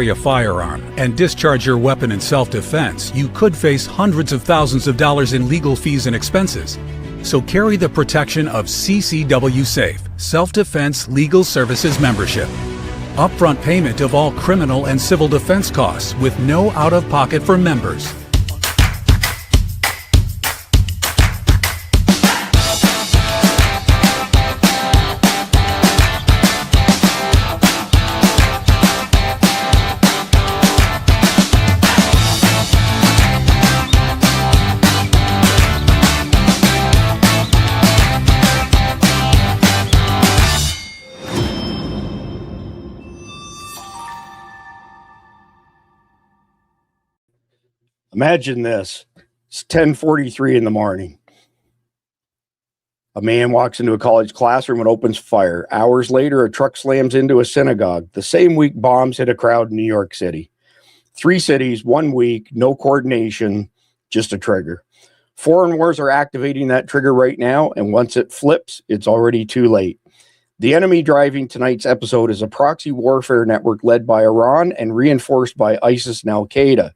a firearm and discharge your weapon in self-defense, you could face hundreds of thousands of dollars in legal fees and expenses. So carry the protection of CCW Safe, Self-Defense Legal Services membership. Upfront payment of all criminal and civil defense costs with no out-of-pocket for members. Imagine this. It's 10:43 in the morning. A man walks into a college classroom and opens fire. Hours later, a truck slams into a synagogue. The same week, bombs hit a crowd in New York City. 3 cities, 1 week, no coordination, just a trigger. Foreign wars are activating that trigger right now, and once it flips, it's already too late. The enemy driving tonight's episode is a proxy warfare network led by Iran and reinforced by ISIS and Al-Qaeda.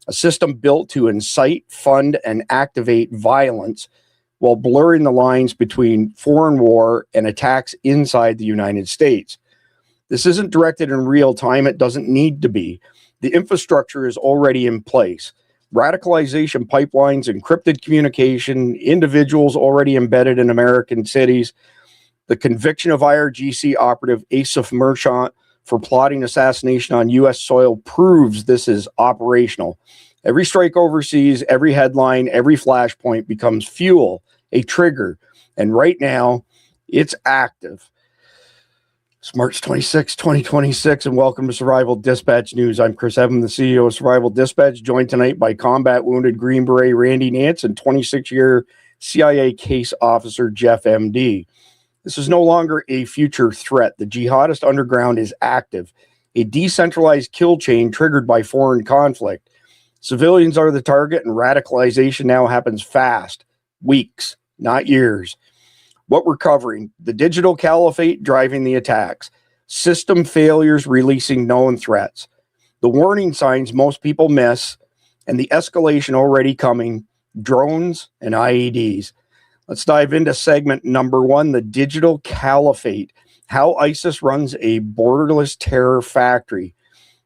A system built to incite, fund, and activate violence while blurring the lines between foreign war and attacks inside the United States. This isn't directed in real time. It doesn't need to be. The infrastructure is already in place. Radicalization pipelines, encrypted communication, individuals already embedded in American cities. The conviction of IRGC operative Asif Merchant for plotting assassination on U.S. soil proves this is operational. Every strike overseas, every headline, every flashpoint becomes fuel, a trigger. And right now, it's active. It's March 26, 2026, and welcome to Survival Dispatch News. I'm Chris Evans, the CEO of Survival Dispatch, joined tonight by combat wounded Green Beret Randy Nance and 26-year CIA case officer Jeff MD. This is no longer a future threat. The jihadist underground is active, a decentralized kill chain triggered by foreign conflict. Civilians are the target, and radicalization now happens fast, weeks, not years. What we're covering: the digital caliphate driving the attacks, system failures releasing known threats, the warning signs most people miss, and the escalation already coming, drones and IEDs. Let's dive into segment number 1, the digital caliphate, how ISIS runs a borderless terror factory.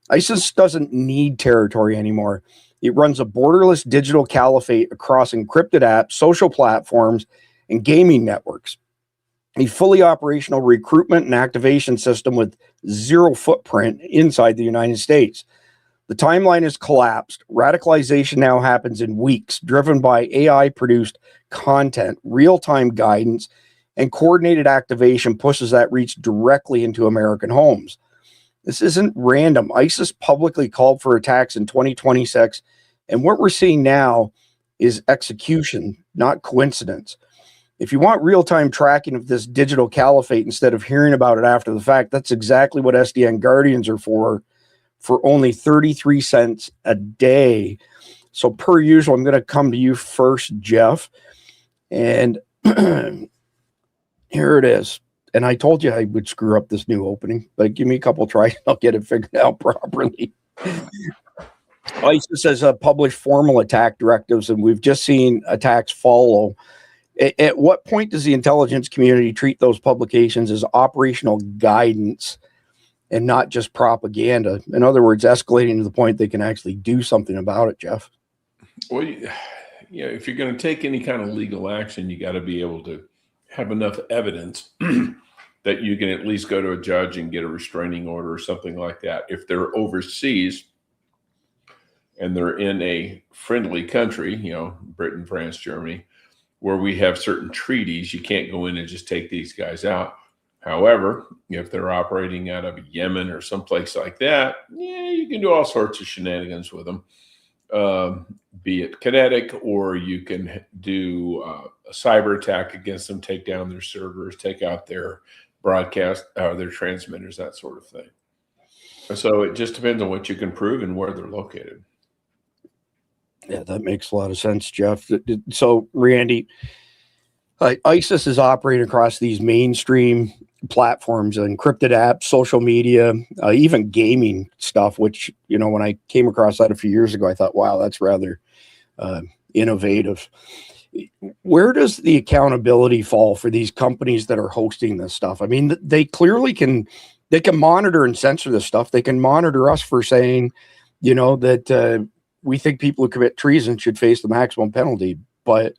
ISIS doesn't need territory anymore. It runs a borderless digital caliphate across encrypted apps, social platforms, and gaming networks. A fully operational recruitment and activation system with zero footprint inside the United States. The timeline has collapsed. Radicalization now happens in weeks, driven by AI-produced content, real-time guidance, and coordinated activation pushes that reach directly into American homes. This isn't random. ISIS publicly called for attacks in 2026, and what we're seeing now is execution, not coincidence. If you want real-time tracking of this digital caliphate instead of hearing about it after the fact, that's exactly what SDN Guardians are for only 33 cents a day. So per usual, I'm going to come to you first, Jeff. And here it is. And I told you I would screw up this new opening, but give me a couple tries and I'll get it figured out properly. ISIS has published formal attack directives, and we've just seen attacks follow. At what point does the intelligence community treat those publications as operational guidance and not just propaganda? In other words, escalating to the point they can actually do something about it, Jeff. Well, if you're going to take any kind of legal action, you got to be able to have enough evidence that you can at least go to a judge and get a restraining order or something like that. If they're overseas and they're in a friendly country, Britain, France, Germany, where we have certain treaties, you can't go in and just take these guys out. However, if they're operating out of Yemen or someplace like that, you can do all sorts of shenanigans with them, be it kinetic, or you can do a cyber attack against them, take down their servers, take out their broadcast, their transmitters, that sort of thing. So it just depends on what you can prove and where they're located. Yeah, that makes a lot of sense, Jeff. So, Randy, ISIS is operating across these mainstream platforms, encrypted apps, social media, even gaming stuff, which, when I came across that a few years ago, I thought, wow, that's rather innovative. Where does the accountability fall for these companies that are hosting this stuff? I mean, they clearly can monitor and censor this stuff. They can monitor us for saying, that we think people who commit treason should face the maximum penalty. But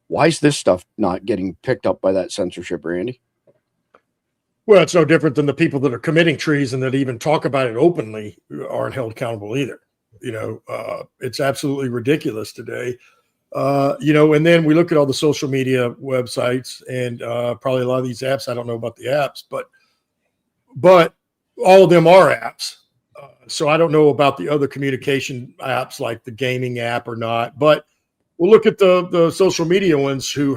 why is this stuff not getting picked up by that censorship, Randy? Well, it's no different than the people that are committing treason that even talk about it openly aren't held accountable either. It's absolutely ridiculous today. And then we look at all the social media websites and probably a lot of these apps. I don't know about the apps, but all of them are apps. So I don't know about the other communication apps like the gaming app or not. But we'll look at the social media ones who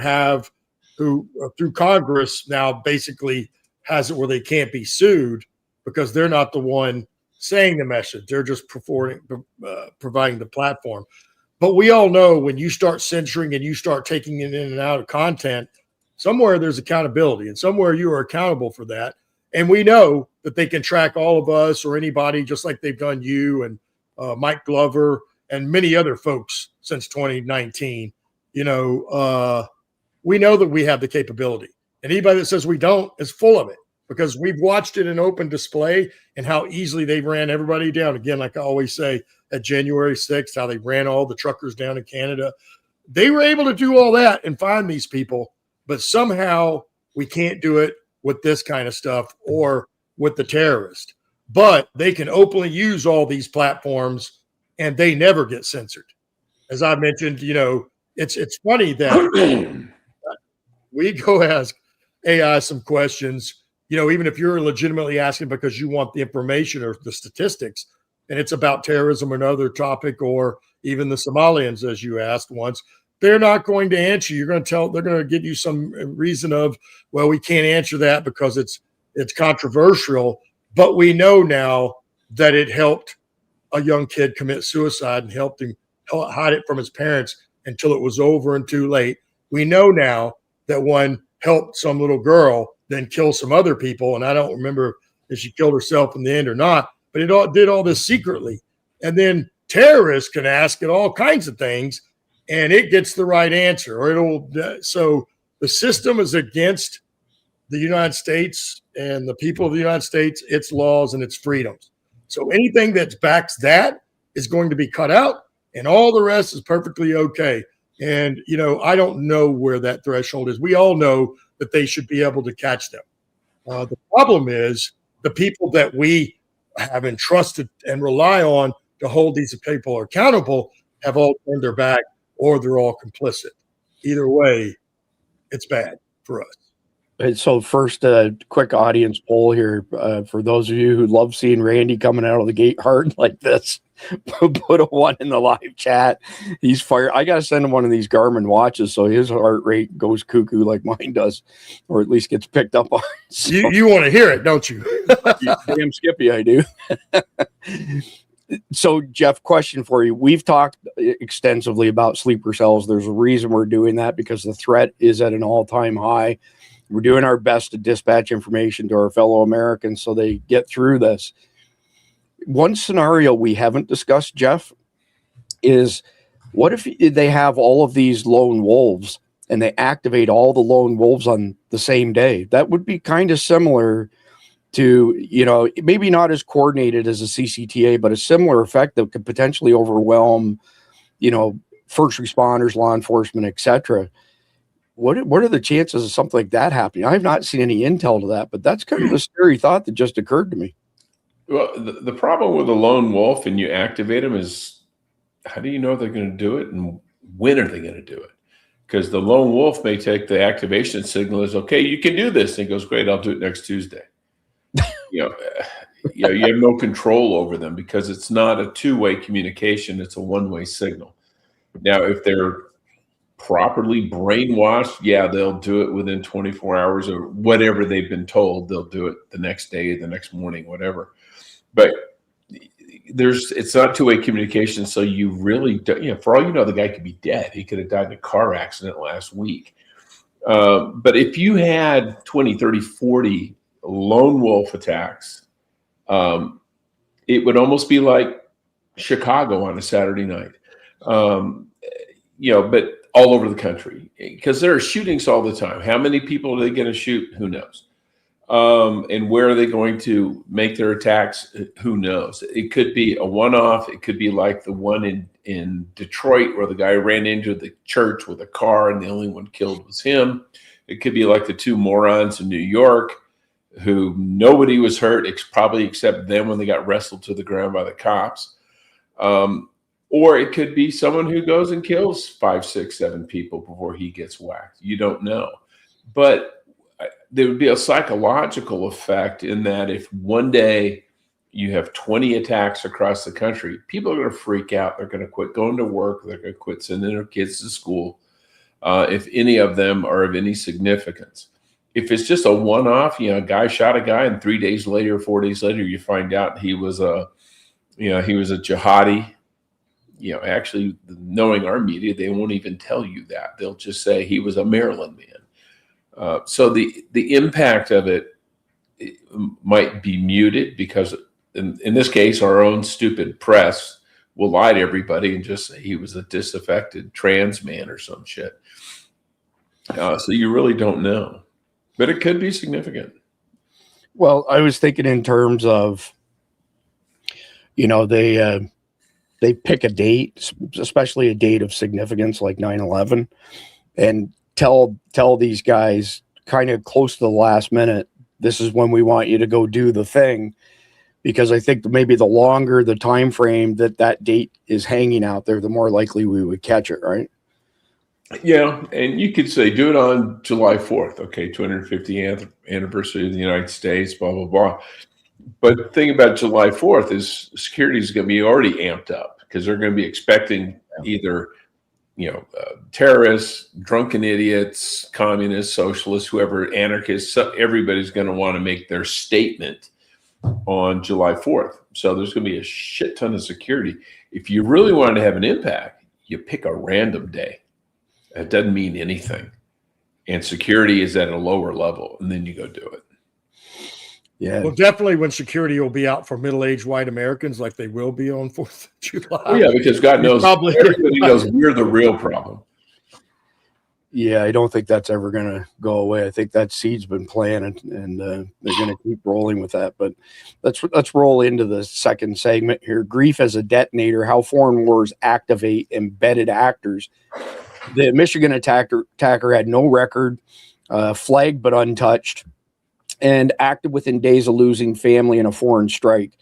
through Congress now basically has it where they can't be sued because they're not the one saying the message. They're just providing the platform. But we all know when you start censoring and you start taking it in and out of content, somewhere there's accountability and somewhere you are accountable for that. And we know that they can track all of us or anybody just like they've done you and Mike Glover and many other folks since 2019. We know that we have the capability. And anybody that says we don't is full of it because we've watched it in open display and how easily they ran everybody down. Again, like I always say, at January 6th, how they ran all the truckers down in Canada. They were able to do all that and find these people, but somehow we can't do it with this kind of stuff or with the terrorist. But they can openly use all these platforms and they never get censored. As I mentioned, it's funny that we go ask AI some questions, even if you're legitimately asking because you want the information or the statistics, and it's about terrorism or another topic, or even the Somalians, as you asked once, they're not going to answer. They're going to give you some reason of, well, we can't answer that because it's controversial. But we know now that it helped a young kid commit suicide and helped him hide it from his parents until it was over and too late. We know now that one helped some little girl then kill some other people. And I don't remember if she killed herself in the end or not, but it did all this secretly. And then terrorists can ask it all kinds of things and it gets the right answer, so the system is against the United States and the people of the United States, its laws and its freedoms. So anything that backs that is going to be cut out and all the rest is perfectly okay. And, I don't know where that threshold is. We all know that they should be able to catch them. The problem is the people that we have entrusted and rely on to hold these people accountable have all turned their back or they're all complicit. Either way, it's bad for us. And so first, quick audience poll here. For those of you who love seeing Randy coming out of the gate hard like this, put a 1 in the live chat. He's fired. I got to send him one of these Garmin watches so his heart rate goes cuckoo like mine does, or at least gets picked up on. So, you want to hear it, don't you? Damn Skippy, I do. So, Jeff, question for you. We've talked extensively about sleeper cells. There's a reason we're doing that because the threat is at an all-time high. We're doing our best to dispatch information to our fellow Americans so they get through this. One scenario we haven't discussed, Jeff, is what if they have all of these lone wolves and they activate all the lone wolves on the same day? That would be kind of similar to, maybe not as coordinated as a CCTA, but a similar effect that could potentially overwhelm, first responders, law enforcement, etc. What are the chances of something like that happening? I have not seen any intel to that, but that's kind of a scary thought that just occurred to me. Well, the problem with a lone wolf and you activate them is how do you know they're going to do it and when are they going to do it? Because the lone wolf may take the activation signal as, okay, you can do this. And he goes, great, I'll do it next Tuesday. You have no control over them because it's not a two-way communication. It's a one-way signal. Now, if they're properly brainwashed, yeah, they'll do it within 24 hours or whatever they've been told. They'll do it the next day, the next morning, whatever. But it's not two-way communication. So you really don't, for all you know, the guy could be dead. He could have died in a car accident last week. But if you had 20, 30, 40 lone wolf attacks. It would almost be like Chicago on a Saturday night, but all over the country, because there are shootings all the time. How many people are they going to shoot? Who knows? And where are they going to make their attacks? Who knows? It could be a one-off. It could be like the one in Detroit where the guy ran into the church with a car and the only one killed was him. It could be like the two morons in New York who nobody was hurt, probably except them when they got wrestled to the ground by the cops. Or it could be someone who goes and kills 5, 6, 7 people before he gets whacked. You don't know. But there would be a psychological effect in that if one day you have 20 attacks across the country, people are going to freak out. They're going to quit going to work. They're going to quit sending their kids to school, if any of them are of any significance. If it's just a one-off, a guy shot a guy, and 3 days later, 4 days later, you find out he was a jihadi. Actually, knowing our media, they won't even tell you that. They'll just say he was a Maryland man. So the impact of it might be muted because in this case, our own stupid press will lie to everybody and just say he was a disaffected trans man or some shit. So you really don't know, but it could be significant. Well, I was thinking in terms of, they pick a date, especially a date of significance like 9/11, and tell these guys kind of close to the last minute, this is when we want you to go do the thing. Because I think maybe the longer the time frame that date is hanging out there, the more likely we would catch it, right? Yeah, and you could say do it on July 4th, okay, 250th anniversary of the United States, blah, blah, blah. But the thing about July 4th is security is going to be already amped up because they're going to be expecting either terrorists, drunken idiots, communists, socialists, whoever, anarchists. So everybody's going to want to make their statement on July 4th. So there's going to be a shit ton of security. If you really wanted to have an impact, you pick a random day. It doesn't mean anything. And security is at a lower level, and then you go do it. Yeah. Well, definitely when security will be out for middle-aged white Americans like they will be on 4th of July. Oh, yeah, because God knows, everybody knows we're the real problem. Yeah, I don't think that's ever going to go away. I think that seed's been planted, and they're going to keep rolling with that. But let's roll into the second segment here. Grief as a detonator, how foreign wars activate embedded actors. The Michigan attacker had no record, flagged but untouched, and acted within days of losing family in a foreign strike.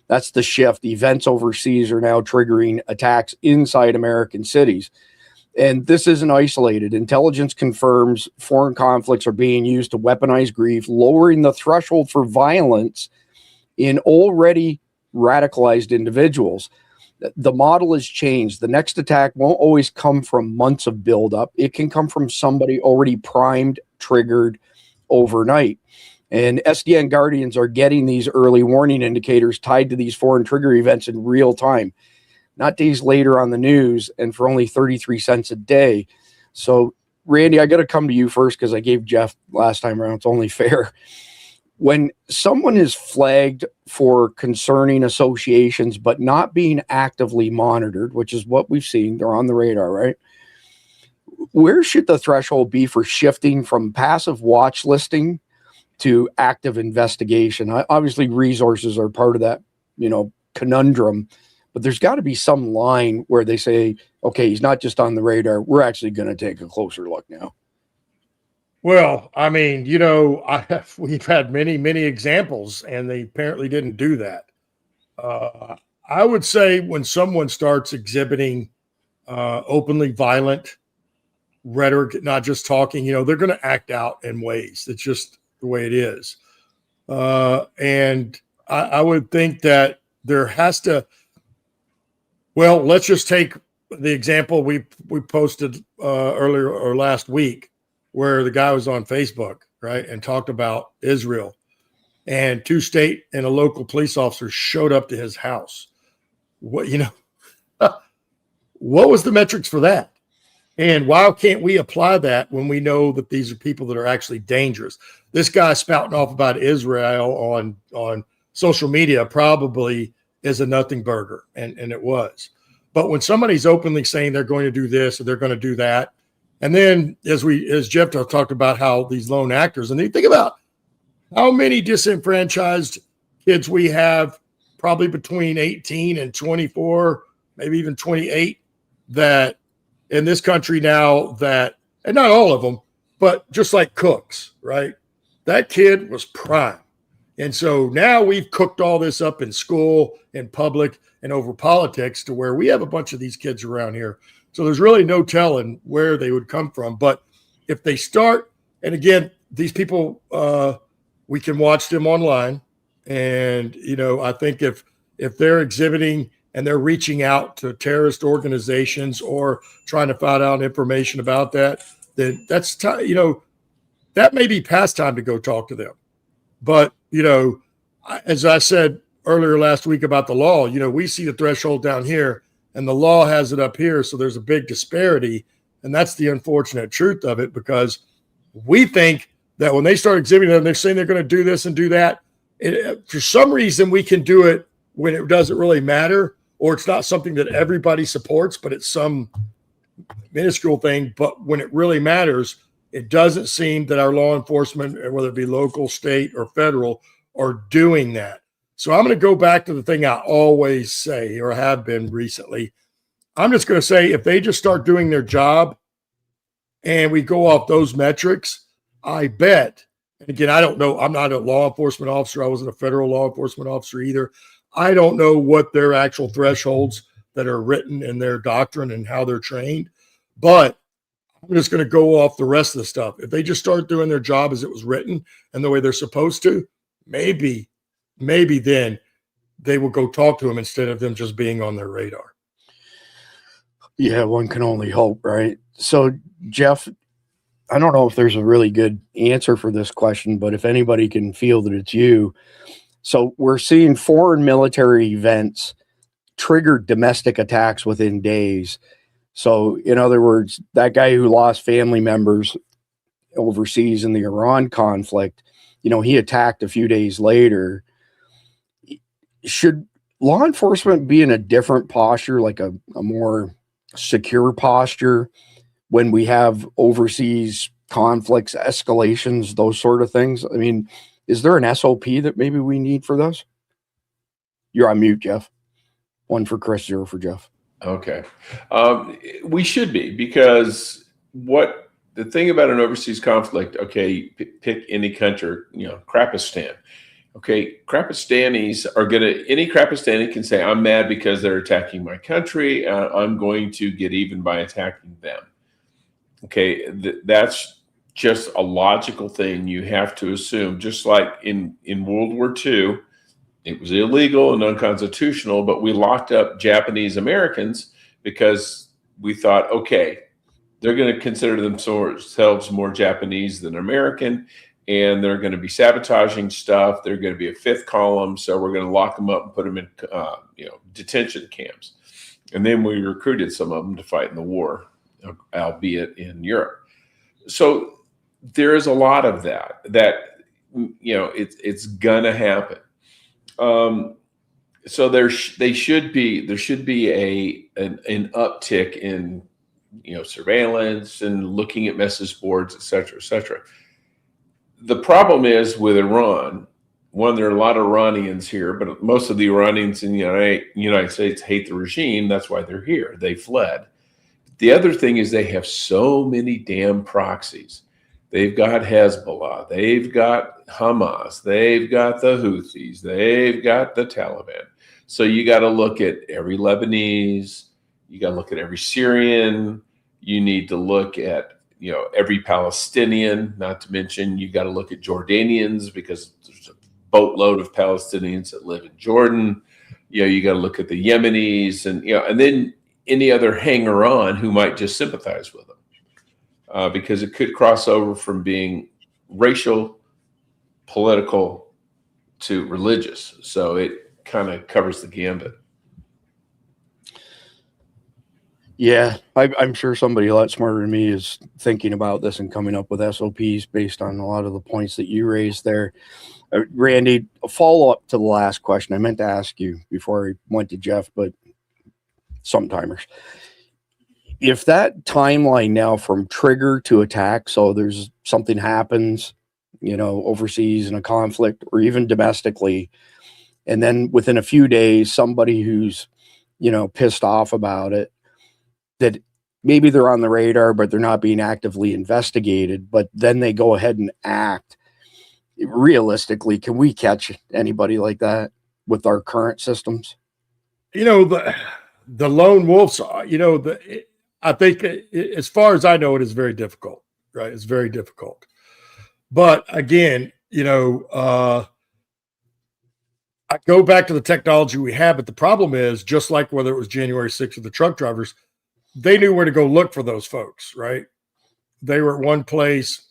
That's the shift. Events overseas are now triggering attacks inside American cities. And this isn't isolated. Intelligence confirms foreign conflicts are being used to weaponize grief, lowering the threshold for violence in already radicalized individuals. The model has changed. The next attack won't always come from months of buildup. It can come from somebody already primed, triggered overnight. And SDN Guardians are getting these early warning indicators tied to these foreign trigger events in real time, not days later on the news, and for only 33 cents a day. So, Randy, I got to come to you first because I gave Jeff last time around. It's only fair. When someone is flagged for concerning associations but not being actively monitored, which is what we've seen, they're on the radar, right? Where should the threshold be for shifting from passive watch listing to active investigation? Obviously, resources are part of that, conundrum, but there's got to be some line where they say, okay, he's not just on the radar. We're actually going to take a closer look now. Well, I mean, we've had many, many examples, and they apparently didn't do that. I would say when someone starts exhibiting openly violent rhetoric, not just talking, they're going to act out in ways. That's just the way it is. And I would think that there has to, well, let's just take the example we posted earlier or last week, where the guy was on Facebook, right, and talked about Israel, and 2 state and a local police officer showed up to his house. What was the metrics for that? And why can't we apply that when we know that these are people that are actually dangerous? This guy spouting off about Israel on social media probably is a nothing burger, and it was. But when somebody's openly saying they're going to do this or they're going to do that, and then as Jeff talked about how these lone actors, and you think about how many disenfranchised kids we have, probably between 18 and 24, maybe even 28, that in this country now that, and not all of them, but just like cooks, right? That kid was prime. And so now we've cooked all this up in school, in public, and over politics to where we have a bunch of these kids around here. So there's really no telling where they would come from. But if they start, and again, these people, we can watch them online. And, I think if they're exhibiting and they're reaching out to terrorist organizations or trying to find out information about that, then that's that may be past time to go talk to them. But, as I said earlier last week about the law, we see the threshold down here and the law has it up here. So there's a big disparity. And that's the unfortunate truth of it, because we think that when they start exhibiting them, they're saying they're going to do this and do that. For some reason, we can do it when it doesn't really matter, or it's not something that everybody supports, but it's some minuscule thing. But when it really matters, it doesn't seem that our law enforcement, whether it be local, state, or federal, are doing that. So I'm going to go back to the thing I always say, or have been recently. I'm just going to say, if they just start doing their job and we go off those metrics, I bet, and again, I don't know, I'm not a law enforcement officer. I wasn't a federal law enforcement officer either. I don't know what their actual thresholds that are written in their doctrine and how they're trained, but I'm just going to go off the rest of the stuff. If they just start doing their job as it was written and the way they're supposed to, maybe then they will go talk to them instead of them just being on their radar. Yeah, one can only hope, right? So, Jeff, I don't know if there's a really good answer for this question, but if anybody can feel that it's you. So we're seeing foreign military events trigger domestic attacks within days. So, in other words, that guy who lost family members overseas in the Iran conflict, he attacked a few days later. Should law enforcement be in a different posture, like a more secure posture when we have overseas conflicts, escalations, those sort of things? I mean, is there an SOP that maybe we need for those? You're on mute, Jeff. 1 for Chris, 0 for Jeff. Okay. We should be, because the thing about an overseas conflict, okay, pick any country, Krapistan. Okay, Krapistanis any Krapistani can say, I'm mad because they're attacking my country. I'm going to get even by attacking them. Okay, that's just a logical thing you have to assume. Just like in World War II, it was illegal and unconstitutional, but we locked up Japanese Americans because we thought, okay, they're going to consider themselves more Japanese than American, and they're going to be sabotaging stuff. They're going to be a fifth column, so we're going to lock them up and put them in detention camps. And then we recruited some of them to fight in the war, albeit in Europe. So there is a lot of that it's going to happen. So there should be an uptick in surveillance and looking at message boards, et cetera, et cetera. The problem is with Iran. One, there are a lot of Iranians here, but most of the Iranians in the United States hate the regime. That's why they're here. They fled. The other thing is they have so many damn proxies. They've got Hezbollah, they've got Hamas, they've got the Houthis, they've got the Taliban. So you got to look at every Lebanese, you got to look at every Syrian, you need to look at every Palestinian, not to mention you got to look at Jordanians, because there's a boatload of Palestinians that live in Jordan. You got to look at the Yemenis, and then any other hanger-on who might just sympathize with them. Because it could cross over from being racial, political, to religious. So it kind of covers the gambit. Yeah, I'm sure somebody a lot smarter than me is thinking about this and coming up with SOPs based on a lot of the points that you raised there. Randy, a follow-up to the last question. I meant to ask you before I went to Jeff, but sometimers. If that timeline now from trigger to attack, so there's something happens, overseas in a conflict or even domestically, and then within a few days, somebody who's, pissed off about it, that maybe they're on the radar, but they're not being actively investigated, but then they go ahead and act. Realistically, can we catch anybody like that with our current systems? The lone wolves, I think as far as I know, it is very difficult, right? It's very difficult. But again, I go back to the technology we have, but the problem is, just like whether it was January 6th or the truck drivers, they knew where to go look for those folks, right? They were at one place,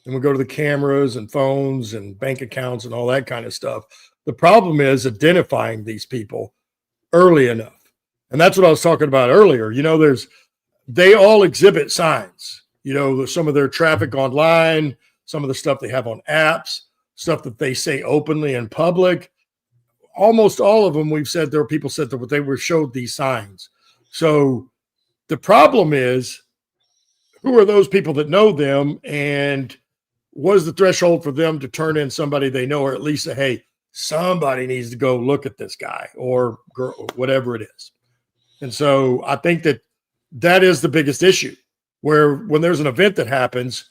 and we go to the cameras and phones and bank accounts and all that kind of stuff. The problem is identifying these people early enough. And that's what I was talking about earlier. They all exhibit signs, some of their traffic online, some of the stuff they have on apps, stuff that they say openly in public. Almost all of them, people said that they were showed these signs. So the problem is, who are those people that know them, and what is the threshold for them to turn in somebody they know, or at least say, hey, somebody needs to go look at this guy or girl, whatever it is. And so I think that is the biggest issue, where when there's an event that happens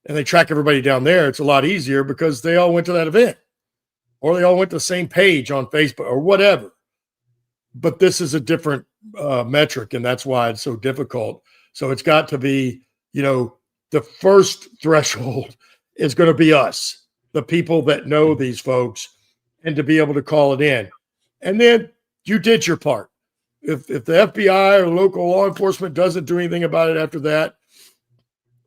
and they track everybody down there, it's a lot easier because they all went to that event, or they all went to the same page on Facebook or whatever. But this is a different metric, and that's why it's so difficult. So it's got to be, the first threshold is going to be us, the people that know these folks, and to be able to call it in. And then you did your part. If the FBI or local law enforcement doesn't do anything about it after that,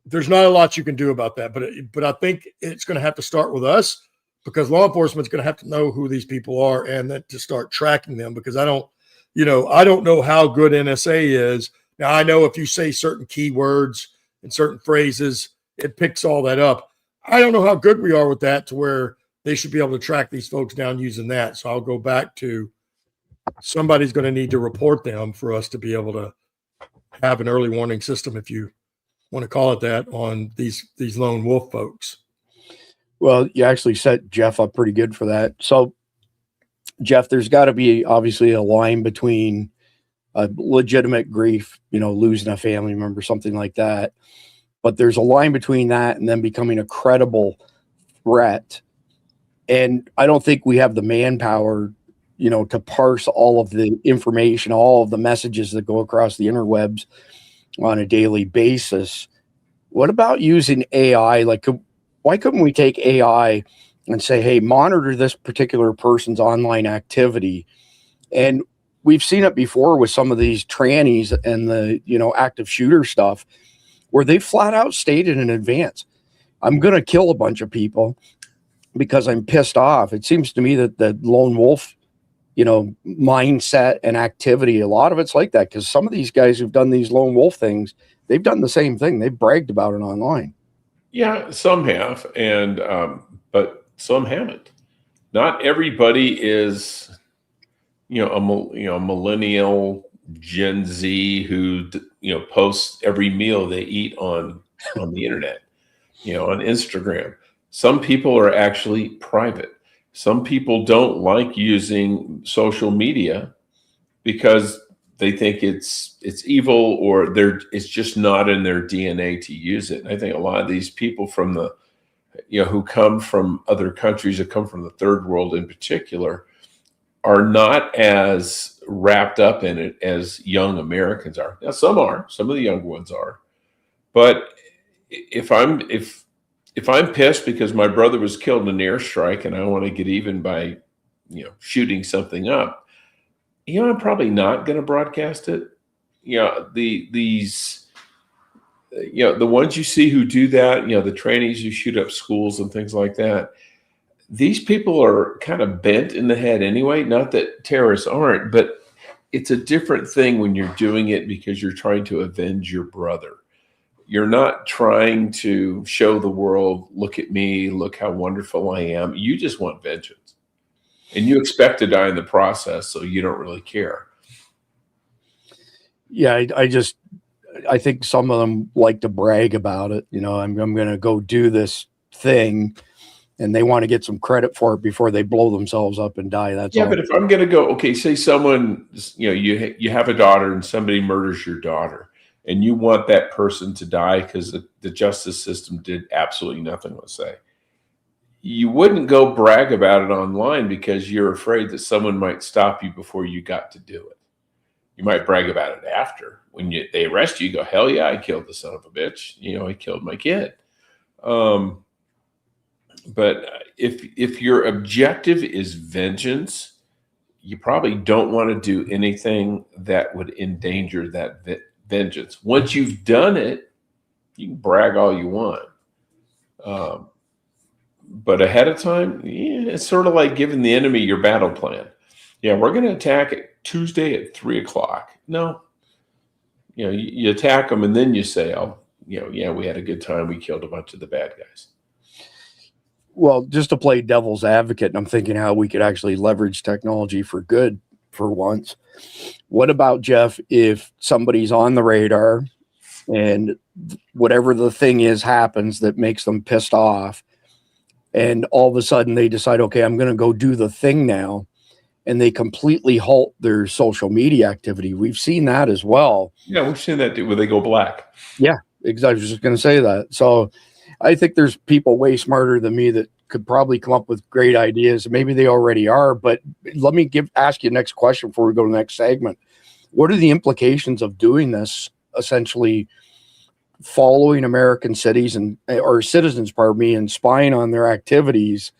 there's not a lot you can do about that. But I think it's going to have to start with us, because law enforcement is going to have to know who these people are and then to start tracking them, because I don't know how good NSA is. Now, I know if you say certain keywords and certain phrases, it picks all that up. I don't know how good we are with that to where they should be able to track these folks down using that. So I'll go back to somebody's going to need to report them for us to be able to have an early warning system, if you want to call it that, on these lone wolf folks. Well, you actually set Jeff up pretty good for that. So, Jeff, there's got to be obviously a line between a legitimate grief, losing a family member, something like that. But there's a line between that and then becoming a credible threat. And I don't think we have the manpower, to parse all of the information, all of the messages that go across the interwebs on a daily basis. What about using AI? Why couldn't we take AI and say, hey, monitor this particular person's online activity? And we've seen it before with some of these trannies and the, active shooter stuff, where they flat out stated in advance, I'm going to kill a bunch of people because I'm pissed off. It seems to me that the lone wolf, mindset and activity, a lot of it's like that, because some of these guys who've done these lone wolf things, they've done the same thing. They've bragged about it online. Yeah, some have, but some haven't. Not everybody is, a millennial Gen Z who posts every meal they eat on the internet, on Instagram. Some people are actually private. Some people don't like using social media because they think it's evil, or it's just not in their DNA to use it. And I think a lot of these people from who come from other countries, that come from the third world in particular, are not as wrapped up in it as young Americans are. Now, some of the young ones are, but if I'm pissed because my brother was killed in an airstrike and I want to get even by, shooting something up, I'm probably not going to broadcast it. The ones you see who do that, the trannies who shoot up schools and things like that, these people are kind of bent in the head anyway. Not that terrorists aren't, but it's a different thing when you're doing it because you're trying to avenge your brother. You're not trying to show the world, look at me, look how wonderful I am. You just want vengeance. And you expect to die in the process, so you don't really care. Yeah, I think some of them like to brag about it. I'm going to go do this thing, and they want to get some credit for it before they blow themselves up and die. That's all. But if I'm going to go, okay, say someone, you have a daughter and somebody murders your daughter, and you want that person to die because the justice system did absolutely nothing, let's say. You wouldn't go brag about it online because you're afraid that someone might stop you before you got to do it. You might brag about it after. When they arrest you, you go, hell yeah, I killed the son of a bitch. I killed my kid. But if your objective is vengeance, you probably don't want to do anything that would endanger that vengeance. Once you've done it, you can brag all you want. But ahead of time, it's sort of like giving the enemy your battle plan. Yeah, we're going to attack it Tuesday at 3:00. No, you attack them and then you say, oh, yeah, we had a good time. We killed a bunch of the bad guys. Well, just to play devil's advocate, and I'm thinking how we could actually leverage technology for good for once. What about, Jeff, if somebody's on the radar and whatever the thing is happens that makes them pissed off, and all of a sudden they decide, okay, I'm going to go do the thing now, and they completely halt their social media activity. We've seen that as well. Yeah, we've seen that where they go black. Yeah, exactly. I was just going to say that. So I think there's people way smarter than me that could probably come up with great ideas. Maybe they already are, but let me ask you the next question before we go to the next segment. What are the implications of doing this, essentially following American cities or citizens, and spying on their activities?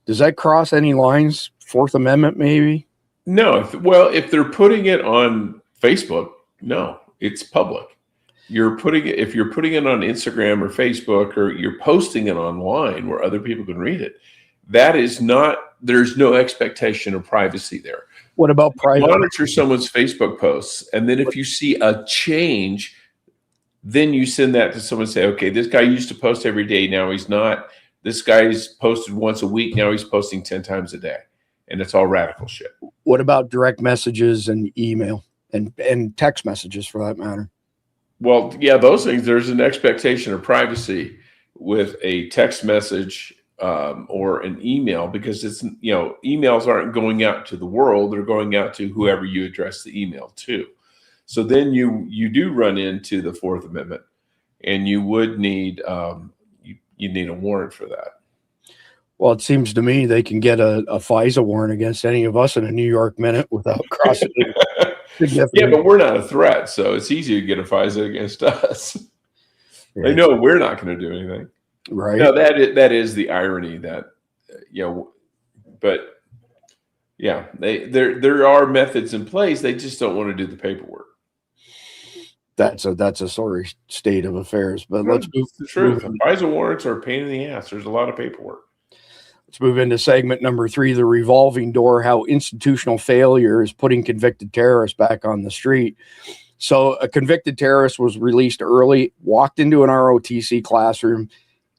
Does that cross any lines? Fourth Amendment, maybe? No. If they're putting it on Facebook, no, it's public. If you're putting it on Instagram or Facebook, or you're posting it online where other people can read it, there's no expectation of privacy there. What about private? Monitor someone's Facebook posts, and then if you see a change, then you send that to someone and say, okay, this guy used to post every day, now he's not. This guy's posted once a week, now he's posting 10 times a day. And it's all radical shit. What about direct messages and email and text messages, for that matter? Well, yeah, those things, there's an expectation of privacy with a text message or an email, because it's, emails aren't going out to the world. They're going out to whoever you address the email to. So then you do run into the Fourth Amendment, and you would need you need a warrant for that. Well, it seems to me they can get a FISA warrant against any of us in a New York minute without crossing. Yeah, but we're not a threat, so it's easy to get a FISA against us. Right. They know we're not going to do anything. Right. No, that is the irony that, but yeah, there are methods in place. They just don't want to do the paperwork. That's a sorry state of affairs. But let's move. The truth. FISA warrants are a pain in the ass. There's a lot of paperwork. Let's move into segment number 3, the revolving door, how institutional failure is putting convicted terrorists back on the street. So a convicted terrorist was released early, walked into an ROTC classroom,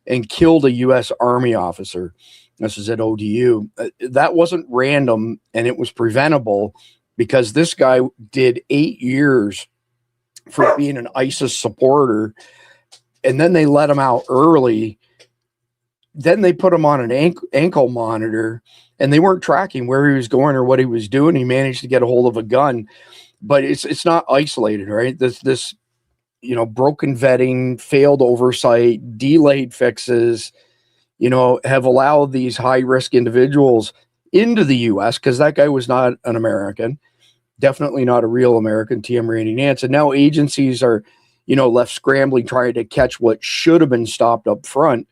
and killed a U.S. Army officer. This is at ODU. That wasn't random, and it was preventable because this guy did 8 years for being an ISIS supporter, and then they let him out early. Then they put him on an ankle monitor, and they weren't tracking where he was going or what he was doing. He managed to get a hold of a gun, but it's not isolated, right? This broken vetting, failed oversight, delayed fixes, have allowed these high risk individuals into the U.S. because that guy was not an American, definitely not a real American, TM Randy Nance. And now agencies are, left scrambling, trying to catch what should have been stopped up front.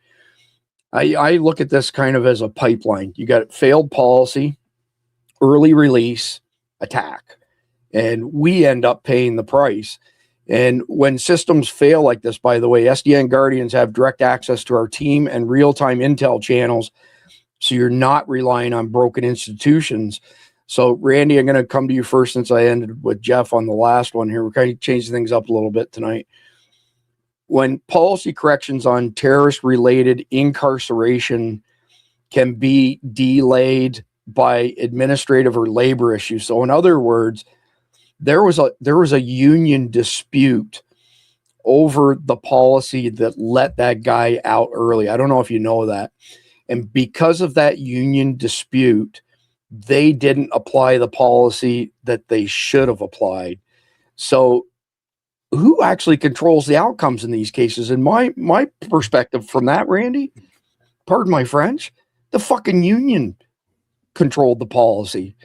I look at this kind of as a pipeline. You got failed policy, early release, attack, and we end up paying the price. And when systems fail like this, by the way, SDN Guardians have direct access to our team and real-time intel channels, so you're not relying on broken institutions. So, Randy, I'm going to come to you first since I ended with Jeff on the last one here. We're kind of changing things up a little bit tonight. When policy corrections on terrorist-related incarceration can be delayed by administrative or labor issues. So, in other words, there was a union dispute over the policy that let that guy out early. I don't know if you know that. And because of that union dispute, they didn't apply the policy that they should have applied. So who actually controls the outcomes in these cases? In my perspective from that, Randy, pardon my French, the fucking union controlled the policy.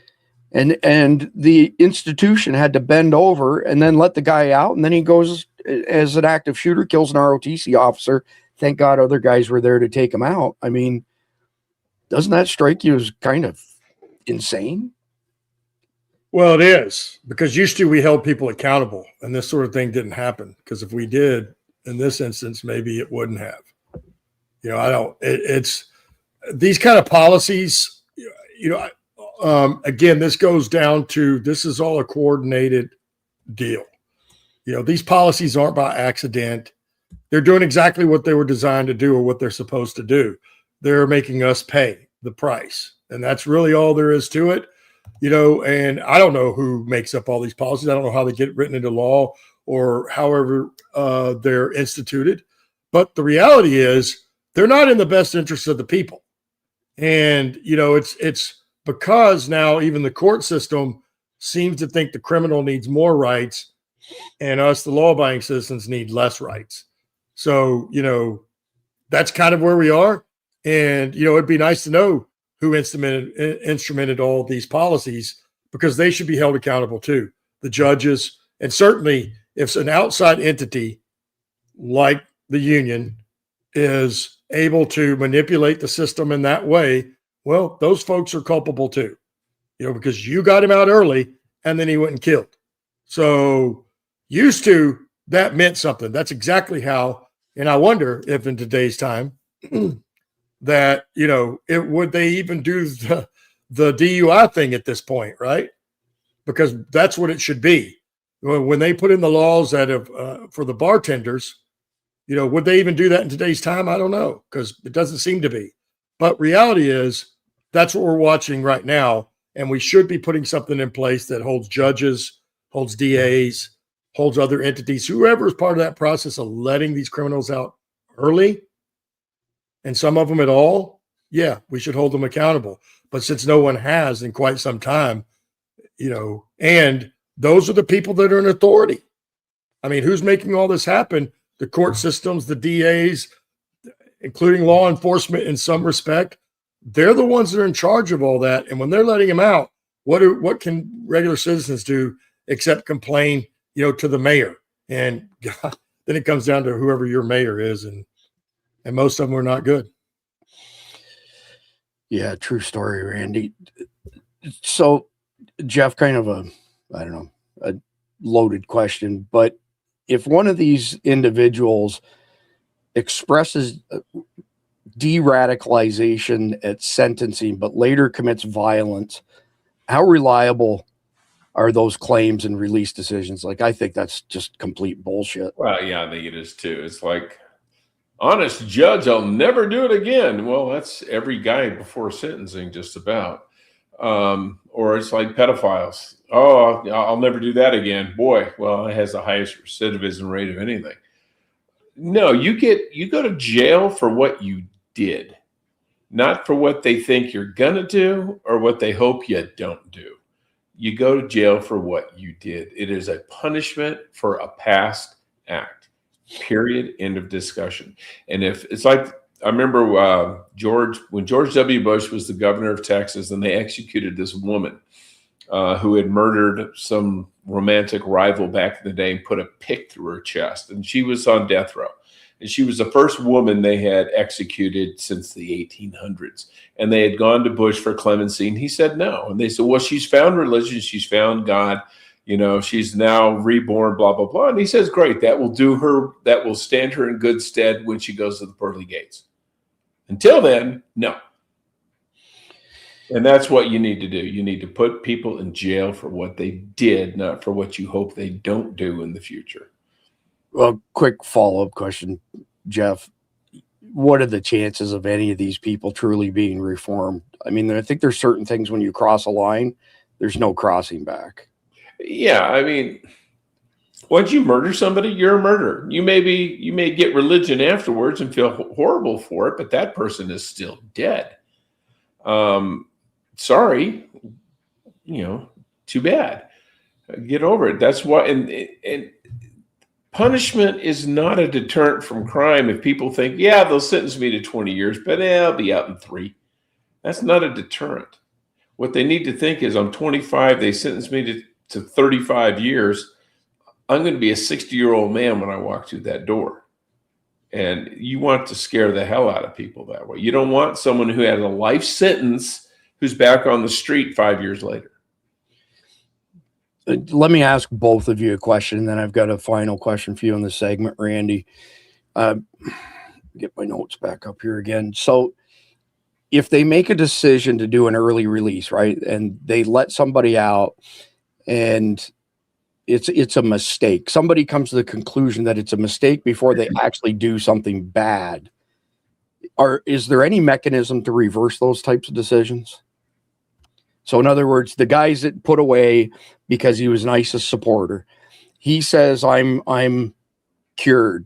And the institution had to bend over and then let the guy out. And then he goes as an active shooter, kills an ROTC officer. Thank God other guys were there to take him out. I mean, doesn't that strike you as kind of insane? Well, it is, because used to we held people accountable and this sort of thing didn't happen. Because if we did in this instance, maybe it wouldn't have. It's these kind of policies, again, this goes down to, this is all a coordinated deal. These policies aren't by accident. They're doing exactly what they were designed to do or what they're supposed to do. They're making us pay the price. And that's really all there is to it. And I don't know who makes up all these policies. I don't know how they get written into law or however they're instituted. But the reality is they're not in the best interest of the people. And, it's because now even the court system seems to think the criminal needs more rights and us, the law-abiding citizens, need less rights. So, that's kind of where we are. And, it'd be nice to know who instrumented all these policies, because they should be held accountable too. The judges, and certainly if an outside entity like the union is able to manipulate the system in that way, well, those folks are culpable too, because you got him out early and then he went and killed. So used to, that meant something. That's exactly how, and I wonder if in today's time that, would they even do the DUI thing at this point, right? Because that's what it should be. When they put in the laws that have for the bartenders, would they even do that in today's time? I don't know, because it doesn't seem to be. But reality is that's what we're watching right now. And we should be putting something in place that holds judges, holds DAs, holds other entities, whoever is part of that process of letting these criminals out early, and some of them at all, yeah, we should hold them accountable. But since no one has in quite some time, and those are the people that are in authority. I mean, who's making all this happen? The court systems, the DAs, including law enforcement in some respect, they're the ones that are in charge of all that. And when they're letting them out, what can regular citizens do except complain, to the mayor? And God, then it comes down to whoever your mayor is, and most of them are not good. Yeah, true story, Randy. So, Jeff, kind of a loaded question, but if one of these individuals expresses de-radicalization at sentencing, but later commits violence, how reliable are those claims and release decisions? Like, I think that's just complete bullshit. Well, yeah, I think it is too. It's like, honest judge, I'll never do it again. Well, that's every guy before sentencing, just about. Or it's like pedophiles. Oh, I'll never do that again. Boy, well, it has the highest recidivism rate of anything. No, you go to jail for what you did, not for what they think you're gonna do or what they hope you don't do. You go to jail for what you did. It is a punishment for a past act. Period. End of discussion. And if it's like, I remember when George W. Bush was the governor of Texas, and they executed this woman who had murdered some romantic rival back in the day and put a pick through her chest. And she was on death row. And she was the first woman they had executed since the 1800s. And they had gone to Bush for clemency, and he said no. And they said, well, she's found religion, she's found God, she's now reborn, blah, blah, blah. And he says, great, that will stand her in good stead when she goes to the pearly gates. Until then, no. And that's what you need to do. You need to put people in jail for what they did, not for what you hope they don't do in the future. Well, quick follow-up question, Jeff. What are the chances of any of these people truly being reformed? I mean, I think there's certain things when you cross a line, there's no crossing back. Yeah, I mean, once you murder somebody, you're a murderer. You may get religion afterwards and feel horrible for it, but that person is still dead. Sorry, too bad. Get over it. That's why, and punishment is not a deterrent from crime. If people think, yeah, they'll sentence me to 20 years, but I'll be out in 3. That's not a deterrent. What they need to think is, I'm 25, they sentenced me to 35 years. I'm going to be a 60-year-old man when I walk through that door. And you want to scare the hell out of people that way. You don't want someone who had a life sentence who's back on the street 5 years later. Let me ask both of you a question, and then I've got a final question for you in this segment, Randy. Get my notes back up here again. So if they make a decision to do an early release, right, and they let somebody out and it's a mistake, somebody comes to the conclusion that it's a mistake before they actually do something bad, is there any mechanism to reverse those types of decisions? So in other words, the guys that put away because he was an ISIS supporter, he says, I'm cured,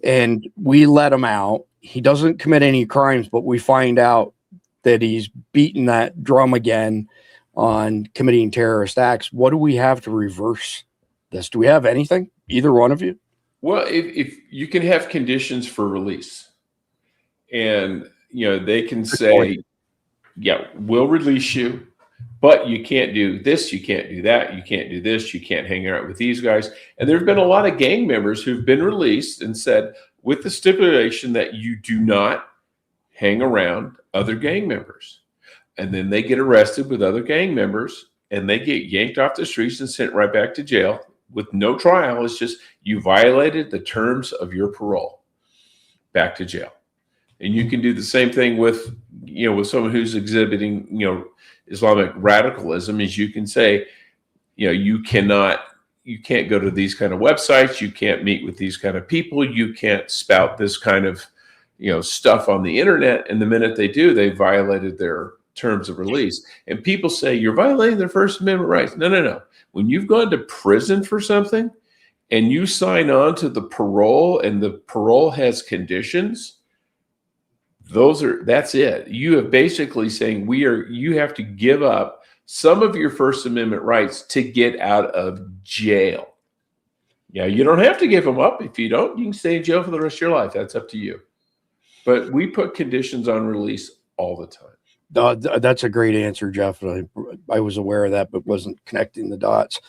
and we let him out. He doesn't commit any crimes, but we find out that he's beaten that drum again on committing terrorist acts. What do we have to reverse this? Do we have anything, either one of you? Well, if you can have conditions for release, and they can say, yeah, we'll release you, but you can't do this, you can't do that, you can't do this, you can't hang out with these guys. And there have been a lot of gang members who've been released and said, with the stipulation that you do not hang around other gang members. And then they get arrested with other gang members and they get yanked off the streets and sent right back to jail with no trial. It's just, you violated the terms of your parole. Back to jail. And you can do the same thing with someone who's exhibiting, Islamic radicalism, is you can say, you can't go to these kind of websites. You can't meet with these kind of people. You can't spout this kind of, stuff on the internet. And the minute they do, they violated their terms of release. And people say, you're violating their First Amendment rights. No. When you've gone to prison for something and you sign on to the parole and the parole has conditions, that's it. You have basically saying you have to give up some of your First Amendment rights to get out of jail. Yeah, you don't have to give them up. If you don't, you can stay in jail for the rest of your life. That's up to you. But we put conditions on release all the time. That's a great answer, Jeff. I was aware of that, but wasn't connecting the dots.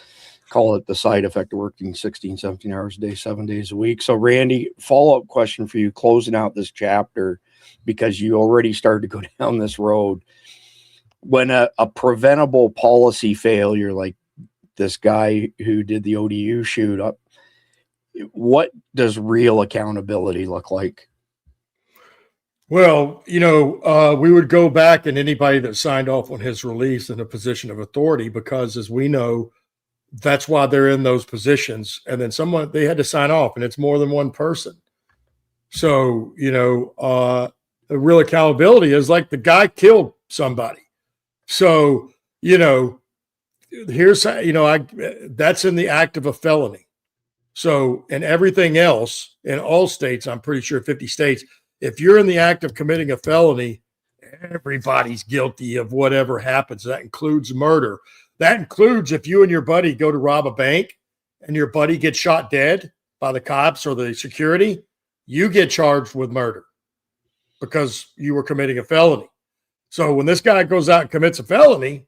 Call it the side effect of working 16, 17 hours a day, 7 days a week. So Randy, follow-up question for you, closing out this chapter, because you already started to go down this road. When a preventable policy failure, like this guy who did the ODU shoot up, what does real accountability look like? Well, we would go back and anybody that signed off on his release in a position of authority, because as we know, that's why they're in those positions. And then they had to sign off, and it's more than one person. So, the real accountability is like the guy killed somebody. So, here's, that's in the act of a felony. So, and everything else in all states, I'm pretty sure 50 states, if you're in the act of committing a felony, everybody's guilty of whatever happens. That includes murder. That includes if you and your buddy go to rob a bank and your buddy gets shot dead by the cops or the security, you get charged with murder because you were committing a felony. So when this guy goes out and commits a felony,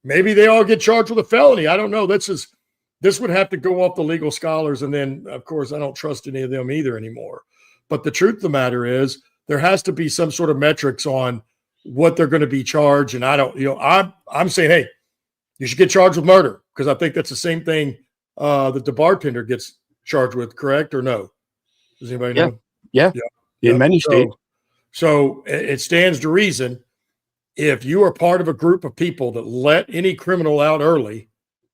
maybe they all get charged with a felony. I don't know. This would have to go off the legal scholars. And then, of course, I don't trust any of them either anymore. But the truth of the matter is there has to be some sort of metrics on what they're going to be charged. And I don't, I'm saying, hey, you should get charged with murder, because I think that's the same thing that the bartender gets charged with, correct or no? Does anybody know? Yeah. In many states. So it stands to reason if you are part of a group of people that let any criminal out early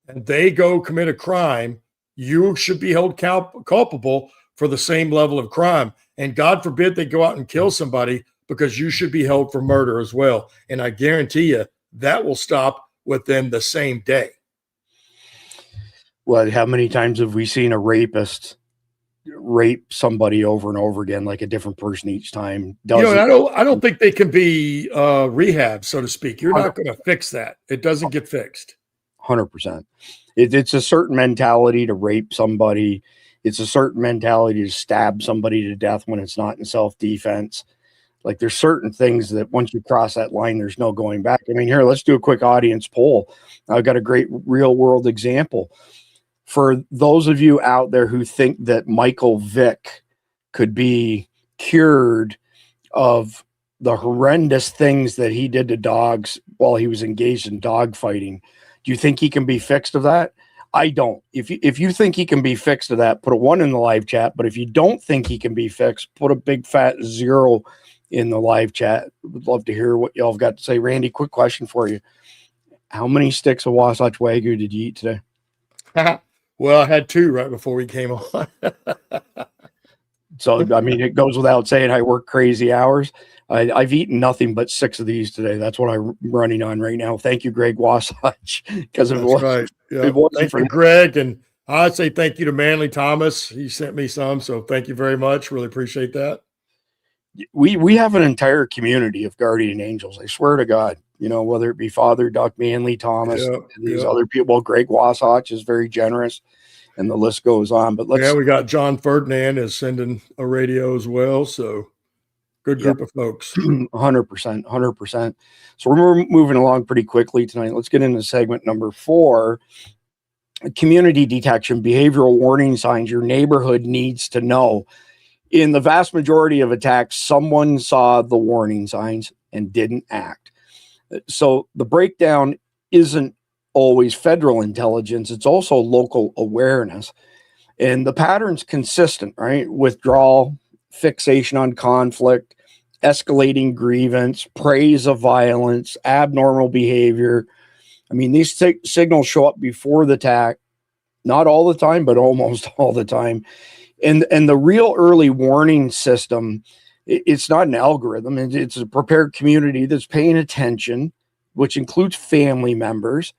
and they go commit a crime, you should be held culpable for the same level of crime. And God forbid they go out and kill somebody, because you should be held for murder as well. And I guarantee you that will stop within the same day. Well, how many times have we seen a rapist rape somebody over and over again, like a different person each time? I don't think they can be rehab, so to speak. You're not going to fix that. It doesn't get fixed. 100%. It's a certain mentality to rape somebody. It's a certain mentality to stab somebody to death when it's not in self-defense. Like, there's certain things that once you cross that line, there's no going back. I mean, here, let's do a quick audience poll. I've got a great real world example. For those of you out there who think that Michael Vick could be cured of the horrendous things that he did to dogs while he was engaged in dog fighting, do you think he can be fixed of that? I don't. If you think he can be fixed of that, put a 1 in the live chat. But if you don't think he can be fixed, put a big fat 0 in the live chat. Would love to hear what y'all have got to say. Randy, quick question for you. How many sticks of Wasatch Wagyu did you eat today? Well, I had 2 right before we came on. So, I mean, it goes without saying I work crazy hours. I've eaten nothing but 6 of these today. That's what I'm running on right now. Thank you, Greg Wasatch. Because it was right. Yeah. It wasn't thank for you, Greg. And I'd say thank you to Manly Thomas. He sent me some. So thank you very much. Really appreciate that. We have an entire community of guardian angels. I swear to God, whether it be Father Duck, Manly Thomas, these other people. Well, Greg Wasatch is very generous, and the list goes on. But we got John Ferdinand is sending a radio as well. So good group of folks. 100%. So we're moving along pretty quickly tonight. Let's get into segment number 4. Community detection, behavioral warning signs your neighborhood needs to know. In the vast majority of attacks, someone saw the warning signs and didn't act. So the breakdown isn't always federal intelligence. It's also local awareness. And the pattern's consistent, right? Withdrawal, fixation on conflict, escalating grievance, praise of violence, abnormal behavior. I mean, these signals show up before the attack, not all the time, but almost all the time. And the real early warning system, it's not an algorithm. It's a prepared community that's paying attention, which includes family members,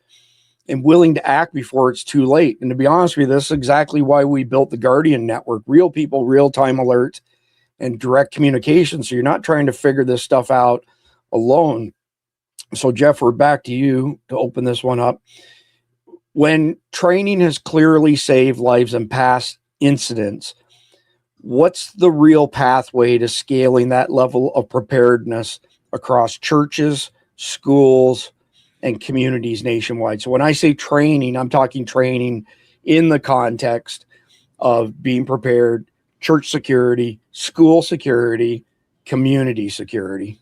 and willing to act before it's too late. And to be honest with you, this is exactly why we built the Guardian Network. Real people, real-time alerts, and direct communication. So you're not trying to figure this stuff out alone. So Jeff, we're back to you to open this one up. When training has clearly saved lives in past incidents, what's the real pathway to scaling that level of preparedness across churches, schools, and communities nationwide? So when I say training, I'm talking training in the context of being prepared, church security, school security, community security.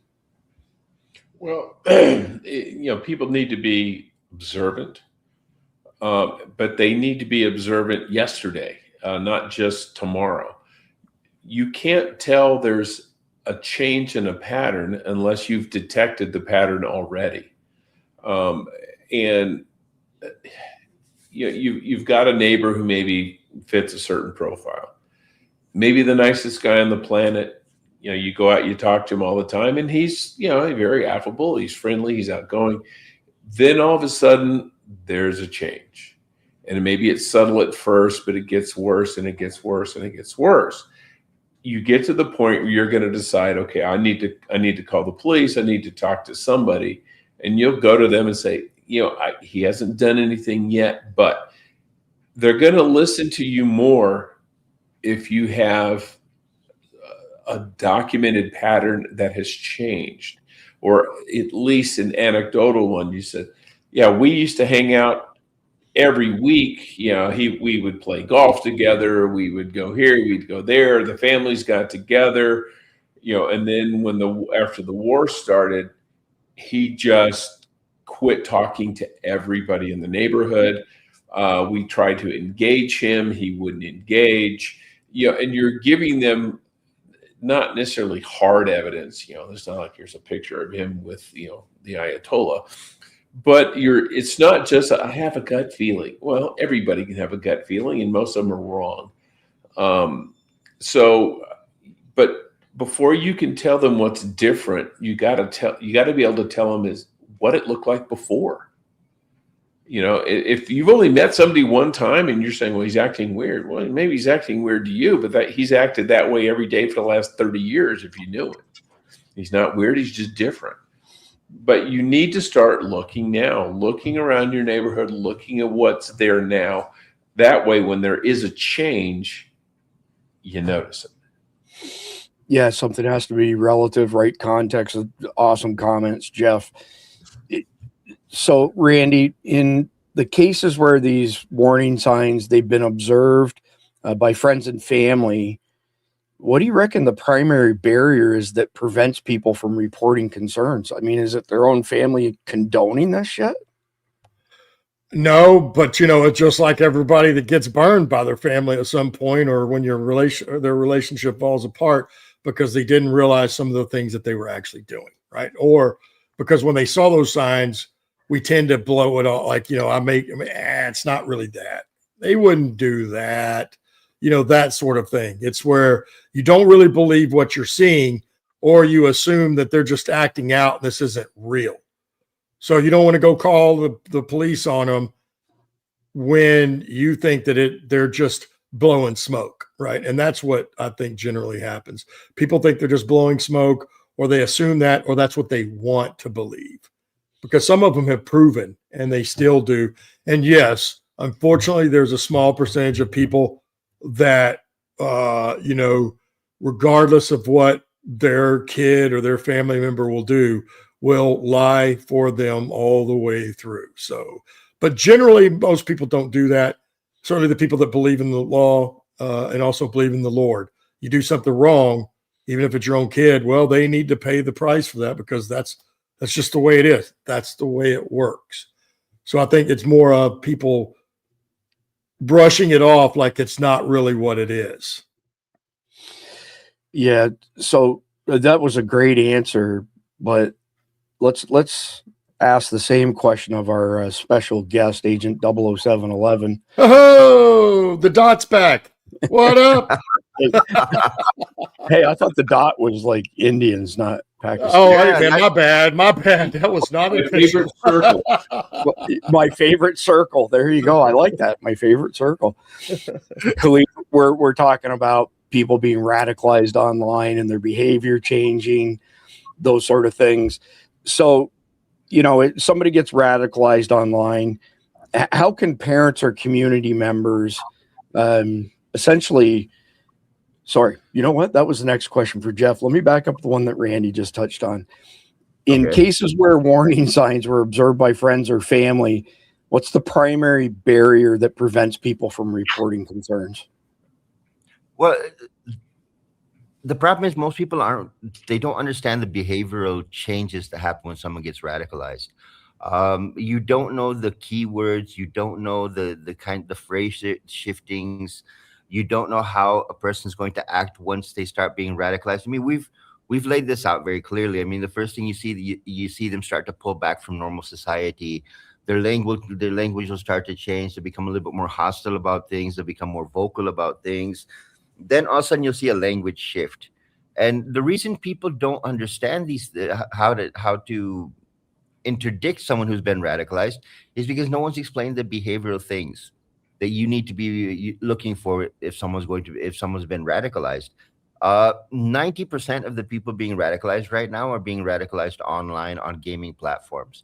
Well, people need to be observant, but they need to be observant yesterday, not just tomorrow. You can't tell there's a change in a pattern unless you've detected the pattern already. And you've got a neighbor who maybe fits a certain profile. Maybe the nicest guy on the planet. You go out, you talk to him all the time, and he's, very affable. He's friendly. He's outgoing. Then all of a sudden, there's a change, and maybe it's subtle at first, but it gets worse, and it gets worse, and it gets worse. You get to the point where you're going to decide, okay, I need to call the police. I need to talk to somebody, and you'll go to them and say, he hasn't done anything yet, but they're going to listen to you more if you have a documented pattern that has changed, or at least an anecdotal one. You said, yeah, we used to hang out every week. We would play golf together. We would go here, we'd go there. The families got together, and then after the war started, he just quit talking to everybody in the neighborhood. We tried to engage him. He wouldn't engage, and you're giving them not necessarily hard evidence. There's not like here's a picture of him with, the Ayatollah, but it's not just, I have a gut feeling. Well, everybody can have a gut feeling, and most of them are wrong. But before you can tell them what's different, you got to be able to tell them is what it looked like before. If you've only met somebody one time and you're saying, well, he's acting weird. Well, maybe he's acting weird to you, but he's acted that way every day for the last 30 years if you knew it. He's not weird, he's just different. But you need to start looking now, looking around your neighborhood, looking at what's there now. That way, when there is a change, you notice it. Yeah, something has to be relative, right context. Awesome comments, Jeff. So, Randy, in the cases where these warning signs, they've been observed by friends and family, what do you reckon the primary barrier is that prevents people from reporting concerns? I mean, is it their own family condoning this shit? No, but it's just like everybody that gets burned by their family at some point, or when their relationship falls apart because they didn't realize some of the things that they were actually doing, right? Or because when they saw those signs, we tend to blow it all like, it's not really that. They wouldn't do that, that sort of thing. It's where you don't really believe what you're seeing, or you assume that they're just acting out. This isn't real. So you don't want to go call the police on them when you think that they're just blowing smoke, right? And that's what I think generally happens. People think they're just blowing smoke, or they assume that, or that's what they want to believe. Because some of them have proven, and they still do. And yes, unfortunately, there's a small percentage of people that, regardless of what their kid or their family member will do, will lie for them all the way through. So, but generally, most people don't do that. Certainly the people that believe in the law and also believe in the Lord. You do something wrong, even if it's your own kid, well, they need to pay the price for that, because that's just the way it is. That's the way it works. So I think it's more of people brushing it off like it's not really what it is. Yeah. So that was a great answer, but let's ask the same question of our special guest, Agent 00711. Oh, the dot's back. What up? Hey, I thought the dot was like Indians, not Pakistan. Oh, man, my bad. That was not My favorite circle. My favorite circle. There you go. I like that. My favorite circle. We're talking about people being radicalized online and their behavior changing, those sort of things. So, somebody gets radicalized online. How can parents or community members essentially... Sorry, you know what? That was the next question for Jeff. Let me back up the one that Randy just touched on. In cases where warning signs were observed by friends or family, what's the primary barrier that prevents people from reporting concerns? Well, the problem is most people they don't understand the behavioral changes that happen when someone gets radicalized. You don't know the keywords, you don't know the phrase shiftings. You don't know how a person's going to act once they start being radicalized. I mean, we've laid this out very clearly. I mean, the first thing you see them start to pull back from normal society. Their language will start to change. They become a little bit more hostile about things. They become more vocal about things. Then all of a sudden you'll see a language shift. And the reason people don't understand how to interdict someone who's been radicalized is because no one's explained the behavioral things that you need to be looking for if someone's been radicalized. 90% of the people being radicalized right now are being radicalized online on gaming platforms.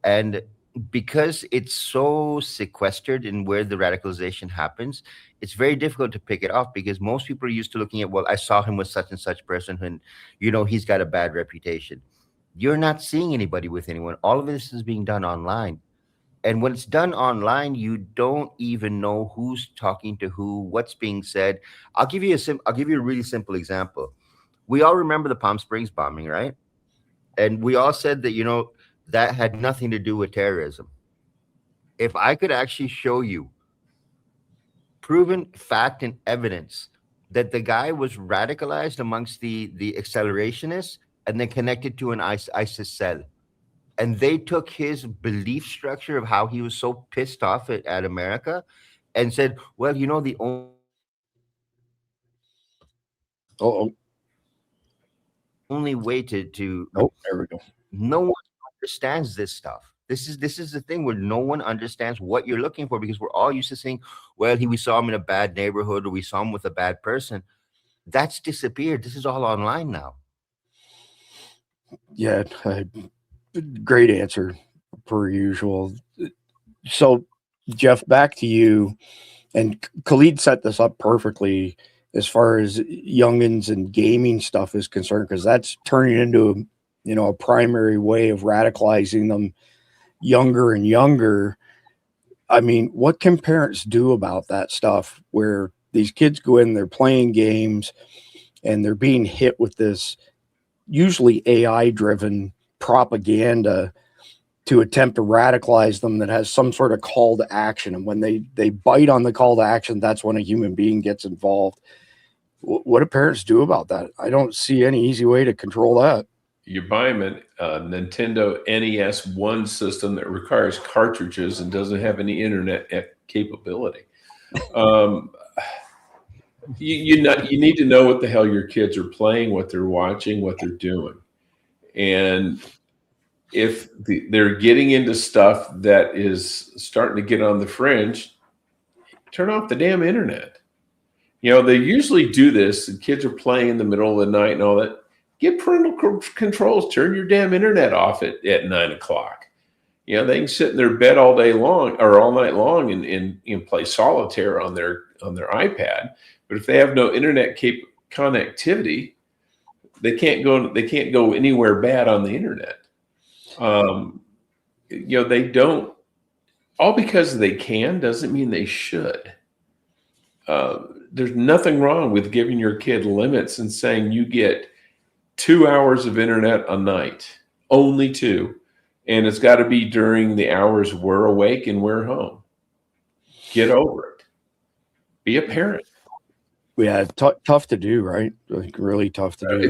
And because it's so sequestered in where the radicalization happens, it's very difficult to pick it off, because most people are used to looking at, well, I saw him with such and such person and, he's got a bad reputation. You're not seeing anybody with anyone. All of this is being done online. And when it's done online, you don't even know who's talking to who, what's being said. I'll give you a really simple example. We all remember the Palm Springs bombing, right? And we all said that, that had nothing to do with terrorism. If I could actually show you proven fact and evidence that the guy was radicalized amongst the accelerationists and then connected to an ISIS cell. And they took his belief structure of how he was so pissed off at America and said, well, you know, the only way to Oh, there we go. no one understands this stuff. This is the thing where no one understands what you're looking for, because we're all used to saying, well, we saw him in a bad neighborhood, or we saw him with a bad person. That's disappeared. This is all online now. Yeah, great answer per usual. So, Jeff, back to you. And Khalid set this up perfectly as far as youngins and gaming stuff is concerned, because that's turning into, you know, a primary way of radicalizing them younger and younger. I mean, what can parents do about that stuff where these kids go in, they're playing games, and they're being hit with this usually AI-driven propaganda to attempt to radicalize them that has some sort of call to action. And when they bite on the call to action, that's when a human being gets involved. What do parents do about that? I don't see any easy way to control that. You buy them a Nintendo NES 1 system that requires cartridges and doesn't have any internet capability. You need to know what the hell your kids are playing, what they're watching, what they're doing. And if they're getting into stuff that is starting to get on the fringe, turn off the damn internet. You know, they usually do this. The kids are playing in the middle of the night and all that. Get parental controls. Turn your damn internet off at 9 o'clock. You know, they can sit in their bed all day long or all night long and play solitaire on their iPad. But if they have no internet connectivity, they can't go anywhere bad on the internet. You know, they don't. All because they can doesn't mean they should. There's nothing wrong with giving your kid limits and saying you get 2 hours of internet a night, only 2. And it's got to be during the hours we're awake and we're home. Get over it. Be a parent. Yeah, tough to do, right? Like, really tough to do.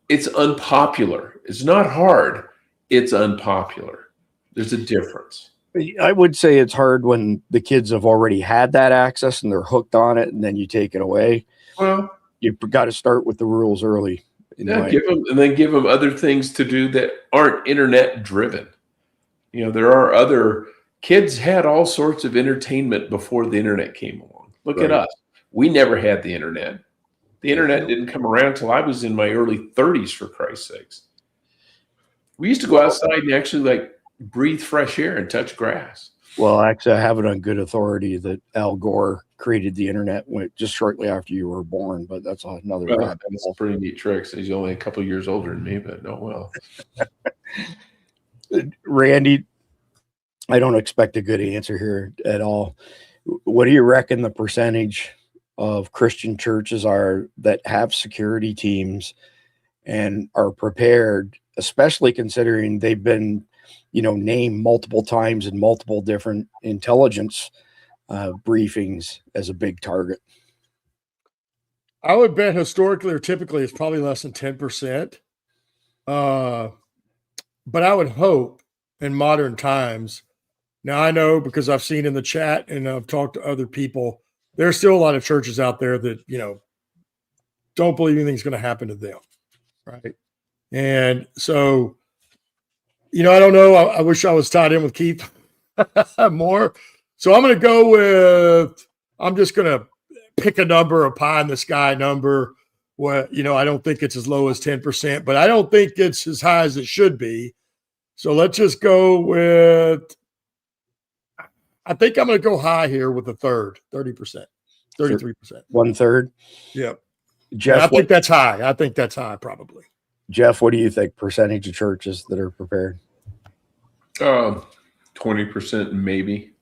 It's unpopular. It's not hard. It's unpopular. There's a difference. I would say it's hard when the kids have already had that access and they're hooked on it, and then you take it away. Well, you've got to start with the rules early. Yeah, give them other things to do that aren't internet driven. You know, there are other kids had all sorts of entertainment before the internet came along. Look at us. We never had the internet. The internet didn't come around until I was in my early 30s, for Christ's sakes. We used to go outside and actually breathe fresh air and touch grass. Well, actually, I have it on good authority that Al Gore created the internet just shortly after you were born, but that's another rabbit hole. That's a pretty neat trick. So he's only a couple of years older than me, but no, well. Randy, I don't expect a good answer here at all. What do you reckon the percentage of Christian churches are that have security teams and are prepared, especially considering they've been, named multiple times in multiple different intelligence briefings as a big target? I would bet historically or typically it's probably less than 10%. But I would hope in modern times, now I know because I've seen in the chat and I've talked to other people, there's still a lot of churches out there that, don't believe anything's going to happen to them. Right. And so, I don't know. I wish I was tied in with Keith more. So I'm going to go with, I'm just going to pick a number, a pie in the sky number. Where, I don't think it's as low as 10%, but I don't think it's as high as it should be. So let's just go with, I think I'm going to go high here with a third, 30%, 33%. 1/3. Yep. Jeff, I think that's high. I think that's high probably. Jeff, what do you think percentage of churches that are prepared? 20% maybe.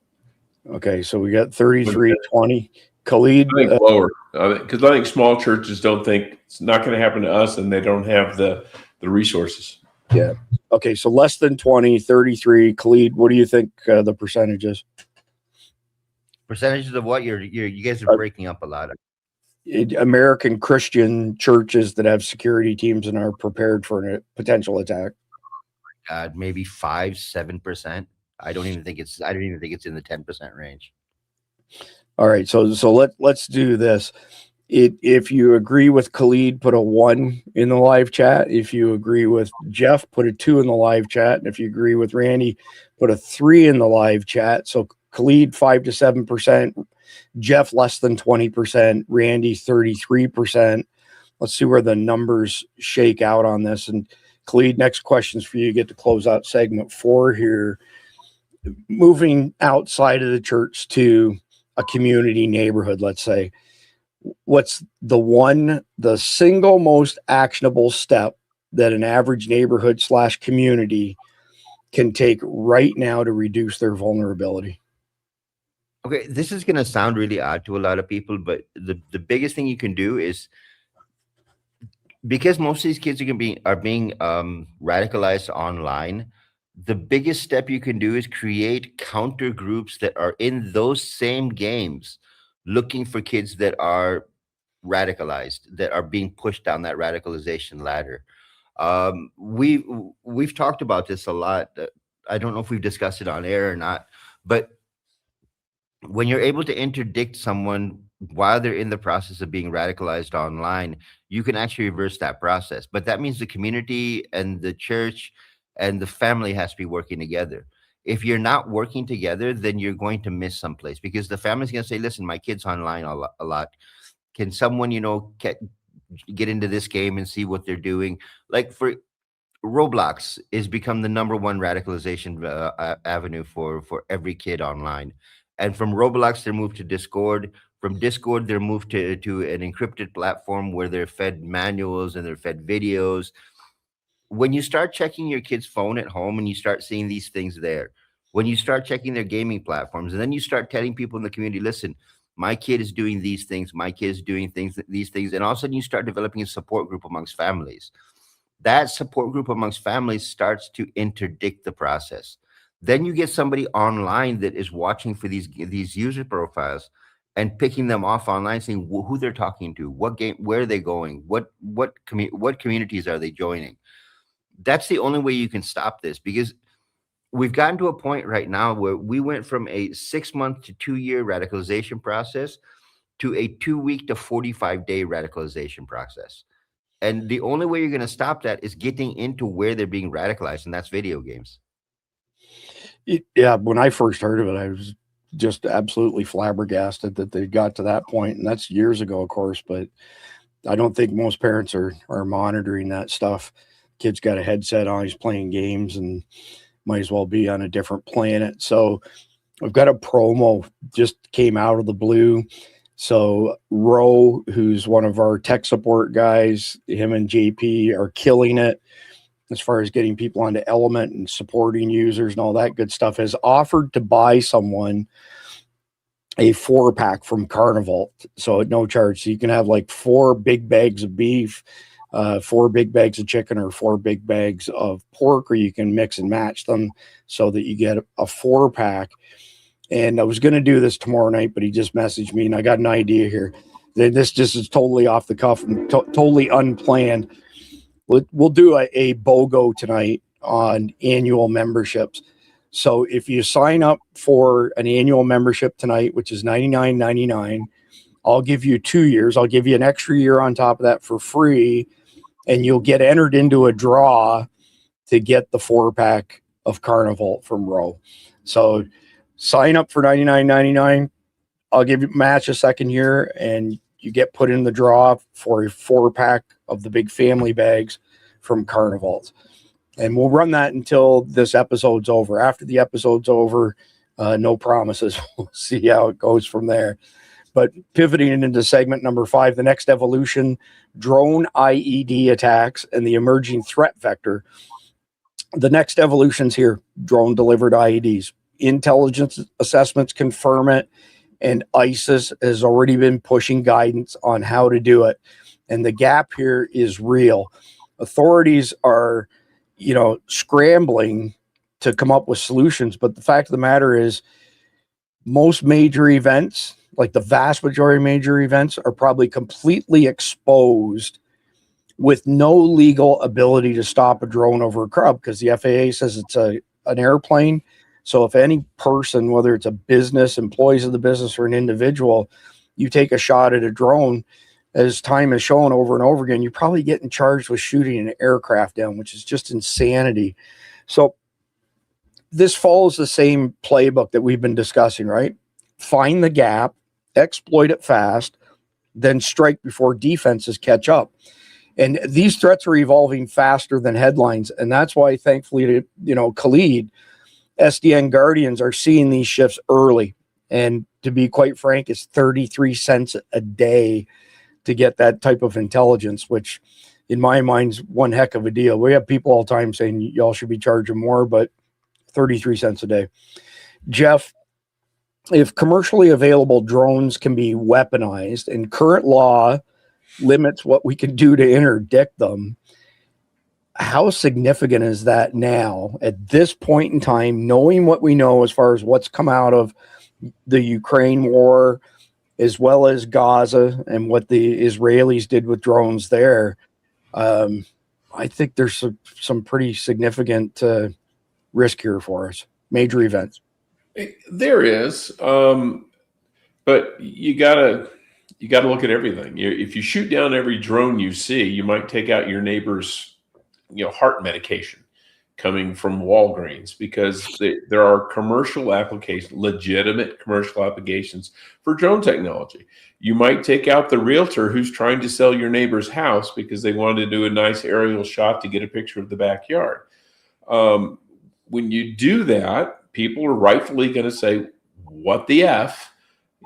Okay, so we got 33, 20. Khalid? I think lower, because I think small churches don't think it's not going to happen to us, and they don't have the resources. Yeah. Okay, so less than 20, 33. Khalid, what do you think the percentage is? Percentages of what? You guys are breaking up a lot. American Christian churches that have security teams and are prepared for a potential attack? Maybe 5-7%. I don't even think it's in the 10% range. All right, so let's do this. If you agree with Khalid, put a 1 in the live chat. If you agree with Jeff, put a 2 in the live chat. And if you agree with Randy, put a 3 in the live chat. So Khalid 5 to 7%, Jeff less than 20%, Randy 33%. Let's see where the numbers shake out on this. And Khalid, next questions for you. You get to close out segment 4 here. Moving outside of the church to a community neighborhood, let's say, what's the single most actionable step that an average neighborhood / community can take right now to reduce their vulnerability? Okay, this is going to sound really odd to a lot of people, but the biggest thing you can do is, because most of these kids are being radicalized online, the biggest step you can do is create counter groups that are in those same games, looking for kids that are radicalized, that are being pushed down that radicalization ladder. We've talked about this a lot. I don't know if we've discussed it on air or not, but when you're able to interdict someone while they're in the process of being radicalized online, you can actually reverse that process. But that means the community and the church and the family has to be working together. If you're not working together, then you're going to miss someplace, because the family's going to say, listen, my kid's online a lot. Can someone, get into this game and see what they're doing? Like, for Roblox has become the #1 radicalization avenue for every kid online. And from Roblox, they're moved to Discord. From Discord, they're moved to an encrypted platform where they're fed manuals and they're fed videos. When you start checking your kid's phone at home and you start seeing these things there, when you start checking their gaming platforms, and then you start telling people in the community, listen, my kid is doing these things, my kid is doing these things, and all of a sudden you start developing a support group amongst families. That support group amongst families starts to interdict the process. Then you get somebody online that is watching for these user profiles and picking them off online, saying who they're talking to, what game, where are they going, what communities are they joining. That's the only way you can stop this, because we've gotten to a point right now where we went from a 6-month to 2-year radicalization process to a 2-week to 45-day radicalization process. And the only way you're going to stop that is getting into where they're being radicalized, and that's video games. Yeah, when I first heard of it, I was just absolutely flabbergasted that they got to that point, and that's years ago, of course, but I don't think most parents are monitoring that stuff. Kid's got a headset on, he's playing games, and might as well be on a different planet. So I've got a promo just came out of the blue. So Ro, who's one of our tech support guys, him and JP are killing it as far as getting people onto Element and supporting users and all that good stuff, has offered to buy someone a 4-pack from Carnival. So at no charge. So you can have like 4 big bags of beef, 4 big bags of chicken, or 4 big bags of pork, or you can mix and match them so that you get a 4-pack. And I was going to do this tomorrow night, but he just messaged me, and I got an idea here. This just is totally off the cuff and totally unplanned. We'll do a BOGO tonight on annual memberships. So if you sign up for an annual membership tonight, which is $99.99, I'll give you 2 years. I'll give you an extra year on top of that for free, and you'll get entered into a draw to get the 4-pack of Carnival from Ro. So sign up for $99.99. I'll give you match a second year, and you get put in the draw for a 4-pack of the big family bags from Carnivals. And we'll run that until this episode's over. After the episode's over, no promises. We'll see how it goes from there. But pivoting into segment number 5, the next evolution, drone IED attacks and the emerging threat vector. The next evolution's here, drone delivered IEDs. Intelligence assessments confirm it, and ISIS has already been pushing guidance on how to do it. And the gap here is real. Authorities are, scrambling to come up with solutions. But the fact of the matter is, most major events like the vast majority of major events, are probably completely exposed with no legal ability to stop a drone over a crowd, because the FAA says it's an airplane. So if any person, whether it's a business, employees of the business, or an individual, you take a shot at a drone, as time has shown over and over again, you're probably getting charged with shooting an aircraft down, which is just insanity. So this follows the same playbook that we've been discussing, right? Find the gap, exploit it fast, then strike before defenses catch up. And these threats are evolving faster than headlines. And that's why, thankfully, Khalid, SDN Guardians are seeing these shifts early. And to be quite frank, it's 33 cents a day to get that type of intelligence, which in my mind is one heck of a deal. We have people all the time saying y'all should be charging more, but 33 cents a day. Jeff, if commercially available drones can be weaponized and current law limits what we can do to interdict them, how significant is that now at this point in time, knowing what we know as far as what's come out of the Ukraine war, as well as Gaza and what the Israelis did with drones there? I think there's some pretty significant risk here for us, major events. There is, but you gotta look at everything. If you shoot down every drone you see, you might take out your neighbor's heart medication coming from Walgreens, because there are commercial applications, legitimate commercial applications for drone technology. You might take out the realtor who's trying to sell your neighbor's house because they wanted to do a nice aerial shot to get a picture of the backyard. When you do that, people are rightfully going to say, what the F?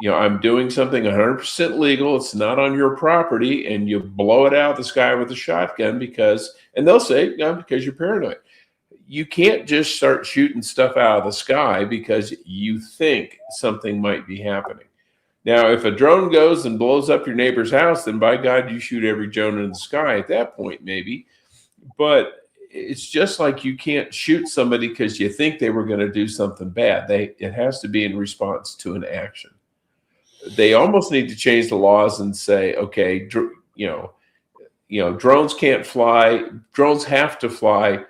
I'm doing something 100% legal. It's not on your property, and you blow it out of the sky with a shotgun and they'll say, because you're paranoid. You can't just start shooting stuff out of the sky because you think something might be happening. Now, if a drone goes and blows up your neighbor's house, then by God, you shoot every drone in the sky at that point, maybe. But it's just like you can't shoot somebody because you think they were going to do something bad. It has to be in response to an action. They almost need to change the laws and say, okay, drones can't fly. Drones have to fly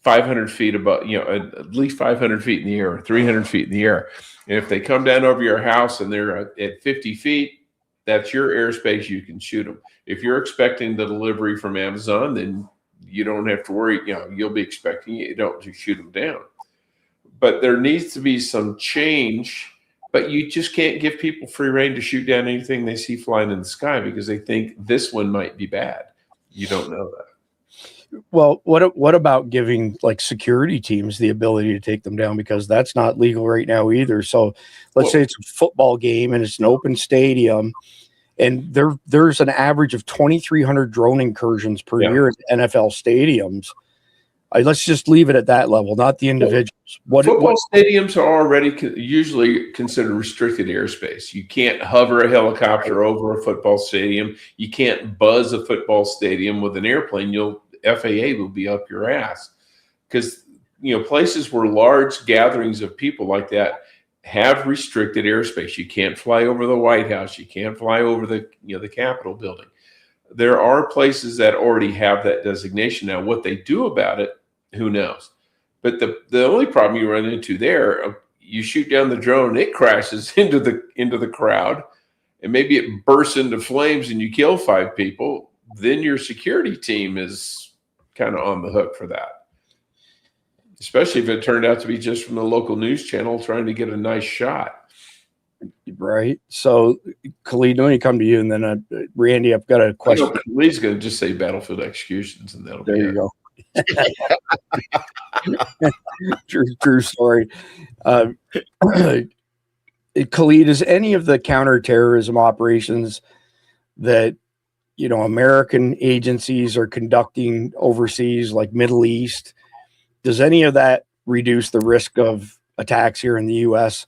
500 feet above, at least 500 feet in the air or 300 feet in the air. And if they come down over your house and they're at 50 feet, that's your airspace. You can shoot them. If you're expecting the delivery from Amazon, then you don't have to worry. You'll be expecting it. You don't just shoot them down. But there needs to be some change. But you just can't give people free rein to shoot down anything they see flying in the sky because they think this one might be bad. You don't know that. Well, what about giving like security teams the ability to take them down, because that's not legal right now either. So let's say it's a football game and it's an open stadium, and there's an average of 2,300 drone incursions per year in NFL stadiums. Let's just leave it at that level, not the individuals. Football stadiums are already usually considered restricted airspace. You can't hover a helicopter over a football stadium. You can't buzz a football stadium with an airplane. FAA will be up your ass, because places where large gatherings of people like that have restricted airspace. You can't fly over the White House. You can't fly over the Capitol building. There are places that already have that designation. Now, what they do about it, who knows? But the only problem you run into there, you shoot down the drone and it crashes into the crowd, and maybe it bursts into flames and you kill 5 people. Then your security team is kind of on the hook for that, especially if it turned out to be just from the local news channel trying to get a nice shot. Right. So, Khalid, let me come to you, and then Randy, I've got a question. Khalid's going to just say battlefield executions, and that'll there be you go. True story. Khalid, is any of the counterterrorism operations that American agencies are conducting overseas, like Middle East, does any of that reduce the risk of attacks here in the U.S.,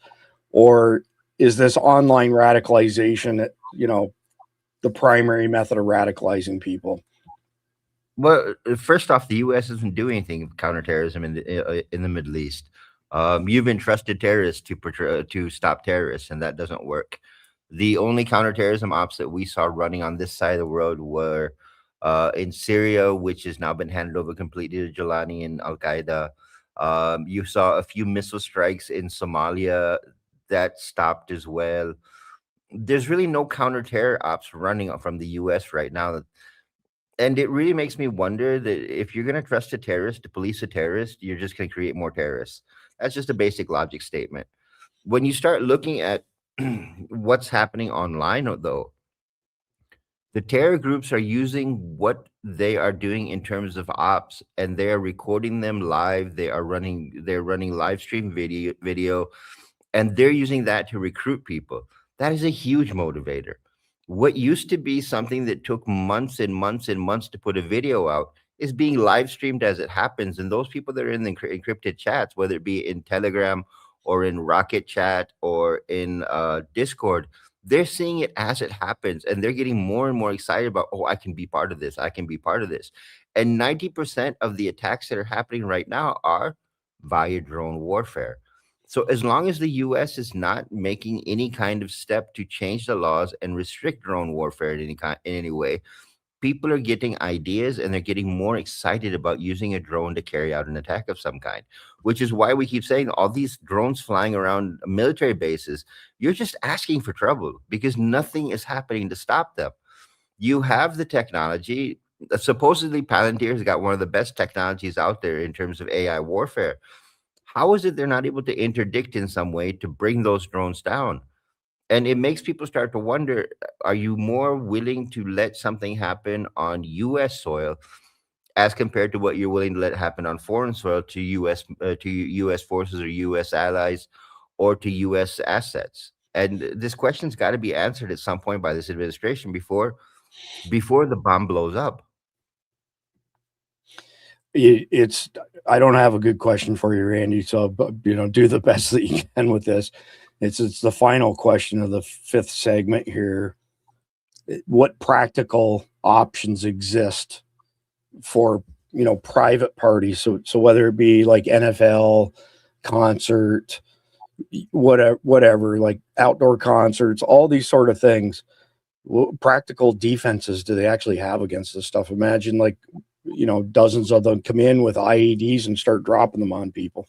or is this online radicalization, the primary method of radicalizing people? Well, first off, the U.S. doesn't do anything of counterterrorism in the Middle East. You've entrusted terrorists to stop terrorists, and that doesn't work. The only counterterrorism ops that we saw running on this side of the world were in Syria, which has now been handed over completely to Jilani and Al Qaeda. You saw a few missile strikes in Somalia that stopped as well. There's really no counter-terror ops running from the US right now. And it really makes me wonder that if you're going to trust a terrorist to police a terrorist, you're just going to create more terrorists. That's just a basic logic statement. When you start looking at what's happening online, though, the terror groups are using what they are doing in terms of ops, and they are recording them live. They're running live stream video, and they're using that to recruit people. That is a huge motivator. What used to be something that took months and months and months to put a video out is being live streamed as it happens. And those people that are in the encrypted chats, whether it be in Telegram or in Rocket Chat or in Discord, they're seeing it as it happens, and they're getting more and more excited about, oh, I can be part of this. I can be part of this. And 90% of the attacks that are happening right now are via drone warfare. So as long as the US is not making any kind of step to change the laws and restrict drone warfare in any way, people are getting ideas and they're getting more excited about using a drone to carry out an attack of some kind, which is why we keep saying all these drones flying around military bases, you're just asking for trouble because nothing is happening to stop them. You have the technology. Supposedly Palantir's got one of the best technologies out there in terms of AI warfare. How is it they're not able to interdict in some way to bring those drones down? And it makes people start to wonder, are you more willing to let something happen on US soil as compared to what you're willing to let happen on foreign soil to US forces or US allies or to US assets? And this question's got to be answered at some point by this administration before the bomb blows up. I don't have a good question for you, Randy. So, do the best that you can with this. It's the final question of the fifth segment here. What practical options exist for, private parties? So whether it be like NFL, concert, whatever, like outdoor concerts, all these sort of things. What practical defenses do they actually have against this stuff? Imagine dozens of them come in with IEDs and start dropping them on people.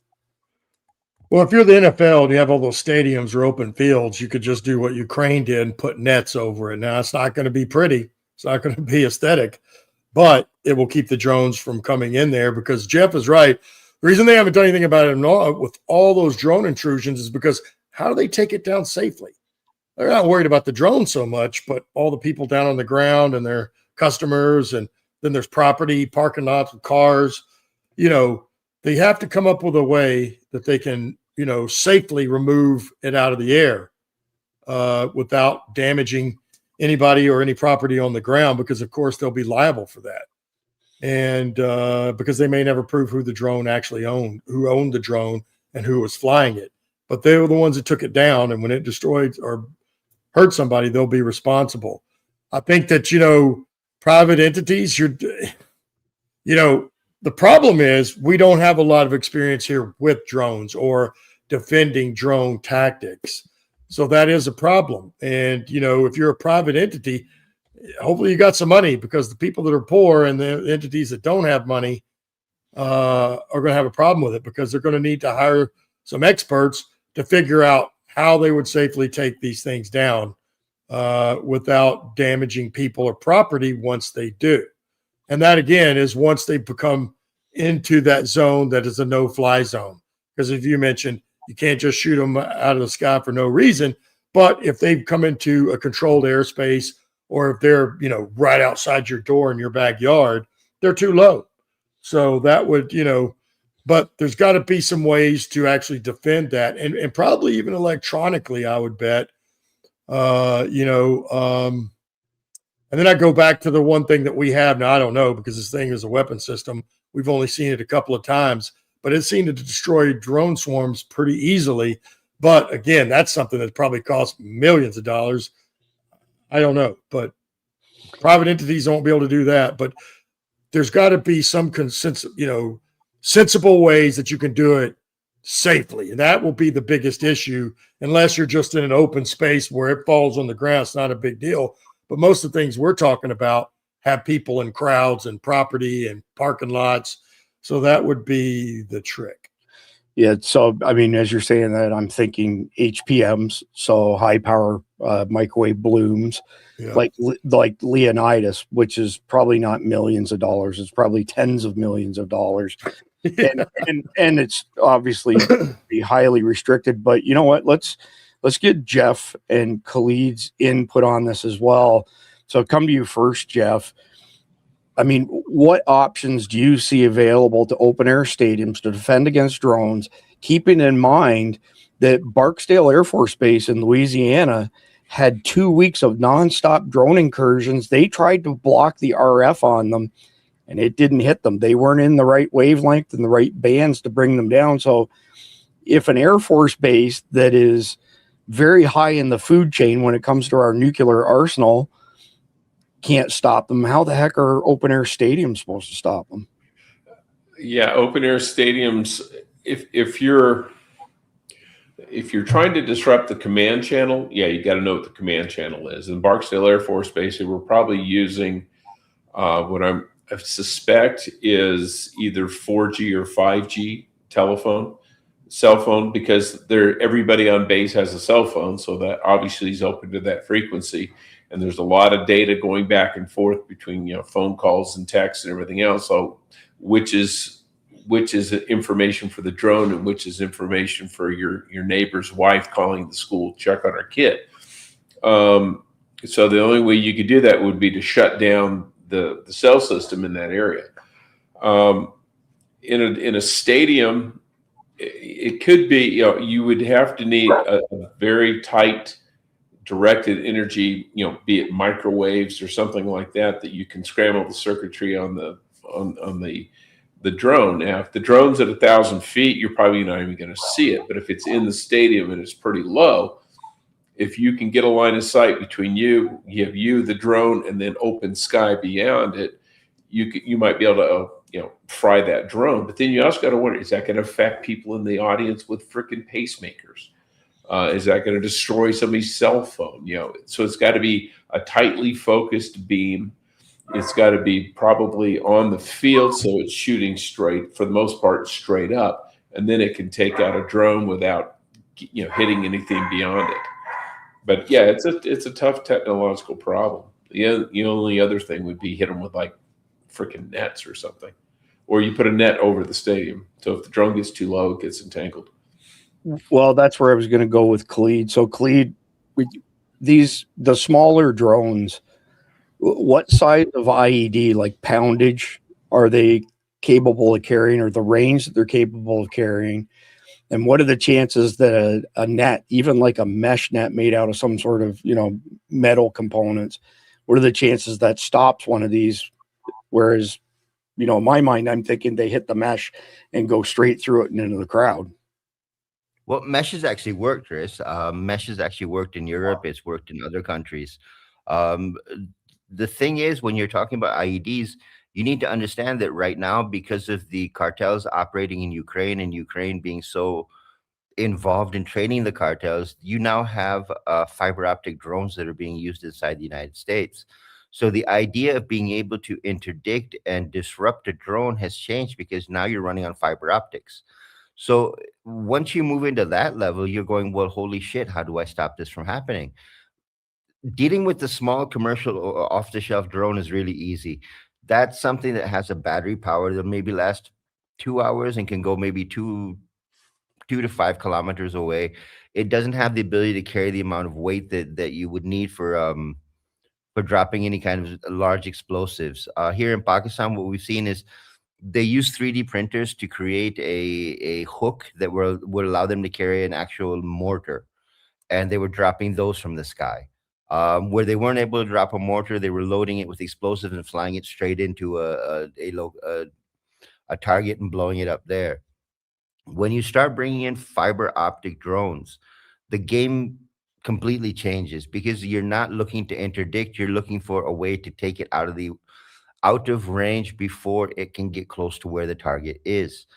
Well, if you're the NFL and you have all those stadiums or open fields, you could just do what Ukraine did and put nets over it. Now, it's not going to be pretty. It's not going to be aesthetic, but it will keep the drones from coming in there because Jeff is right. The reason they haven't done anything about it with all those drone intrusions is because how do they take it down safely? They're not worried about the drone so much, but all the people down on the ground and their customers, and then there's property, parking lots with cars. They have to come up with a way that they can, safely remove it out of the air without damaging anybody or any property on the ground, because of course they'll be liable for that. And because they may never prove who the drone actually owned, who owned the drone and who was flying it. But they were the ones that took it down. And when it destroyed or hurt somebody, they'll be responsible. I think that, private entities, the problem is we don't have a lot of experience here with drones or defending drone tactics. So that is a problem. And, if you're a private entity, hopefully you got some money, because the people that are poor and the entities that don't have money are going to have a problem with it, because they're going to need to hire some experts to figure out how they would safely take these things down without damaging people or property once they do. And that, again, is once they become into that zone that is a no-fly zone. Because if you mentioned, you can't just shoot them out of the sky for no reason. But if they've come into a controlled airspace, or if they're, right outside your door in your backyard, they're too low. So that would, but there's got to be some ways to actually defend that. And probably even electronically, I would bet, and then I go back to the one thing that we have now. I don't know, because this thing is a weapon system. We've only seen it a couple of times, but it's seen to destroy drone swarms pretty easily. But again, that's something that probably costs millions of dollars. I don't know, but private entities won't be able to do that. But there's got to be some sensible ways that you can do it safely. And that will be the biggest issue, unless you're just in an open space where it falls on the ground. It's not a big deal. But most of the things we're talking about have people in crowds and property and parking lots. So that would be the trick. Yeah. So, I mean, as you're saying that, I'm thinking HPMs, so high power microwave blooms, Yeah. like Leonidas, which is probably not millions of dollars. It's probably tens of millions of dollars. And it's obviously be highly restricted. But you know what? Let's get Jeff and Khalid's input on this as well. So come to you first, Jeff. I mean, what options do you see available to open air stadiums to defend against drones, keeping in mind that Barksdale Air Force Base in Louisiana had 2 weeks of nonstop drone incursions? They tried to block the RF on them, and it didn't hit them. They weren't in the right wavelength and the right bands to bring them down. So if an Air Force base that is very high in the food chain when it comes to our nuclear arsenal can't stop them, how the heck are open air stadiums supposed to stop them? Yeah, open air stadiums, if you're trying to disrupt the command channel, yeah, you got to know what the command channel is. In Barksdale Air Force Base, they were probably using what I suspect is either 4G or 5G cell phone, because everybody on base has a cell phone, so that obviously is open to that frequency. And there's a lot of data going back and forth between phone calls and texts and everything else. So which is information for the drone and which is information for your neighbor's wife calling the school to check on her kid. So the only way you could do that would be to shut down the cell system in that area. In a stadium, it could be, you would have to need a very tight directed energy, be it microwaves or something like that you can scramble the circuitry on the drone. Now, if the drone's at 1,000 feet, you're probably not even going to see it. But if it's in the stadium and it's pretty low, if you can get a line of sight between the drone, and then open sky beyond it, you might be able to fry that drone. But then you also got to wonder, is that going to affect people in the audience with freaking pacemakers? Is that going to destroy somebody's cell phone? So it's got to be a tightly focused beam. It's got to be probably on the field, so it's shooting straight, for the most part, straight up, and then it can take out a drone without hitting anything beyond it. But yeah, it's a tough technological problem. The only other thing would be hit them with like freaking nets or something, or you put a net over the stadium, so if the drone gets too low, it gets entangled. Well, that's where I was going to go with Khalid. So Khalid, the smaller drones, what size of IED, like poundage, are they capable of carrying, or the range that they're capable of carrying? And what are the chances that a net, even like a mesh net made out of some sort of, metal components, what are the chances that stops one of these? Whereas, in my mind, I'm thinking they hit the mesh and go straight through it and into the crowd. Well, mesh has actually worked, Chris. Mesh has actually worked in Europe. It's worked in other countries. The thing is, when you're talking about IEDs, you need to understand that right now, because of the cartels operating in Ukraine and Ukraine being so involved in training the cartels, you now have fiber optic drones that are being used inside the United States. So the idea of being able to interdict and disrupt a drone has changed, because now you're running on fiber optics. So once you move into that level, you're going, well, holy shit, how do I stop this from happening? Dealing with the small commercial or off-the-shelf drone is really easy. That's something that has a battery power that maybe lasts 2 hours and can go maybe 2 to 5 kilometers away. It doesn't have the ability to carry the amount of weight that you would need for dropping any kind of large explosives. Here in Pakistan, what we've seen is they use 3D printers to create a hook that would allow them to carry an actual mortar, and they were dropping those from the sky. Where they weren't able to drop a mortar, they were loading it with explosives and flying it straight into a target and blowing it up there. When you start bringing in fiber optic drones, the game completely changes, because you're not looking to interdict, you're looking for a way to take it out of range before it can get close to where the target is.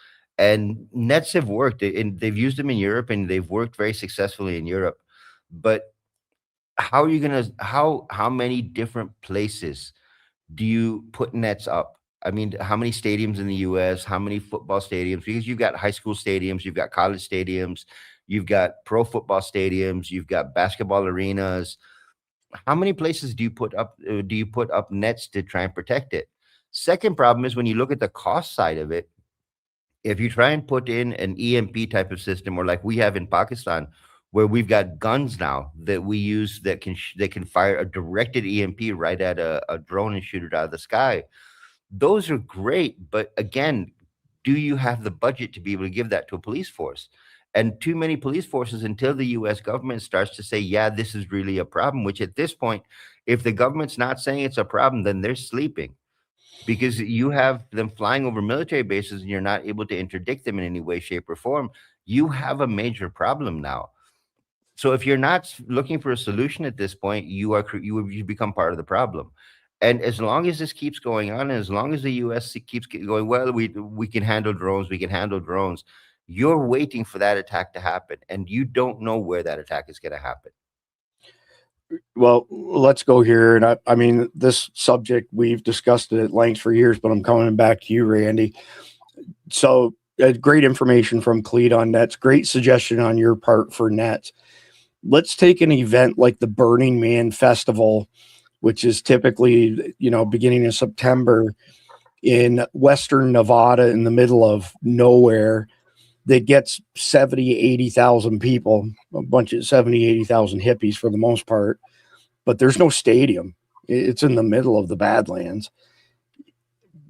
And nets have worked, and they've used them in Europe, and they've worked very successfully in Europe. But how are you gonna how many different places do you put nets up? I mean, how many stadiums in the US, how many football stadiums? Because you've got high school stadiums, you've got college stadiums, you've got pro football stadiums, you've got basketball arenas. How many places do you put up nets to try and protect it? Second problem is when you look at the cost side of it, if you try and put in an EMP type of system, or like we have in Pakistan, where we've got guns now that we use that can fire a directed EMP right at a drone and shoot it out of the sky. Those are great, but again, do you have the budget to be able to give that to a police force? And too many police forces, until the US government starts to say, yeah, this is really a problem, which at this point, if the government's not saying it's a problem, then they're sleeping. Because you have them flying over military bases and you're not able to interdict them in any way, shape, or form, you have a major problem now. So if you're not looking for a solution at this point, you become part of the problem. And as long as this keeps going on, and as long as the US keeps going, well, we can handle drones, you're waiting for that attack to happen, and you don't know where that attack is going to happen. Well, let's go here. And I mean, this subject, we've discussed it at length for years, but I'm coming back to you, Randy. So great information from Cleet on nets. Great suggestion on your part for nets. Let's take an event like the Burning Man Festival, which is typically, beginning of September in Western Nevada in the middle of nowhere, that gets 70, 80,000 people, a bunch of 70, 80,000 hippies for the most part, but there's no stadium. It's in the middle of the Badlands.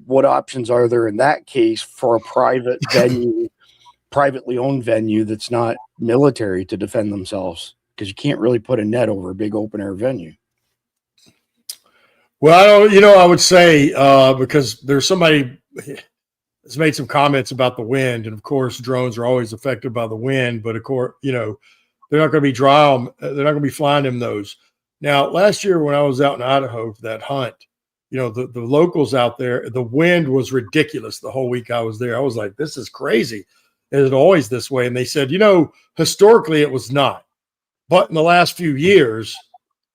What options are there in that case for a private venue, privately owned venue that's not military to defend themselves? Because you can't really put a net over a big open air venue. Well, I would say because there's somebody has made some comments about the wind, and of course, drones are always affected by the wind. But of course, they're not going to be dry. They're not going to be flying them those. Now, last year when I was out in Idaho for that hunt, the locals out there, the wind was ridiculous the whole week I was there. I was like, this is crazy. Is it always this way? And they said, historically it was not, but in the last few years,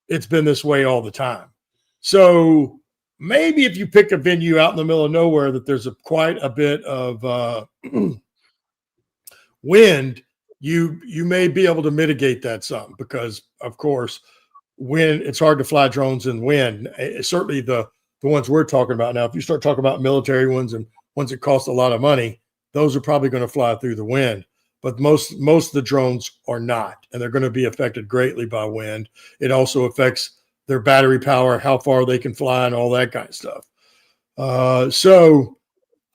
it's been this way all the time. So maybe if you pick a venue out in the middle of nowhere that there's quite a bit of wind, you may be able to mitigate that some, because of course, wind, it's hard to fly drones in wind. Certainly the ones we're talking about now, if you start talking about military ones and ones that cost a lot of money, those are probably going to fly through the wind. But most of the drones are not, and they're going to be affected greatly by wind. It also affects their battery power, how far they can fly, and all that kind of stuff. So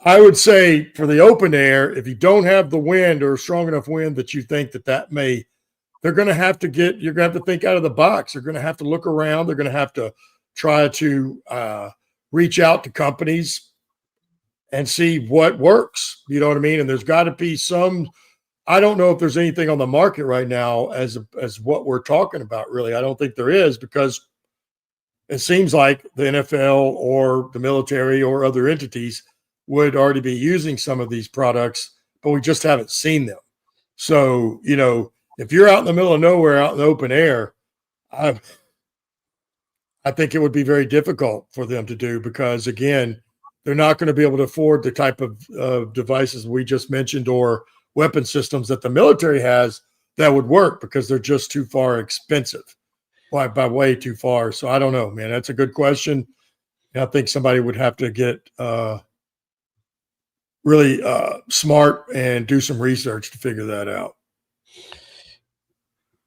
I would say for the open air, if you don't have the wind or strong enough wind that you think that may, you're going to have to think out of the box. You're going to have to look around. They're going to have to try to reach out to companies and see what works. You know what I mean? And there's got to be some, I don't know if there's anything on the market right now as what we're talking about, really. I don't think there is, because it seems like the NFL or the military or other entities would already be using some of these products, but we just haven't seen them. So, if you're out in the middle of nowhere, out in the open air, I think it would be very difficult for them to do, because again, they're not going to be able to afford the type of devices we just mentioned, or weapon systems that the military has that would work, because they're just too far expensive. By way too far. So I don't know, man. That's a good question. I think somebody would have to get really smart and do some research to figure that out.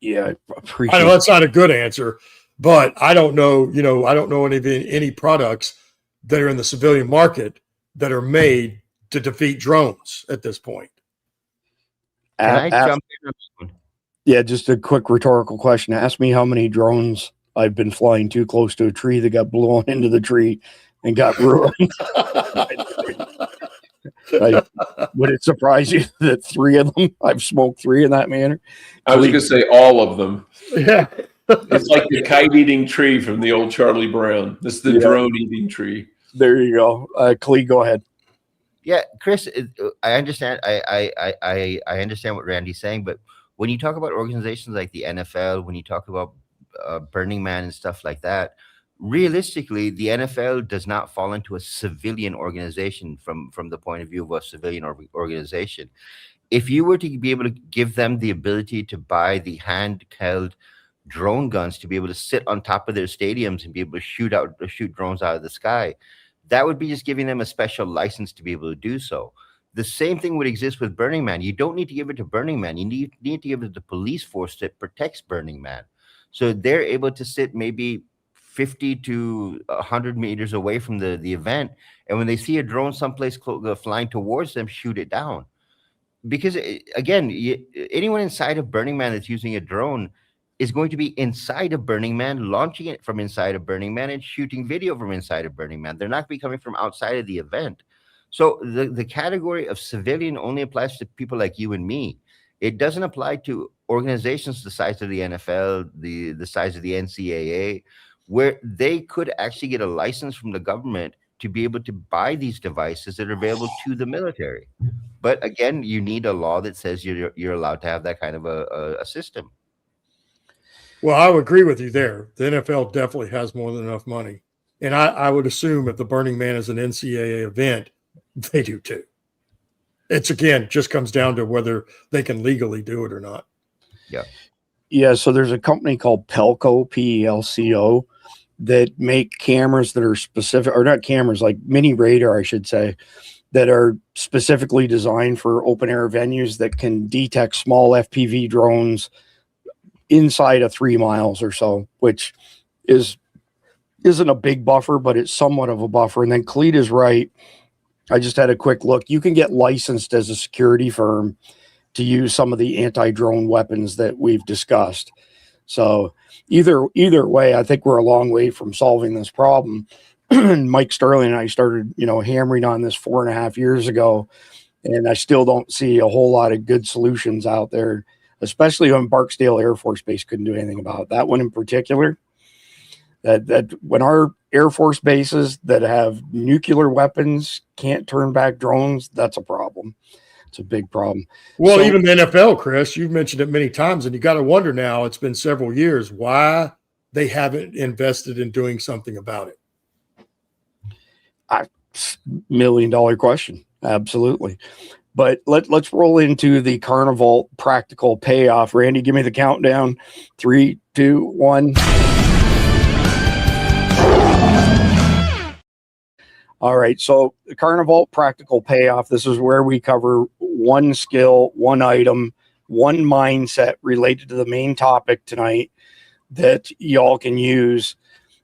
Yeah, I appreciate. I know that's not a good answer, but I don't know. I don't know any products that are in the civilian market that are made to defeat drones at this point. Can I jump in on this one? Yeah, just a quick rhetorical question. Ask me how many drones I've been flying too close to a tree that got blown into the tree and got ruined. Would it surprise you that 3 of them, I've smoked 3 in that manner? I was going to say all of them. Yeah. It's like the kite-eating tree from the old Charlie Brown. This is the drone-eating tree. There you go. Clee, go ahead. Yeah, Chris, I understand. I understand what Randy's saying, but when you talk about organizations like the NFL, when you talk about Burning Man and stuff like that, realistically, the NFL does not fall into a civilian organization from the point of view of a civilian organization. If you were to be able to give them the ability to buy the handheld drone guns to be able to sit on top of their stadiums and be able to shoot drones out of the sky, that would be just giving them a special license to be able to do so. The same thing would exist with Burning Man. You don't need to give it to Burning Man. You need to give it to the police force that protects Burning Man. So they're able to sit maybe 50 to 100 meters away from the event. And when they see a drone someplace flying towards them, shoot it down. Because again, anyone inside of Burning Man that's using a drone is going to be inside of Burning Man, launching it from inside of Burning Man and shooting video from inside of Burning Man. They're not going to be coming from outside of the event. So the category of civilian only applies to people like you and me. It doesn't apply to organizations the size of the NFL, the size of the NCAA, where they could actually get a license from the government to be able to buy these devices that are available to the military. But again, you need a law that says you're allowed to have that kind of a system. Well, I would agree with you there. The NFL definitely has more than enough money. And I would assume if the Burning Man is an NCAA event, they do too. It's, again, just comes down to whether they can legally do it or not. Yeah. Yeah, so there's a company called Pelco, Pelco, that make cameras that are specific, or not cameras, like mini radar, I should say, that are specifically designed for open air venues that can detect small FPV drones inside of 3 miles or so, which isn't a big buffer, but it's somewhat of a buffer. And then Cleet is right. I just had a quick look. You can get licensed as a security firm to use some of the anti-drone weapons that we've discussed. So either way, I think we're a long way from solving this problem. Mike Sterling and I started, hammering on this 4.5 years ago, and I still don't see a whole lot of good solutions out there, especially when Barksdale Air Force Base couldn't do anything about it. That one in particular, that when our Air Force bases that have nuclear weapons can't turn back drones, that's a problem. It's a big problem. Well, even the NFL, Chris, you've mentioned it many times, and you got to wonder now, it's been several years, why they haven't invested in doing something about it. $1 million question. Absolutely. But let's roll into the Carnival practical payoff. Randy, give me the countdown. 3, 2, 1. All right. So the Carnival practical payoff. This is where we cover one skill, one item, one mindset related to the main topic tonight that y'all can use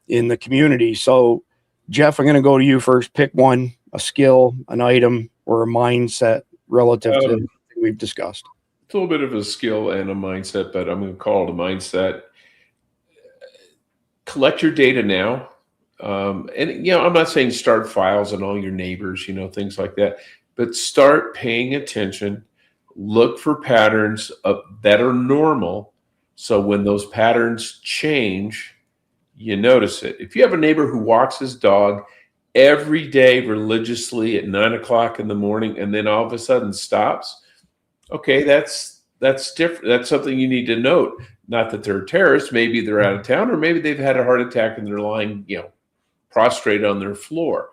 in the community. So Jeff, I'm going to go to you first. Pick one, a skill, an item, or a mindset relative to everything we've discussed. It's a little bit of a skill and a mindset, but I'm going to call it a mindset. Collect your data now. And, I'm not saying start files on all your neighbors, things like that, but start paying attention. Look for patterns that are normal. So when those patterns change, you notice it. If you have a neighbor who walks his dog every day religiously at 9 o'clock in the morning and then all of a sudden stops, okay, that's different. That's something you need to note. Not that they're terrorists. Maybe they're out of town, or maybe they've had a heart attack and they're lying, prostrate on their floor.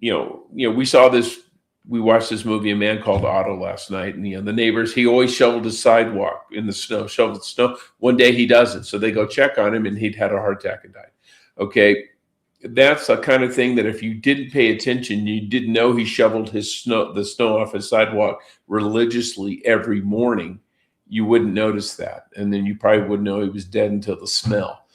We saw this. We watched this movie, A Man Called Otto, last night, and the neighbors. He always shoveled his sidewalk in the snow. Shoveled snow. One day he doesn't, so they go check on him, and he'd had a heart attack and died. Okay, that's the kind of thing that if you didn't pay attention, you didn't know he shoveled the snow off his sidewalk religiously every morning, you wouldn't notice that, and then you probably wouldn't know he was dead until the smell.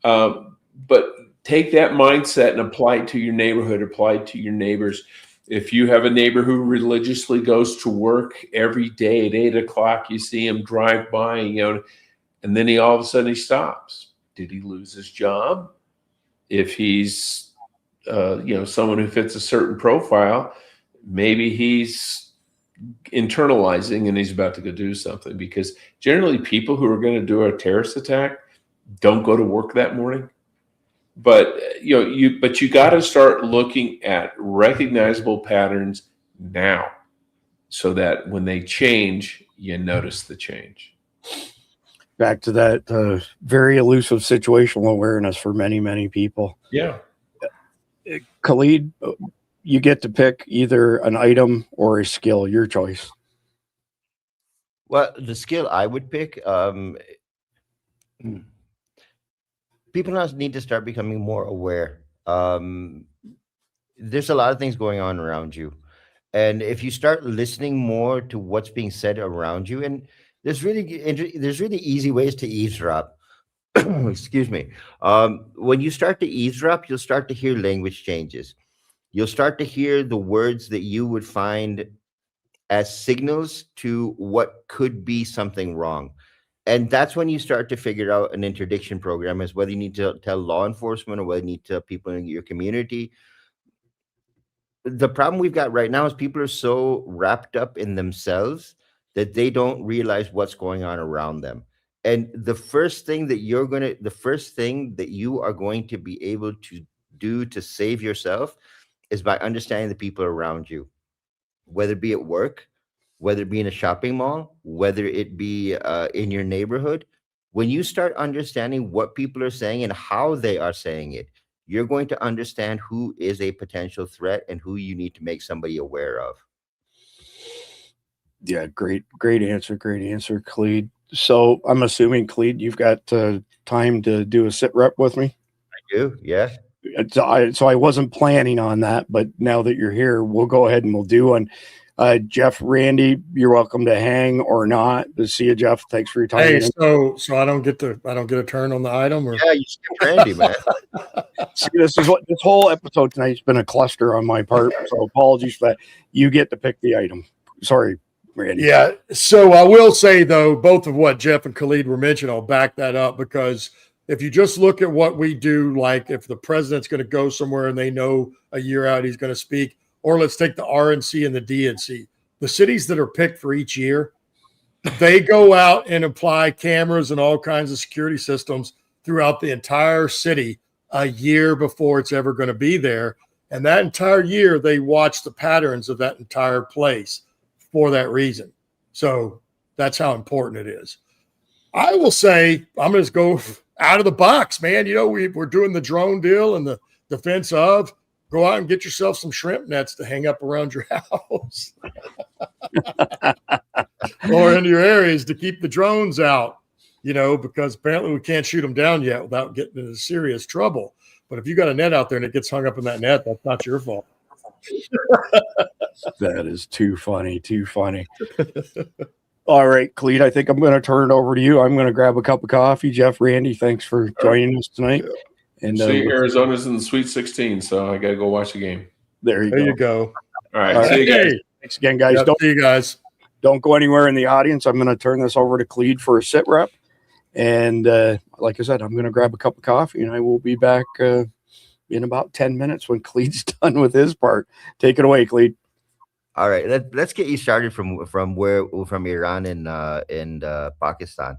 But take that mindset and apply it to your neighborhood, apply it to your neighbors. If you have a neighbor who religiously goes to work every day at 8 o'clock, you see him drive by, and then all of a sudden he stops. Did he lose his job? If he's, someone who fits a certain profile, maybe he's internalizing and he's about to go do something, because generally people who are going to do a terrorist attack don't go to work that morning. But you got to start looking at recognizable patterns now, so that when they change, you notice the change. Back to that very elusive situational awareness for many, many people. Yeah. Khalid, you get to pick either an item or a skill, your choice. Well, the skill I would pick, people now need to start becoming more aware. There's a lot of things going on around you. And if you start listening more to what's being said around you, and there's really easy ways to eavesdrop. Excuse me. When you start to eavesdrop, you'll start to hear language changes. You'll start to hear the words that you would find as signals to what could be something wrong. And that's when you start to figure out an interdiction program, is whether you need to tell law enforcement or whether you need to tell people in your community. The problem we've got right now is people are so wrapped up in themselves that they don't realize what's going on around them. And the first thing that you are going to be able to do to save yourself is by understanding the people around you, whether it be at work, whether it be in a shopping mall, whether it be in your neighborhood. When you start understanding what people are saying and how they are saying it, you're going to understand who is a potential threat and who you need to make somebody aware of. Yeah, great answer, Khalid. So I'm assuming, Khalid, you've got time to do a sit rep with me? I do, yeah. So I wasn't planning on that, but now that you're here, we'll go ahead and we'll do one. Jeff, Randy, you're welcome to hang or not. Good to see you, Jeff. Thanks for your time. Hey, so I don't get a turn on the item, or yeah, you skipped Randy, man. See, this whole episode tonight's been a cluster on my part, so apologies for that. You get to pick the item. Sorry, Randy. Yeah. So I will say, though, both of what Jeff and Khalid were mentioning, I'll back that up, because if you just look at what we do, like if the president's going to go somewhere and they know a year out he's going to speak, or let's take the RNC and the DNC, the cities that are picked for each year, they go out and apply cameras and all kinds of security systems throughout the entire city a year before it's ever going to be there. And that entire year, they watch the patterns of that entire place for that reason. So that's how important it is. I will say, I'm going to go out of the box, man. We're doing the drone deal and the defense of, go out and get yourself some shrimp nets to hang up around your house or in your areas to keep the drones out, because apparently we can't shoot them down yet without getting into serious trouble. But if you got a net out there and it gets hung up in that net, that's not your fault. That is too funny. All right, Khalid, I think I'm going to turn it over to you. I'm going to grab a cup of coffee. Jeff, Randy, thanks for joining us tonight. And Arizona's in the Sweet 16, so I got to go watch the game. There you go. All right. See you guys. Thanks again, guys. See you guys. Don't go anywhere in the audience. I'm going to turn this over to Khalid for a sit rep. And like I said, I'm going to grab a cup of coffee, and I will be back in about 10 minutes when Khalid's done with his part. Take it away, Khalid. All right, let's get you started from Iran and Pakistan.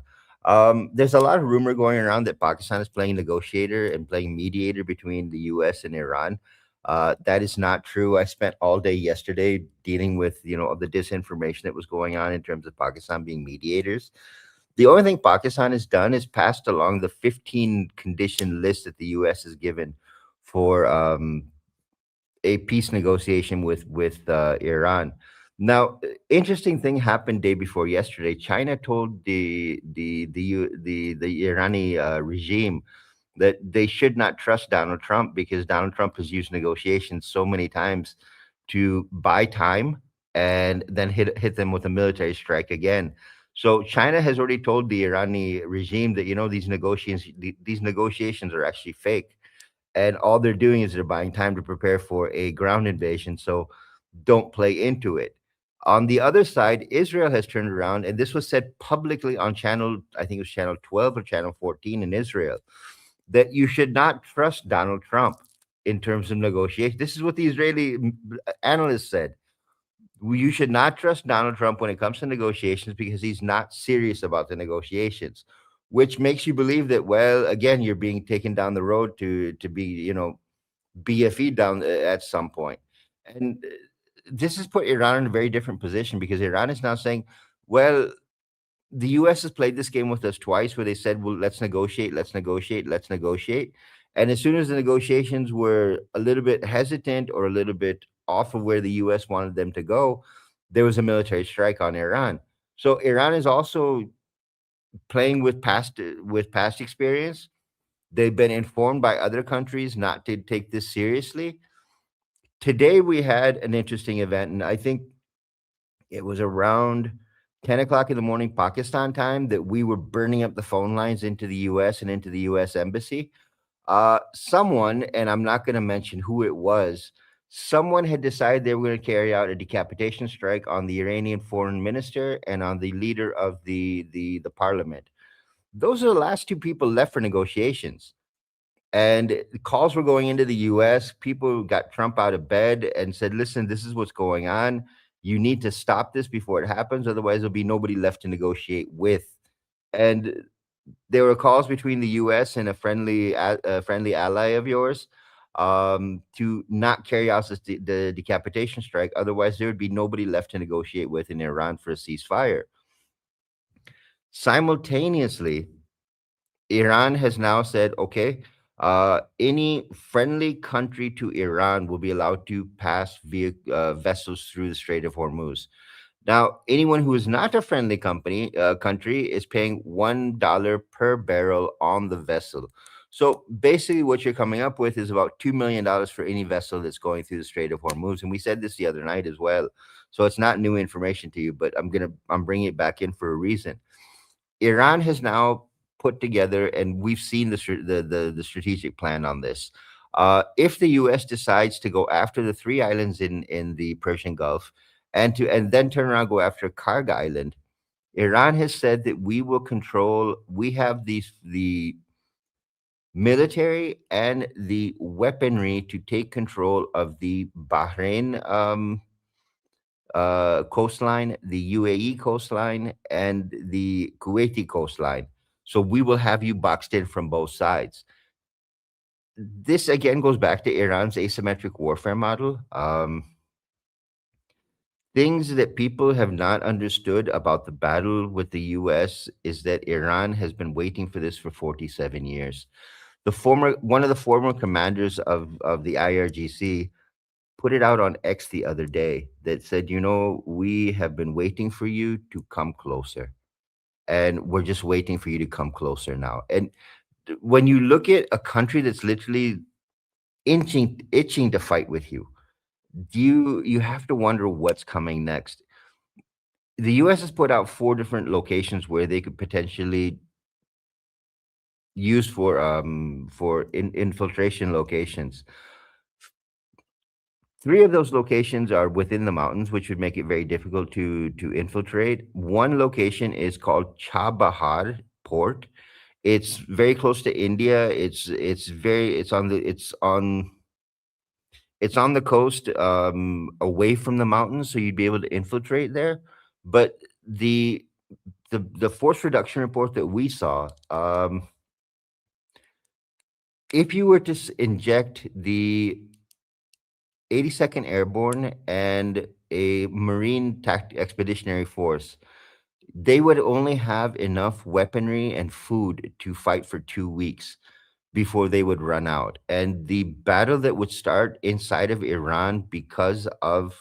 There's a lot of rumor going around that Pakistan is playing negotiator and playing mediator between the U.S. and Iran. That is not true. I spent all day yesterday dealing with the disinformation that was going on in terms of Pakistan being mediators. The only thing Pakistan has done is passed along the 15 condition list that the U.S. has given for a peace negotiation with Iran. Now, interesting thing happened day before yesterday. China told the Irani regime that they should not trust Donald Trump because Donald Trump has used negotiations so many times to buy time and then hit them with a military strike again. So China has already told the Irani regime that these negotiations are actually fake. And all they're doing is they're buying time to prepare for a ground invasion. So don't play into it. On the other side, Israel has turned around, and this was said publicly on channel 12 or channel 14 in Israel, that you should not trust Donald Trump in terms of negotiation. This is what the Israeli analysts said. You should not trust Donald Trump when it comes to negotiations because he's not serious about the negotiations. which makes you believe that, well, again, you're being taken down the road to be, BFE down at some point. And this has put Iran in a very different position, because Iran is now saying, well, the US has played this game with us twice, where they said, well, let's negotiate. And as soon as the negotiations were a little bit hesitant or a little bit off of where the US wanted them to go, there was a military strike on Iran. So Iran is also playing with past experience. They've been informed by other countries not to take this seriously. Today we had an interesting event, and I think it was around 10 o'clock in the morning Pakistan time that we were burning up the phone lines into the US and into the US embassy. Someone, and I'm not going to mention who it was, someone had decided they were going to carry out a decapitation strike on the Iranian foreign minister and on the leader of the parliament. Those are the last two people left for negotiations. And calls were going into the US. People got Trump out of bed and said, listen, this is what's going on. You need to stop this before it happens. Otherwise, there'll be nobody left to negotiate with. And there were calls between the US and a friendly ally of yours to not carry out the decapitation strike. Otherwise, there would be nobody left to negotiate with in Iran for a ceasefire. Simultaneously, Iran has now said, okay, any friendly country to Iran will be allowed to pass via vessels through the Strait of Hormuz. Now, anyone who is not a friendly country is paying $1 per barrel on the vessel. So basically what you're coming up with is about $2 million for any vessel that's going through the Strait of Hormuz. And we said this the other night as well. So it's not new information to you, but I'm bringing it back in for a reason. Iran has now put together, and we've seen the strategic plan on this. If the U.S. decides to go after the 3 islands in the Persian Gulf, and then turn around and go after Karg Island, Iran has said that we have the military and the weaponry to take control of the Bahrain coastline, the UAE coastline, and the Kuwaiti coastline. So we will have you boxed in from both sides. This again goes back to Iran's asymmetric warfare model. Things that people have not understood about the battle with the US is that Iran has been waiting for this for 47 years. One of the former commanders of the IRGC put it out on X the other day that said, we have been waiting for you to come closer. And we're just waiting for you to come closer now. And when you look at a country that's literally itching to fight with you, you have to wonder what's coming next. The US has put out 4 different locations where they could potentially use for infiltration locations. 3 of those locations are within the mountains, which would make it very difficult to infiltrate. One location is called Chabahar Port. It's very close to India. It's on the coast, away from the mountains, so you'd be able to infiltrate there. But the force reduction report that we saw, if you were to inject the 82nd Airborne and a Marine Expeditionary Force, they would only have enough weaponry and food to fight for 2 weeks before they would run out. And the battle that would start inside of Iran because of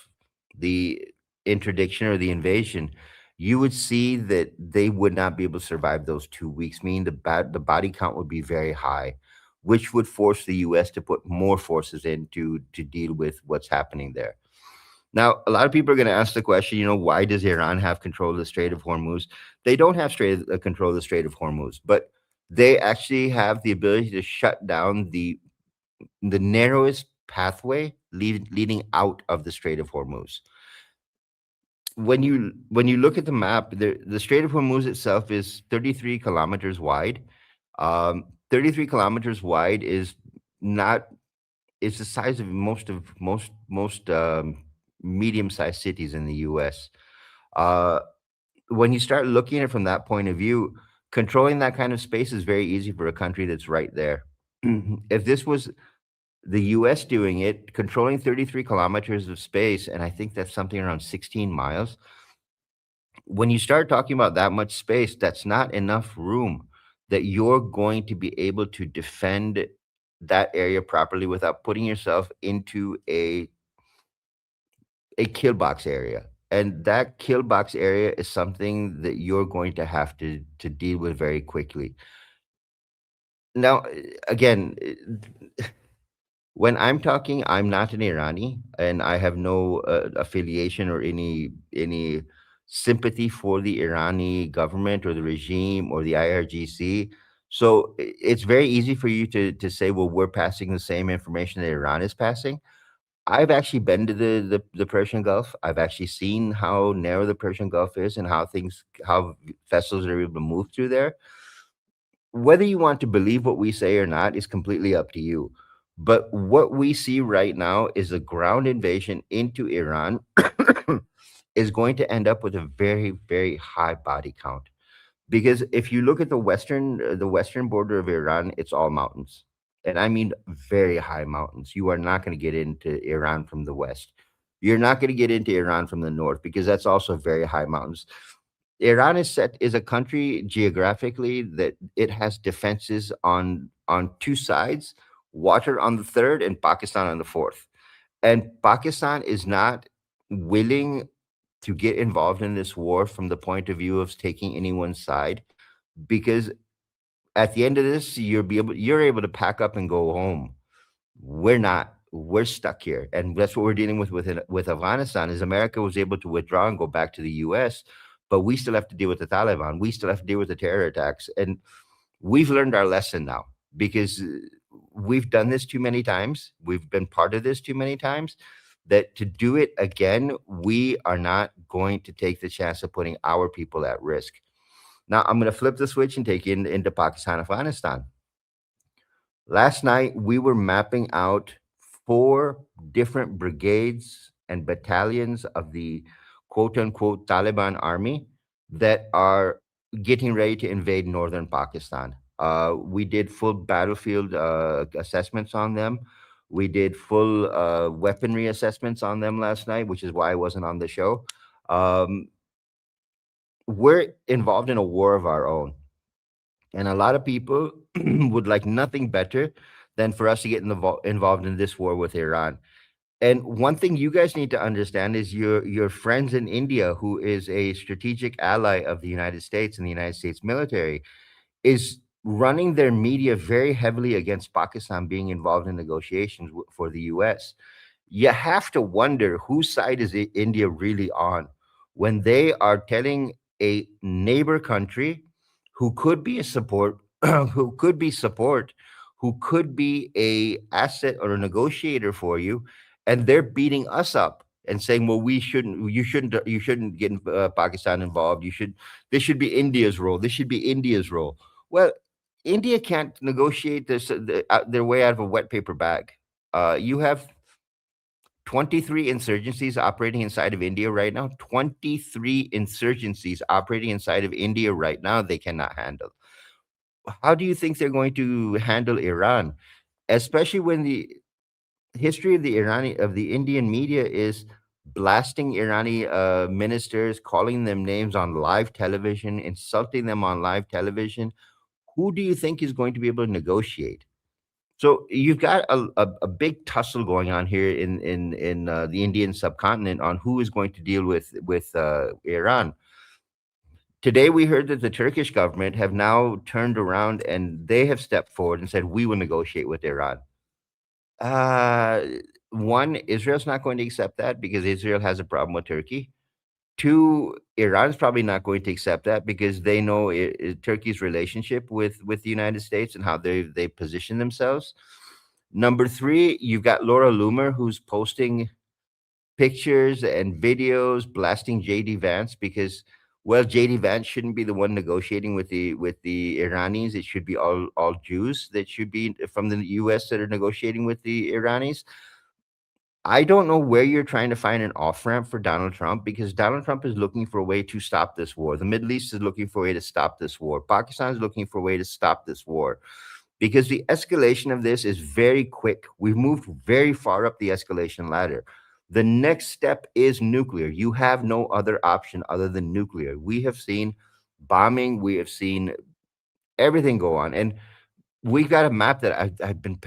the interdiction or the invasion, you would see that they would not be able to survive those 2 weeks, meaning the body count would be very high, which would force the U.S. to put more forces in to deal with what's happening there. Now, a lot of people are going to ask the question, why does Iran have control of the Strait of Hormuz? They don't have control of the Strait of Hormuz, but they actually have the ability to shut down the narrowest pathway leading out of the Strait of Hormuz. When you look at the map, the Strait of Hormuz itself is 33 kilometers wide. 33 kilometers wide is the size of most medium-sized cities in the U.S. When you start looking at it from that point of view, Controlling that kind of space is very easy for a country that's right there. If this was the US doing it, controlling 33 kilometers of space, and I think that's something around 16 miles. When you start talking about that much space, that's not enough room that you're going to be able to defend that area properly without putting yourself into a kill box area. And that kill box area is something that you're going to have to deal with very quickly. Now, again, when I'm talking, I'm not an Irani, and I have no affiliation or any sympathy for the Irani government or the regime or the IRGC. So it's very easy for you to say, well, we're passing the same information that Iran is passing. I've actually been to the Persian Gulf. I've actually seen how narrow the Persian Gulf is and how vessels are able to move through there. Whether you want to believe what we say or not is completely up to you. But what we see right now is a ground invasion into Iran is going to end up with a very, very high body count. Because if you look at the western border of Iran, it's all mountains. And I mean very high mountains. You are not going to get into Iran from the west. You're not going to get into Iran from the north because that's also very high mountains. Iran is a country geographically that it has defenses on two sides, water on the third, and Pakistan on the fourth. And Pakistan is not willing to get involved in this war from the point of view of taking anyone's side, because at the end of this, you're able to pack up and go home. We're not. We're stuck here, and that's what we're dealing with Afghanistan. Is America was able to withdraw and go back to the U.S., but we still have to deal with the Taliban. We still have to deal with the terror attacks, and we've learned our lesson now because we've done this too many times. We've been part of this too many times. That to do it again, we are not going to take the chance of putting our people at risk. Now, I'm going to flip the switch and take you into Pakistan, Afghanistan. Last night, we were mapping out 4 different brigades and battalions of the quote-unquote Taliban army that are getting ready to invade northern Pakistan. We did full battlefield assessments on them. We did full weaponry assessments on them last night, which is why I wasn't on the show. We're involved in a war of our own. And a lot of people would like nothing better than for us to get involved in this war with Iran. And one thing you guys need to understand is your friends in India, who is a strategic ally of the United States and the United States military, is running their media very heavily against Pakistan being involved in negotiations for the U.S. You have to wonder whose side is India really on when they are telling a neighbor country who could be a support, who could be a asset or a negotiator for you, and they're beating us up and saying, well, you shouldn't get Pakistan involved. This should be India's role. This should be India's role. Well, India can't negotiate their way out of a wet paper bag. You have 23 insurgencies operating inside of India right now. 23 insurgencies operating inside of India right now, they cannot handle. How do you think they're going to handle Iran? Especially when the history of the Indian media is blasting Irani ministers, calling them names on live television, insulting them on live television. Who do you think is going to be able to negotiate? So you've got a big tussle going on here in the Indian subcontinent on who is going to deal with Iran. Today, we heard that the Turkish government have now turned around and they have stepped forward and said, we will negotiate with Iran. One, Israel's not going to accept that because Israel has a problem with Turkey. 2, Iran's probably not going to accept that because they know Turkey's relationship with the United States and how they position themselves. Number 3, you've got Laura Loomer, who's posting pictures and videos blasting JD Vance because, well, JD Vance shouldn't be the one negotiating with the Iranis. It should be all Jews that should be from the U.S. that are negotiating with the Iranis. I don't know where you're trying to find an off-ramp for Donald Trump, because Donald Trump is looking for a way to stop this war. The Middle East is looking for a way to stop this war. Pakistan is looking for a way to stop this war, because the escalation of this is very quick. We've moved very far up the escalation ladder. The next step is nuclear. You have no other option other than nuclear. We have seen bombing. We have seen everything go on. And we've got a map that I've been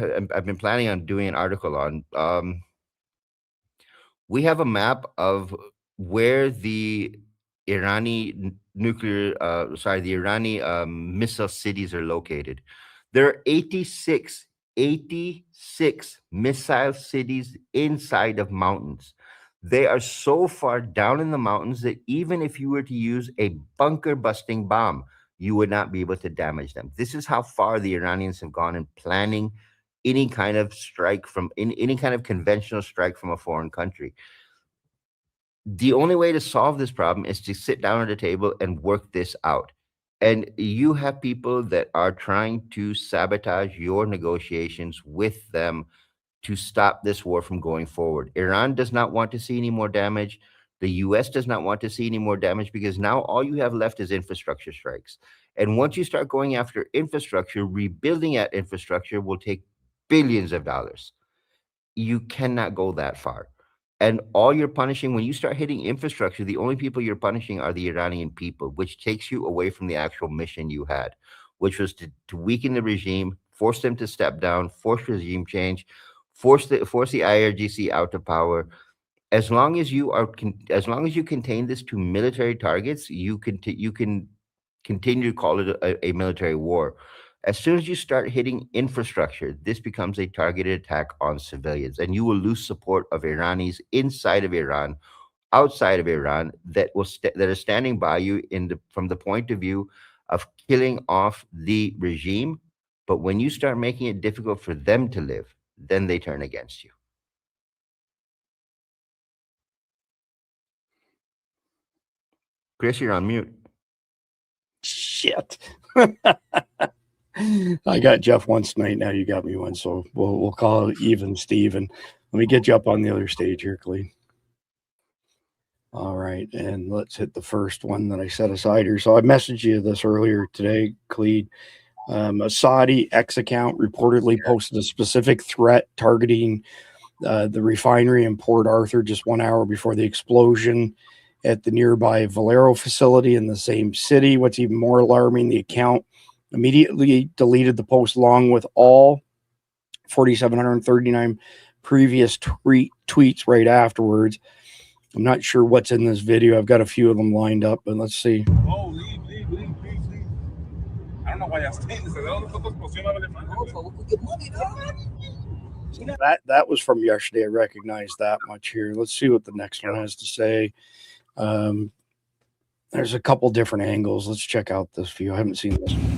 planning on doing an article on. We have a map of where the Irani missile cities are located. There are 86 missile cities inside of mountains. They are so far down in the mountains that even if you were to use a bunker busting bomb, you would not be able to damage them. This is how far the Iranians have gone in planning any kind of strike from any kind of conventional strike from a foreign country. The only way to solve this problem is to sit down at a table and work this out. And you have people that are trying to sabotage your negotiations with them to stop this war from going forward. Iran does not want to see any more damage. The US does not want to see any more damage, because now all you have left is infrastructure strikes. And once you start going after infrastructure, rebuilding that infrastructure will take billions of dollars. You cannot go that far. And all you're punishing, when you start hitting infrastructure, the only people you're punishing are the Iranian people, which takes you away from the actual mission you had, which was to weaken the regime, force them to step down, force regime change, force the IRGC out of power. As long as you contain this to military targets, you can continue to call it a military war. As soon as you start hitting infrastructure, this becomes a targeted attack on civilians, and you will lose support of Iranis inside of Iran, outside of Iran, that are standing by you from the point of view of killing off the regime. But when you start making it difficult for them to live, then they turn against you. Chris, you're on mute. Shit. I got Jeff once tonight. Now you got me one. So we'll call it even, Steven. Let me get you up on the other stage here, Cleve. All right. And let's hit the first one that I set aside here. So I messaged you this earlier today, Cleve. A Saudi X account reportedly posted a specific threat targeting the refinery in Port Arthur just 1 hour before the explosion at the nearby Valero facility in the same city. What's even more alarming, the account immediately deleted the post along with all 4,739 previous tweets right afterwards. I'm not sure what's in this video. I've got a few of them lined up, but let's see. Oh, leave. I don't know why y'all staying. That was from yesterday. I recognize that much here. Let's see what the next one has to say. There's a couple different angles. Let's check out this view. I haven't seen this one.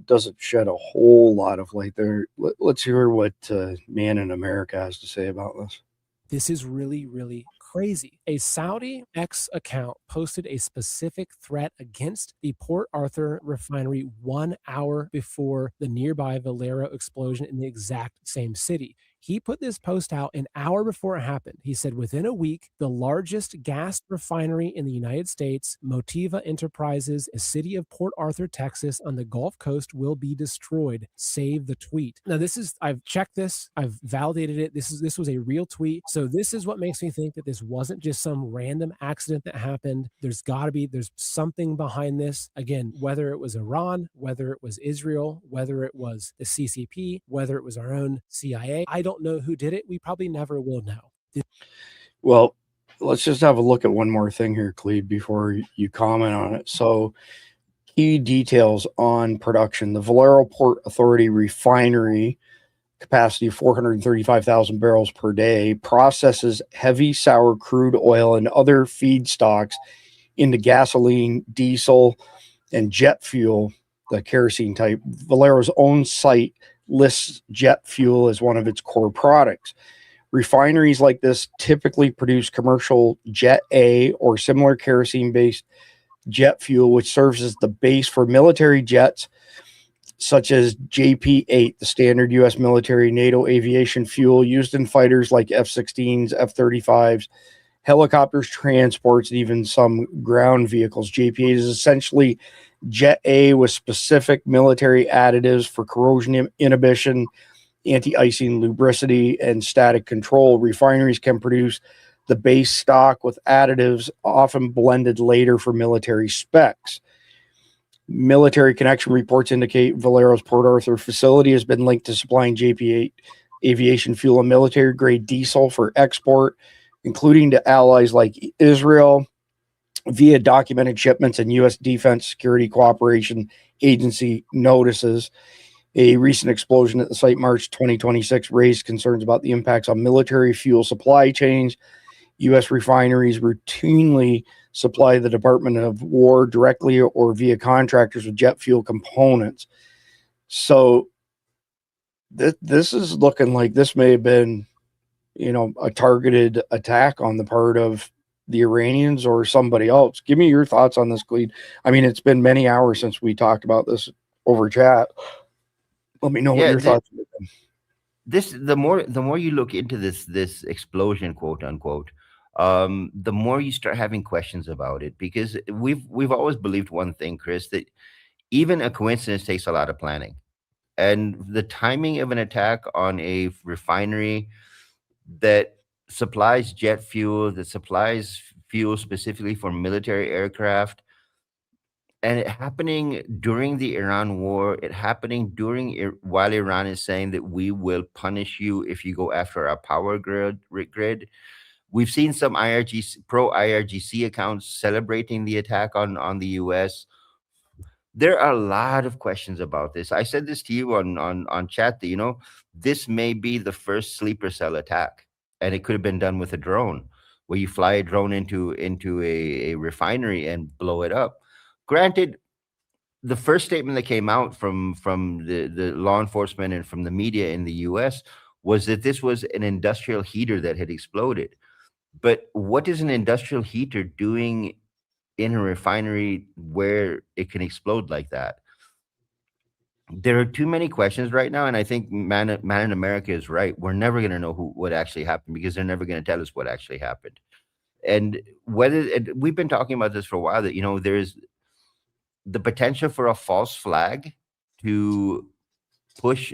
Doesn't shed a whole lot of light there. Let's hear what Man in America has to say about this. This is really, really crazy. A Saudi X account posted a specific threat against the Port Arthur refinery 1 hour before the nearby Valero explosion in the exact same city. He put this post out an hour before it happened. He said, within a week, the largest gas refinery in the United States, Motiva Enterprises, a city of Port Arthur, Texas, on the Gulf Coast, will be destroyed. Save the tweet. Now, I've checked this. I've validated it. This was a real tweet. So this is what makes me think that this wasn't just some random accident that happened. There's something behind this. Again, whether it was Iran, whether it was Israel, whether it was the CCP, whether it was our own CIA, I don't know who did it. We probably never will know. Well, let's just have a look at one more thing here, Cleve, before you comment on it. So, key details on production. The Valero Port Authority refinery, capacity of 435,000 barrels per day, processes heavy sour crude oil and other feedstocks into gasoline, diesel, and jet fuel, the kerosene type. Valero's own site lists jet fuel as one of its core products. Refineries like this typically produce commercial Jet A or similar kerosene-based jet fuel, which serves as the base for military jets such as JP-8, the standard U.S. military NATO aviation fuel used in fighters like F-16s, F-35s, helicopters, transports, and even some ground vehicles. JP-8 is essentially Jet A with specific military additives for corrosion inhibition, anti-icing, lubricity, and static control. Refineries can produce the base stock with additives often blended later for military specs. Military connection reports indicate Valero's Port Arthur facility has been linked to supplying JP-8 aviation fuel and military-grade diesel for export, including to allies like Israel, via documented shipments and U.S. Defense Security Cooperation Agency notices. A recent explosion at the site March 2026 raised concerns about the impacts on military fuel supply chains. U.S. refineries routinely supply the Department of War directly or via contractors with jet fuel components. So this is looking like this may have been, a targeted attack on the part of the Iranians or somebody else. Give me your thoughts on this, Clede. I mean, it's been many hours since we talked about this over chat. Let me know what your thoughts are. The more you look into this explosion, quote unquote, the more you start having questions about it, because we've always believed one thing, Chris, that even a coincidence takes a lot of planning, and the timing of an attack on a refinery that supplies jet fuel, that supplies fuel specifically for military aircraft, and it happening during the Iran war, it happening while Iran is saying that we will punish you if you go after our power grid. We've seen some pro-IRGC accounts celebrating the attack on the U.S. There are a lot of questions about this. I said this to you on chat that, this may be the first sleeper cell attack, and it could have been done with a drone, where you fly a drone into a refinery and blow it up. Granted, the first statement that came out from the law enforcement and from the media in the U.S. was that this was an industrial heater that had exploded. But what is an industrial heater doing in a refinery where it can explode like that? There are too many questions right now, and I think Man in America is right. We're never going to know what actually happened, because they're never going to tell us what actually happened. And we've been talking about this for a while, that there's the potential for a false flag to push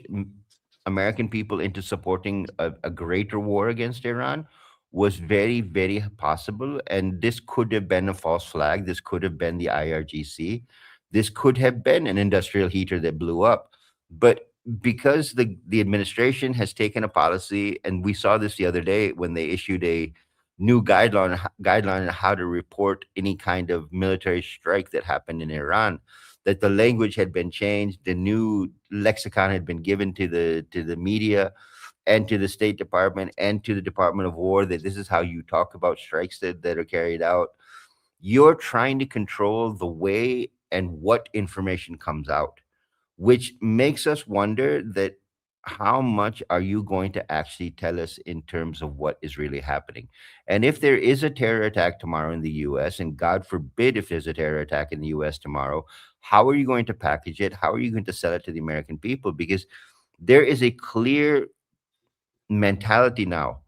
American people into supporting a greater war against Iran was very, very possible. And this could have been a false flag. This could have been the IRGC. This could have been an industrial heater that blew up. But because the administration has taken a policy, and we saw this the other day when they issued a new guideline on how to report any kind of military strike that happened in Iran, that the language had been changed, the new lexicon had been given to the media and to the State Department and to the Department of War, that this is how you talk about strikes that are carried out. You're trying to control the way and what information comes out, which makes us wonder that how much are you going to actually tell us in terms of what is really happening? And if there is a terror attack tomorrow in the US, and God forbid if there's a terror attack in the US tomorrow, how are you going to package it? How are you going to sell it to the American people? Because there is a clear mentality now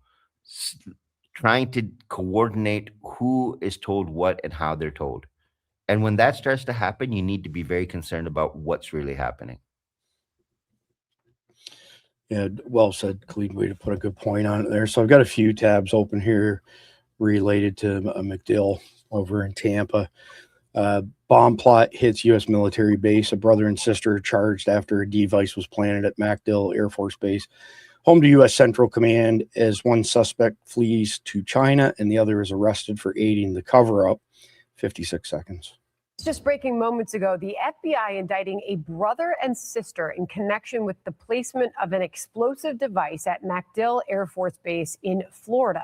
trying to coordinate who is told what and how they're told. And when that starts to happen, you need to be very concerned about what's really happening. Yeah, well said, Clede. Way to put a good point on it there. So I've got a few tabs open here related to MacDill over in Tampa. Bomb plot hits U.S. military base. A brother and sister are charged after a device was planted at MacDill Air Force Base, home to U.S. Central Command, as one suspect flees to China and the other is arrested for aiding the cover-up. 56 seconds. Just breaking moments ago, the FBI indicting a brother and sister in connection with the placement of an explosive device at MacDill Air Force Base in Florida.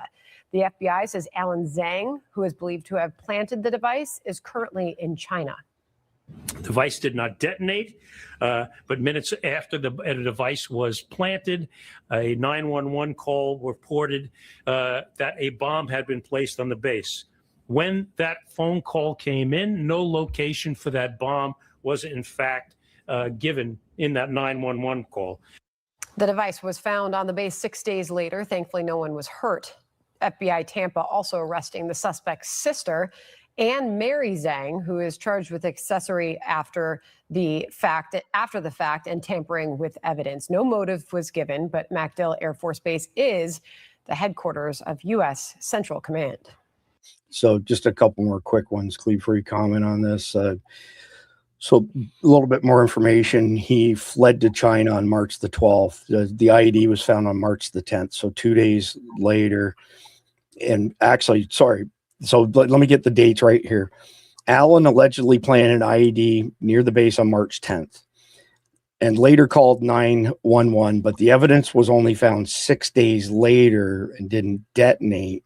The FBI says Alan Zhang, who is believed to have planted the device, is currently in China. The device did not detonate, but minutes after the device was planted, a 911 call reported that a bomb had been placed on the base. When that phone call came in, no location for that bomb was in fact given in that 911 call. The device was found on the base 6 days later. Thankfully, no one was hurt. FBI Tampa also arresting the suspect's sister, and Mary Zhang, who is charged with accessory after the fact and tampering with evidence. No motive was given, but MacDill Air Force Base is the headquarters of U.S. Central Command. So just a couple more quick ones, Cleve, before you comment on this. So a little bit more information. He fled to China on March the 12th. The IED was found on March the 10th, so 2 days later. And actually, sorry, so let me get the dates right here. Allen allegedly planted an IED near the base on March 10th and later called 911, but the evidence was only found 6 days later and didn't detonate.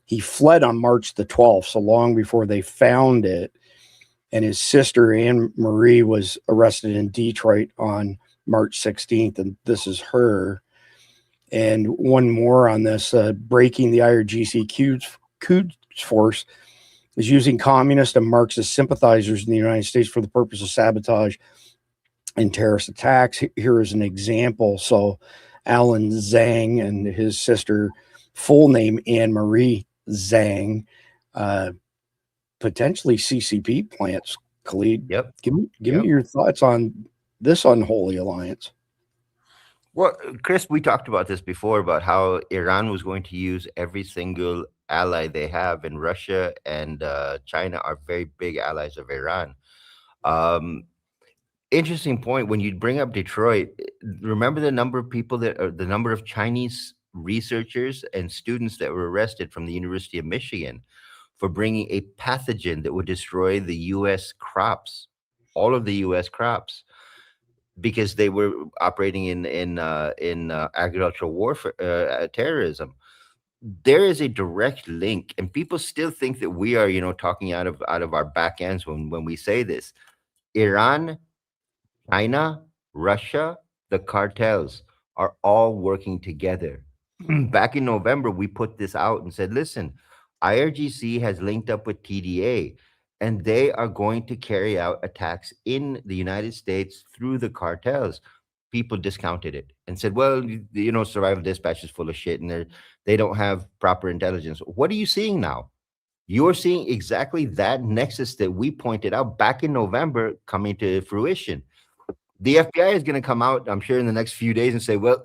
He fled on March the 12th, so long before they found it. And his sister, Anne Marie, was arrested in Detroit on March 16th, and this is her. And one more on this, breaking the IRGC Quds Force is using communist and Marxist sympathizers in the United States for the purpose of sabotage and terrorist attacks. Here is an example. So Alan Zhang and his sister, full name Anne Marie Zhang, potentially CCP plants. Khalid, Yep. Give me your thoughts on this unholy alliance. Well, Chris, we talked about this before about how Iran was going to use every single ally they have, and Russia and China are very big allies of Iran. Interesting point. When you bring up Detroit, remember the number of people the number of Chinese researchers and students that were arrested from the University of Michigan for bringing a pathogen that would destroy the U.S. crops, all of the U.S. crops, because they were operating in agricultural warfare, terrorism. There is a direct link, and people still think that we are, talking out of our back ends when we say this. Iran, China, Russia, the cartels are all working together. Back in November, we put this out and said, listen, IRGC has linked up with TDA, and they are going to carry out attacks in the United States through the cartels. People discounted it and said, well, survival dispatch is full of shit and they don't have proper intelligence. What are you seeing now? You're seeing exactly that nexus that we pointed out back in November coming to fruition. The FBI is going to come out, I'm sure, in the next few days and say, well,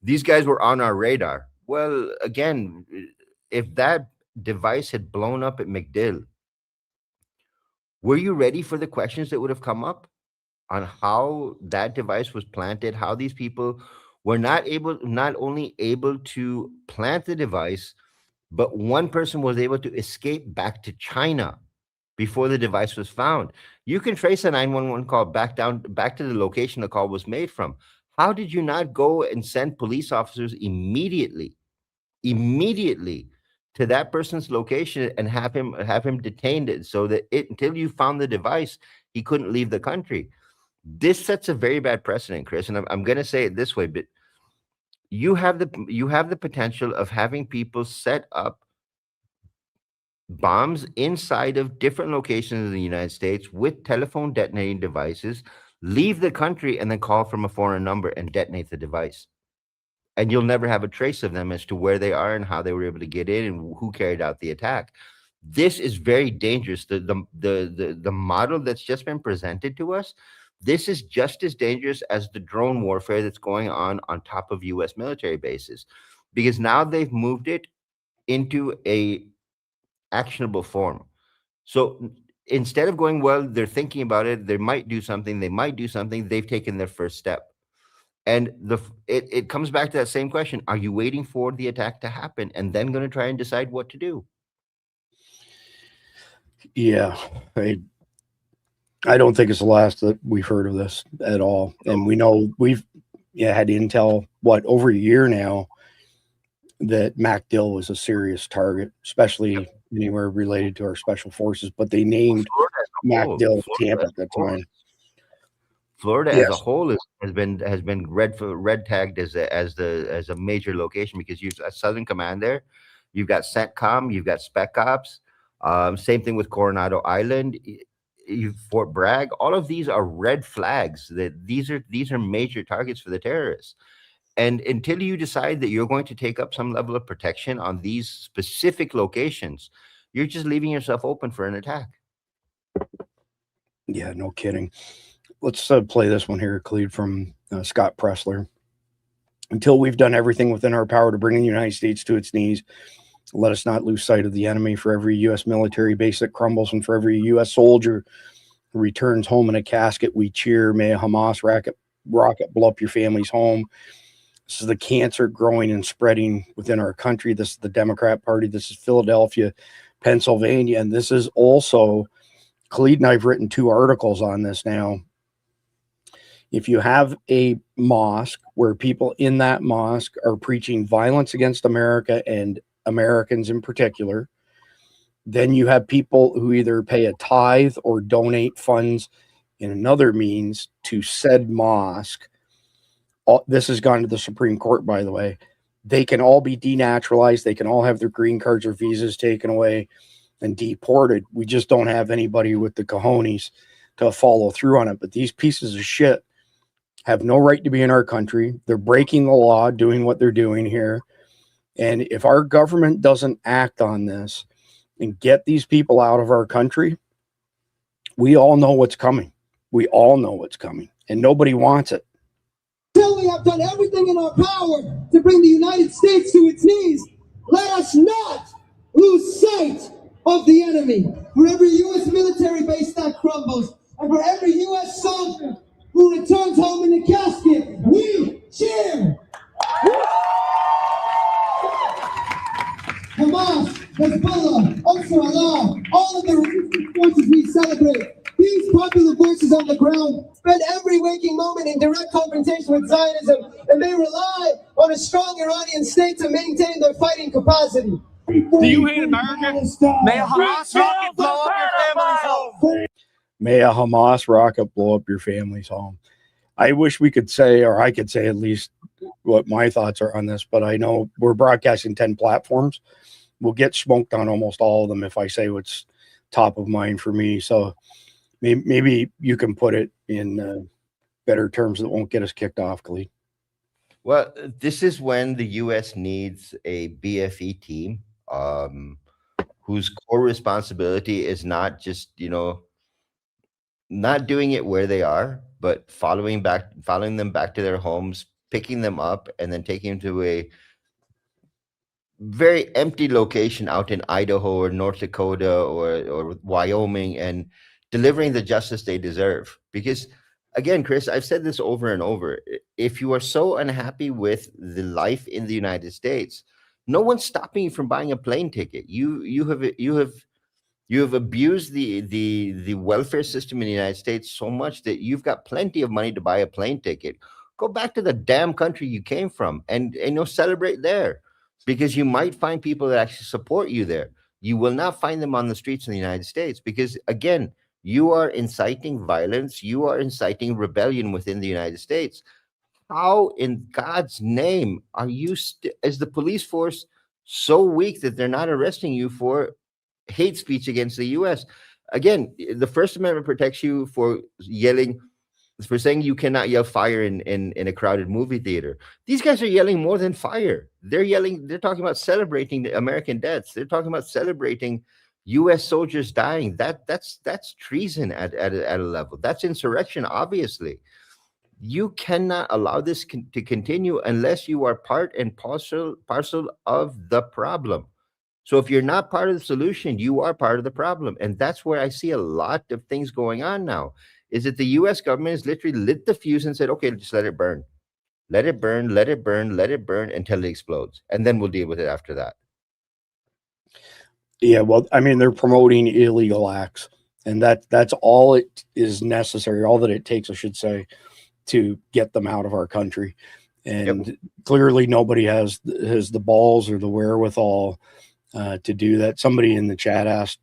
these guys were on our radar. Well, again, if that device had blown up at MacDill, were you ready for the questions that would have come up on how that device was planted, how these people were not only able to plant the device, but one person was able to escape back to China before the device was found? You can trace a 911 call back to the location the call was made from. How did you not go and send police officers immediately to that person's location and have him detained so that until you found the device, he couldn't leave the country? This sets a very bad precedent, Chris, and I'm going to say it this way, but you have the potential of having people set up bombs inside of different locations in the United States with telephone detonating devices, leave the country, and then call from a foreign number and detonate the device. And you'll never have a trace of them as to where they are and how they were able to get in and who carried out the attack. This is very dangerous. The model that's just been presented to us, this is just as dangerous as the drone warfare that's going on top of U.S. military bases, because now they've moved it into a actionable form. So instead of going, well, they're thinking about it, they might do something, they've taken their first step. And it comes back to that same question. Are you waiting for the attack to happen and then going to try and decide what to do? Yeah, I don't think it's the last that we've heard of this at all. And we know we've had intel, over a year now, that MacDill was a serious target, especially anywhere related to our special forces. But they named Florida as MacDill camp at the time. Florida Yes. as a whole has been red tagged as a major location because you've got Southern Command there, you've got CENTCOM, you've got Spec Ops. Same thing with Coronado Island, Fort Bragg. All of these are red flags. That these are major targets for the terrorists. And until you decide that you're going to take up some level of protection on these specific locations, you're just leaving yourself open for an attack. Yeah, no kidding. Let's play this one here, Cleve, from Scott Pressler. Until we've done everything within our power to bring the United States to its knees, let us not lose sight of the enemy. For every U.S. military base that crumbles and for every U.S. soldier who returns home in a casket, we cheer. May a Hamas rocket blow up your family's home. This is the cancer growing and spreading within our country. This is the Democrat Party. This is Philadelphia, Pennsylvania. And this is also, Khalid and I've written 2 articles on this now. If you have a mosque where people in that mosque are preaching violence against America and Americans in particular, then you have people who either pay a tithe or donate funds in another means to said mosque. This has gone to the Supreme Court, by the way. They can all be denaturalized. They can all have their green cards or visas taken away and deported. We just don't have anybody with the cojones to follow through on it. But these pieces of shit have no right to be in our country. They're breaking the law, doing what they're doing here. And if our government doesn't act on this and get these people out of our country, we all know what's coming. We all know what's coming, and nobody wants it. Until we have done everything in our power to bring the United States to its knees, let us not lose sight of the enemy. For every U.S. military base that crumbles, and for every U.S. soldier who returns home in a casket, we cheer. Hamas, Hezbollah, Ansarullah, all of the resistance forces we celebrate. These popular voices on the ground spend every waking moment in direct confrontation with Zionism, and they rely on a strong Iranian state to maintain their fighting capacity. Do you hate America? May a Hamas rocket blow up your family's home. May a Hamas rocket blow up your family's home. I wish we could say, or I could say at least what my thoughts are on this, but I know we're broadcasting 10 platforms. We'll get smoked on almost all of them if I say what's top of mind for me. So maybe you can put it in better terms that won't get us kicked off, Khalid. Well, this is when the U.S. needs a BFE team whose core responsibility is not just, not doing it where they are, but following them back to their homes, picking them up, and then taking them to a very empty location out in Idaho or North Dakota or Wyoming and delivering the justice they deserve. Because again, Chris, I've said this over and over. If you are so unhappy with the life in the United States, no one's stopping you from buying a plane ticket. You have abused the welfare system in the United States so much that you've got plenty of money to buy a plane ticket. Go back to the damn country you came from and celebrate there, because you might find people that actually support you there. You will not find them on the streets in the United States because, again, you are inciting violence. You are inciting rebellion within the United States. How in God's name are you, is the police force so weak that they're not arresting you for hate speech against the U.S.? Again, the First Amendment protects you for saying you cannot yell fire in a crowded movie theater. These guys are yelling more than fire. They're talking about celebrating the American deaths. They're talking about celebrating U.S. soldiers dying. That's treason at a level. That's insurrection, obviously. You cannot allow this to continue unless you are part and parcel of the problem. So if you're not part of the solution, you are part of the problem. And that's where I see a lot of things going on now, is that the U.S. government has literally lit the fuse and said, okay, just let it burn. Let it burn, let it burn, let it burn until it explodes. And then we'll deal with it after that. Yeah, well, I mean, they're promoting illegal acts. And that's all it is necessary, all that it takes, I should say, to get them out of our country. And clearly nobody has the balls or the wherewithal to do that. Somebody in the chat asked,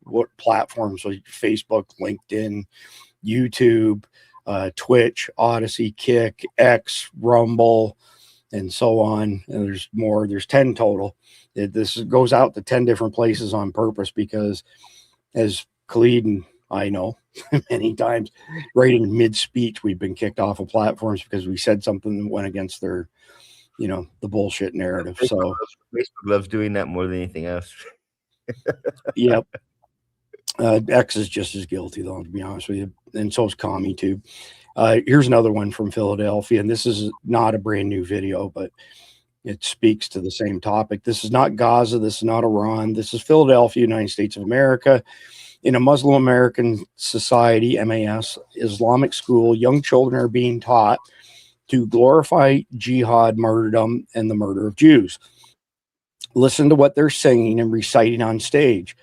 what platforms like Facebook, LinkedIn, YouTube, Twitch, Odyssey, Kick, X, Rumble, and so on. And there's more. There's 10 total. This goes out to 10 different places on purpose because, as Khalid and I know, many times, right in mid-speech, we've been kicked off of platforms because we said something that went against their, the bullshit narrative. So Facebook loves doing that more than anything else. Yep. X is just as guilty, though, to be honest with you. And so is CommieTube. Here's another one from Philadelphia, and this is not a brand new video, but it speaks to the same topic. This is not Gaza. This is not Iran. This is Philadelphia, United States of America. In a Muslim American society, MAS, Islamic school, young children are being taught to glorify jihad, martyrdom, and the murder of Jews. Listen to what they're singing and reciting on stage.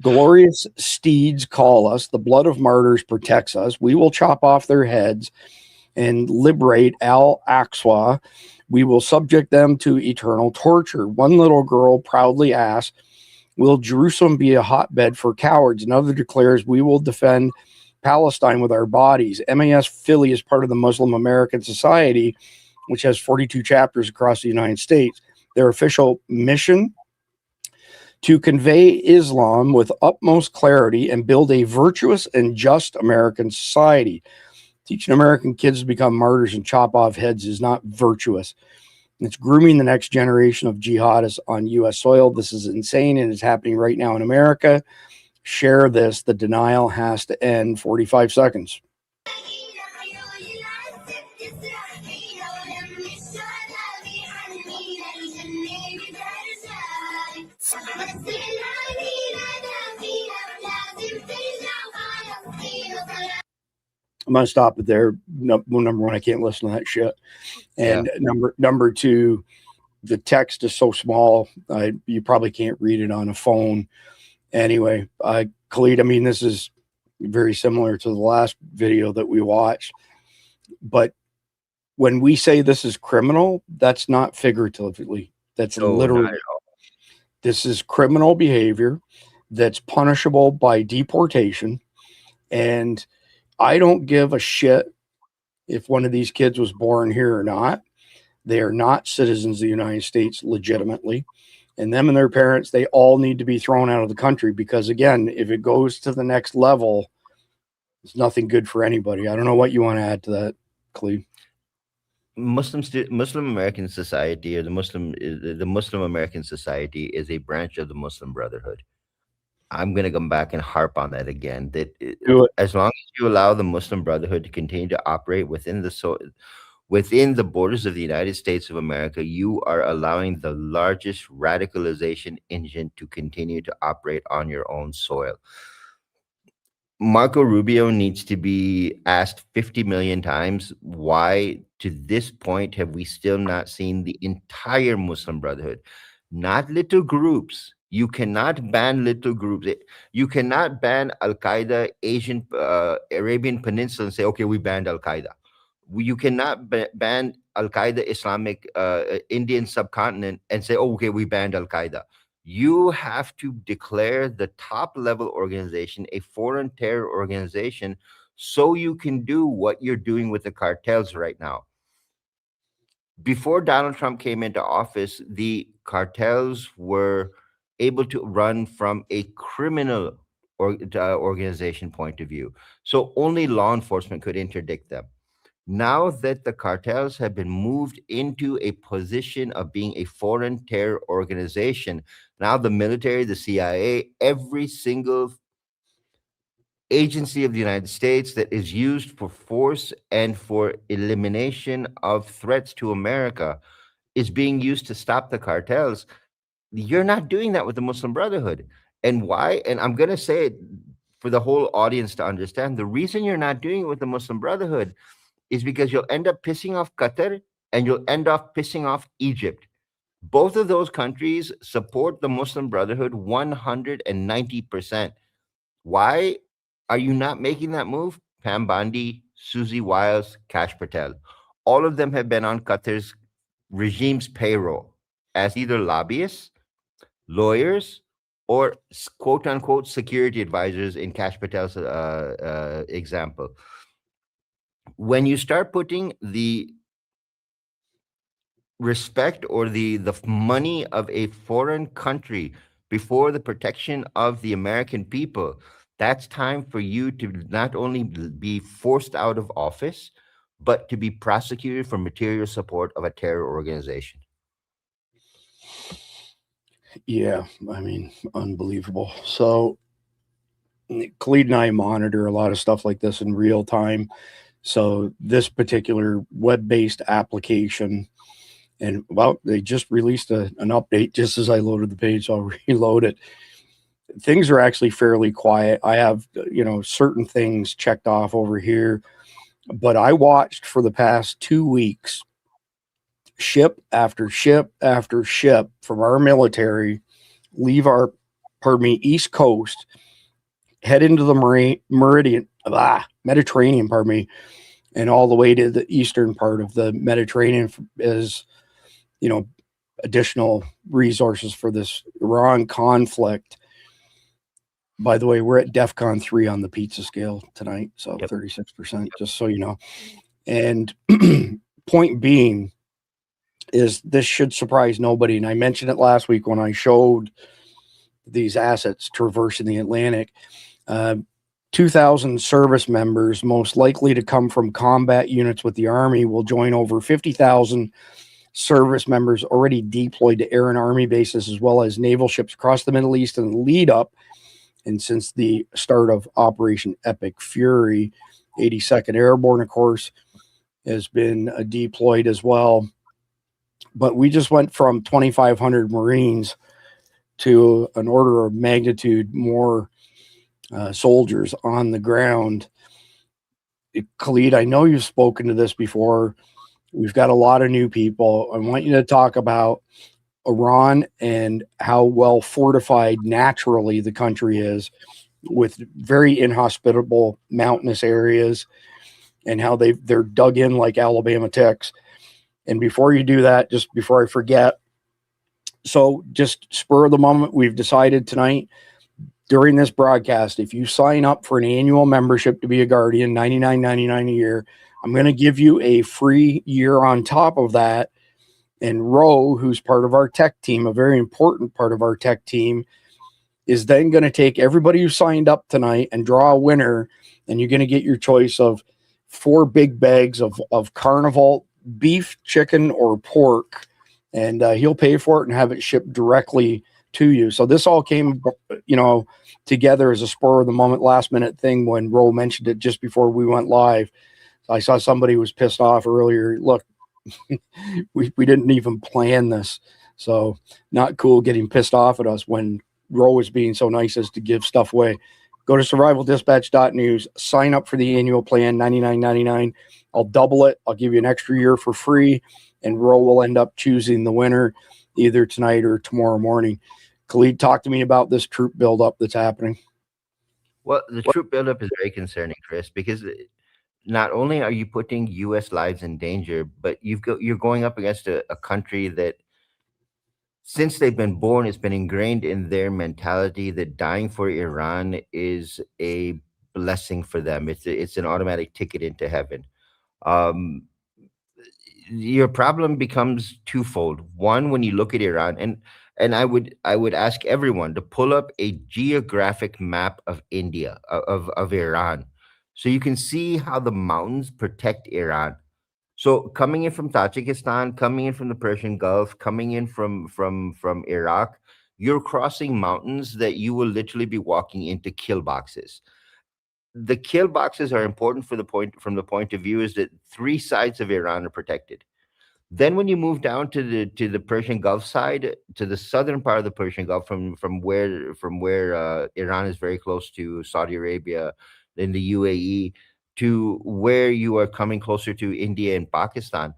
Glorious steeds call us. The blood of martyrs protects us. We will chop off their heads and liberate Al-Aqsa. We will subject them to eternal torture. One little girl proudly asks, will Jerusalem be a hotbed for cowards? Another declares, we will defend Palestine with our bodies. MAS Philly is part of the Muslim American Society, which has 42 chapters across the United States. Their official mission: to convey Islam with utmost clarity and build a virtuous and just American society. Teaching American kids to become martyrs and chop off heads is not virtuous. It's grooming the next generation of jihadists on U.S. soil. This is insane, and it's happening right now in America. Share this. The denial has to end. 45 seconds. I'm gonna stop it there. Number one, I can't listen to that shit. And number two, the text is so small, you probably can't read it on a phone. Anyway, Khalid, I mean, this is very similar to the last video that we watched. But when we say this is criminal, that's not figuratively. That's literally. This is criminal behavior that's punishable by deportation. And I don't give a shit if one of these kids was born here or not. They are not citizens of the United States legitimately. And them and their parents, they all need to be thrown out of the country because, again, if it goes to the next level, it's nothing good for anybody. I don't know what you want to add to that, Khalid. Muslim American Society, or the Muslim American Society, is a branch of the Muslim Brotherhood. I'm going to come back and harp on that again. As long as you allow the Muslim Brotherhood to continue to operate within the borders of the United States of America, you are allowing the largest radicalization engine to continue to operate on your own soil. Marco Rubio needs to be asked 50 million times, why to this point have we still not seen the entire Muslim Brotherhood? Not little groups. You cannot ban little groups. You cannot ban Al-Qaeda, Arabian Peninsula, and say, okay, we banned Al-Qaeda. You cannot ban Al-Qaeda, Islamic, Indian subcontinent, and say, oh, okay, we banned Al-Qaeda. You have to declare the top level organization a foreign terror organization so you can do what you're doing with the cartels right now. Before Donald Trump came into office, the cartels were able to run from a criminal organization point of view. So only law enforcement could interdict them. Now that the cartels have been moved into a position of being a foreign terror organization, now the military, the CIA, every single agency of the United States that is used for force and for elimination of threats to America is being used to stop the cartels. You're not doing that with the Muslim Brotherhood. And why? And I'm going to say it for the whole audience to understand. The reason you're not doing it with the Muslim Brotherhood is because you'll end up pissing off Qatar and you'll end up pissing off Egypt. Both of those countries support the Muslim Brotherhood 190%. Why are you not making that move? Pam Bondi, Susie Wiles, Kash Patel. All of them have been on Qatar's regime's payroll as either lobbyists, lawyers, or quote unquote security advisors in Kash Patel's example. When you start putting the respect or the money of a foreign country before the protection of the American people, that's time for you to not only be forced out of office, but to be prosecuted for material support of a terror organization. Yeah, I mean, unbelievable. So Khalid and I monitor a lot of stuff like this in real time. So this particular web-based application, and well, they just released an update just as I loaded the page, so I'll reload it. Things are actually fairly quiet. I have, certain things checked off over here, but I watched for the past 2 weeks ship after ship after ship from our military leave our, East Coast, head into the Mediterranean, and all the way to the eastern part of the Mediterranean as, additional resources for this Iran conflict. By the way, we're at DEFCON 3 on the pizza scale tonight, so 36%, just so you know. And point being is this should surprise nobody. And I mentioned it last week when I showed these assets traversing the Atlantic. 2,000 service members, most likely to come from combat units with the Army, will join over 50,000 service members already deployed to air and Army bases, as well as naval ships across the Middle East in the lead up. And since the start of Operation Epic Fury, 82nd Airborne, of course, has been deployed as well. But we just went from 2,500 Marines to an order of magnitude more soldiers on the ground. Khalid, I know you've spoken to this before. We've got a lot of new people. I want you to talk about Iran and how well fortified naturally the country is, with very inhospitable mountainous areas, and how they're dug in like Alabama ticks. And before you do that, just before I forget, so just spur of the moment, we've decided tonight during this broadcast, if you sign up for an annual membership to be a Guardian, $99.99 a year, I'm going to give you a free year on top of that. And Ro, who's part of our tech team, a very important part of our tech team, is then going to take everybody who signed up tonight and draw a winner. And you're going to get your choice of 4 big bags of Carnival beef, chicken, or pork. And he'll pay for it and have it shipped directly to you. So this all came, together as a spur of the moment, last minute thing when Ro mentioned it just before we went live. I saw somebody was pissed off earlier. Look, we didn't even plan this, so not cool getting pissed off at us when Ro was being so nice as to give stuff away. Go to survivaldispatch.news, sign up for the annual plan, $99.99. I'll double it. I'll give you an extra year for free, and Ro will end up choosing the winner either tonight or tomorrow morning. Khalid, talk to me about this troop buildup that's happening. Well, the troop buildup is very concerning, Chris, because not only are you putting U.S. lives in danger, but you're going up against a country that, since they've been born, it's been ingrained in their mentality that dying for Iran is a blessing for them. It's an automatic ticket into heaven. Your problem becomes twofold. One, when you look at Iran, and I would ask everyone to pull up a geographic map of India, of Iran, so you can see how the mountains protect Iran. So coming in from Tajikistan, coming in from the Persian Gulf, coming in from Iraq, you're crossing mountains that you will literally be walking into kill boxes. The kill boxes are important from the point of view is that 3 sides of Iran are protected. Then when you move down to the Persian Gulf side, to the southern part of the Persian Gulf, from where Iran is very close to Saudi Arabia, in the UAE, to where you are coming closer to India and Pakistan.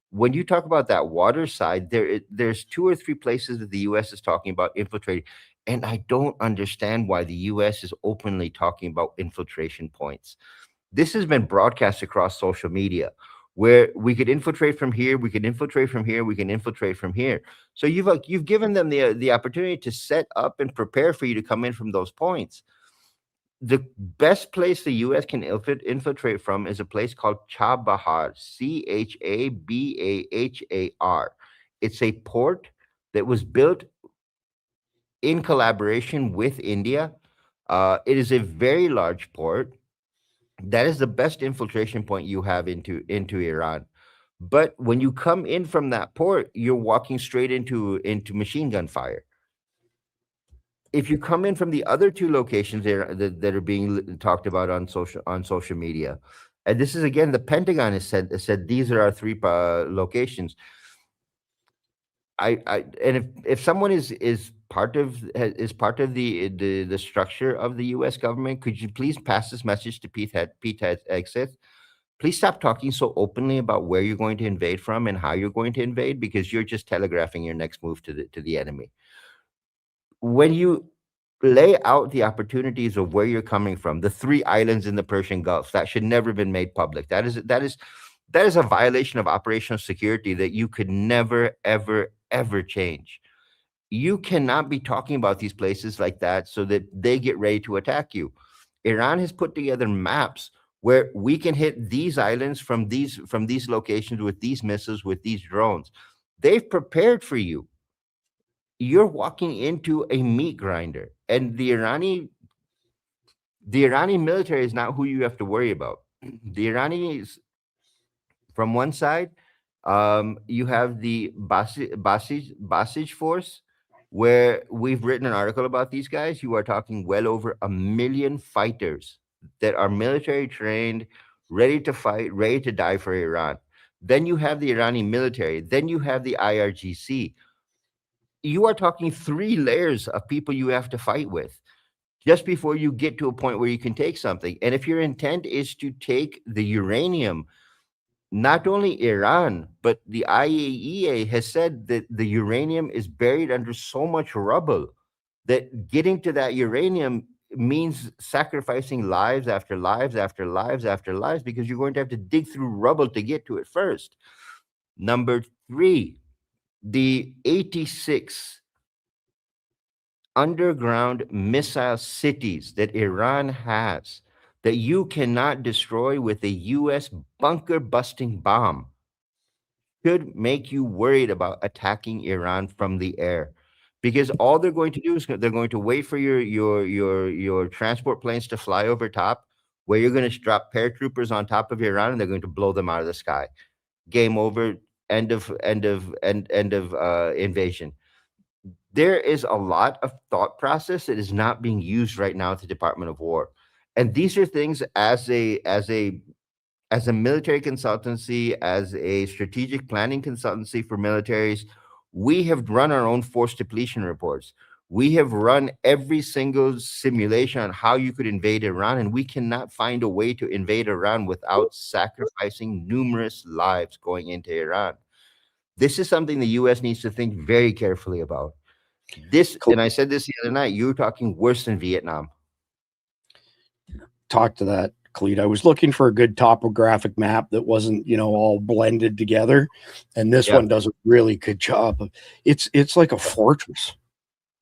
When you talk about that water side, there's 2 or 3 places that the U.S. is talking about infiltrating. And I don't understand why the U.S. is openly talking about infiltration points. This has been broadcast across social media. where we could infiltrate from here, we could infiltrate from here, we can infiltrate from here. So you've given them the opportunity to set up and prepare for you to come in from those points. The best place the U.S. can infiltrate from is a place called Chabahar, Chabahar. It's a port that was built in collaboration with India. It is a very large port. That is the best infiltration point you have into Iran. But when you come in from that port, you're walking straight into machine gun fire. If you come in from the other two locations that are being talked about on social media, and this is again, the Pentagon has said these are our three locations. And if someone is part of the structure of the U.S. government, could you please pass this message to Pete Hegseth? Please stop talking so openly about where you're going to invade from and how you're going to invade, because you're just telegraphing your next move to the enemy. When you lay out the opportunities of where you're coming from, the 3 islands in the Persian Gulf, that should never have been made public. That is a violation of operational security that you could never, ever, ever change. You cannot be talking about these places like that so that they get ready to attack you. Iran has put together maps where we can hit these islands from these locations with these missiles, with these drones. They've prepared for you. You're walking into a meat grinder, and the Iranian military is not who you have to worry about. The Iranis, from one side, you have the Basij force, where we've written an article about these guys. You are talking well over 1 million fighters that are military trained, ready to fight, ready to die for Iran. Then you have the Iranian military. Then you have the IRGC. You are talking 3 layers of people you have to fight with just before you get to a point where you can take something. And if your intent is to take the uranium, not only Iran, but the IAEA has said that the uranium is buried under so much rubble that getting to that uranium means sacrificing lives after lives after lives after lives, because you're going to have to dig through rubble to get to it first. Number 3, the 86 underground missile cities that Iran has that you cannot destroy with a U.S. bunker-busting bomb should make you worried about attacking Iran from the air. Because all they're going to do is they're going to wait for your transport planes to fly over top, where you're going to drop paratroopers on top of Iran, and they're going to blow them out of the sky. Game over. End of invasion. There is a lot of thought process that is not being used right now at the Department of War, and these are things as a military consultancy, as a strategic planning consultancy for militaries. We have run our own force depletion reports. We have run every single simulation on how you could invade Iran, and we cannot find a way to invade Iran without sacrificing numerous lives going into Iran. This is something the U.S. needs to think very carefully about. This, and I said this the other night, you're talking worse than Vietnam. Talk to that, Khalid. I was looking for a good topographic map that wasn't, all blended together, and this one does a really good job. It's like a fortress.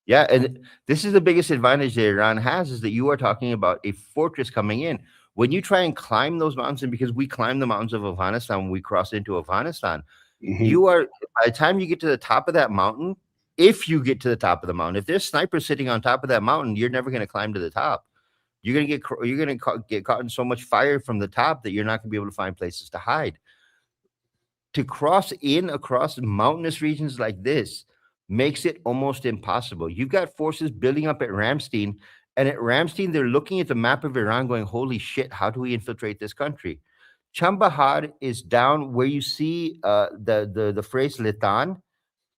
Yeah, and this is the biggest advantage that Iran has, is that you are talking about a fortress coming in. When you try and climb those mountains, and because we climb the mountains of Afghanistan when we cross into Afghanistan, you are, by the time you get to the top of that mountain, if you get to the top of the mountain, if there's snipers sitting on top of that mountain, you're never going to climb to the top. You're going to get caught in so much fire from the top that you're not going to be able to find places to hide. To cross across mountainous regions like this makes it almost impossible. You've got forces building up at Ramstein, and at Ramstein, they're looking at the map of Iran going, holy shit, how do we infiltrate this country? Chabahar is down where you see the phrase Litan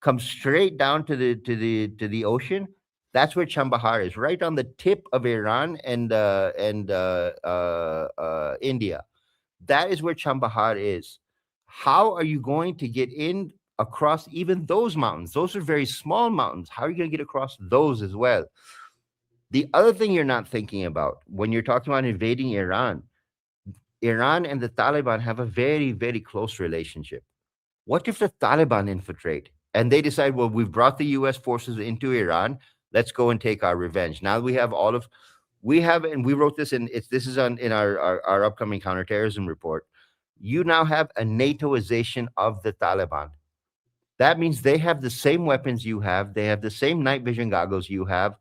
comes straight down to the ocean. That's where Chabahar is, right on the tip of Iran and India. That is where Chabahar is. How are you going to get in across even those mountains? Those are very small mountains. How are you going to get across those as well? The other thing you're not thinking about when you're talking about invading Iran Iran and the Taliban have a very, very close relationship. What if the Taliban infiltrate and they decide, well, we've brought the US forces into Iran, let's go and take our revenge. Now we have and we wrote this this is in our upcoming counterterrorism report. You now have a NATOization of the Taliban. That means they have the same weapons you have. They have the same night vision goggles you have.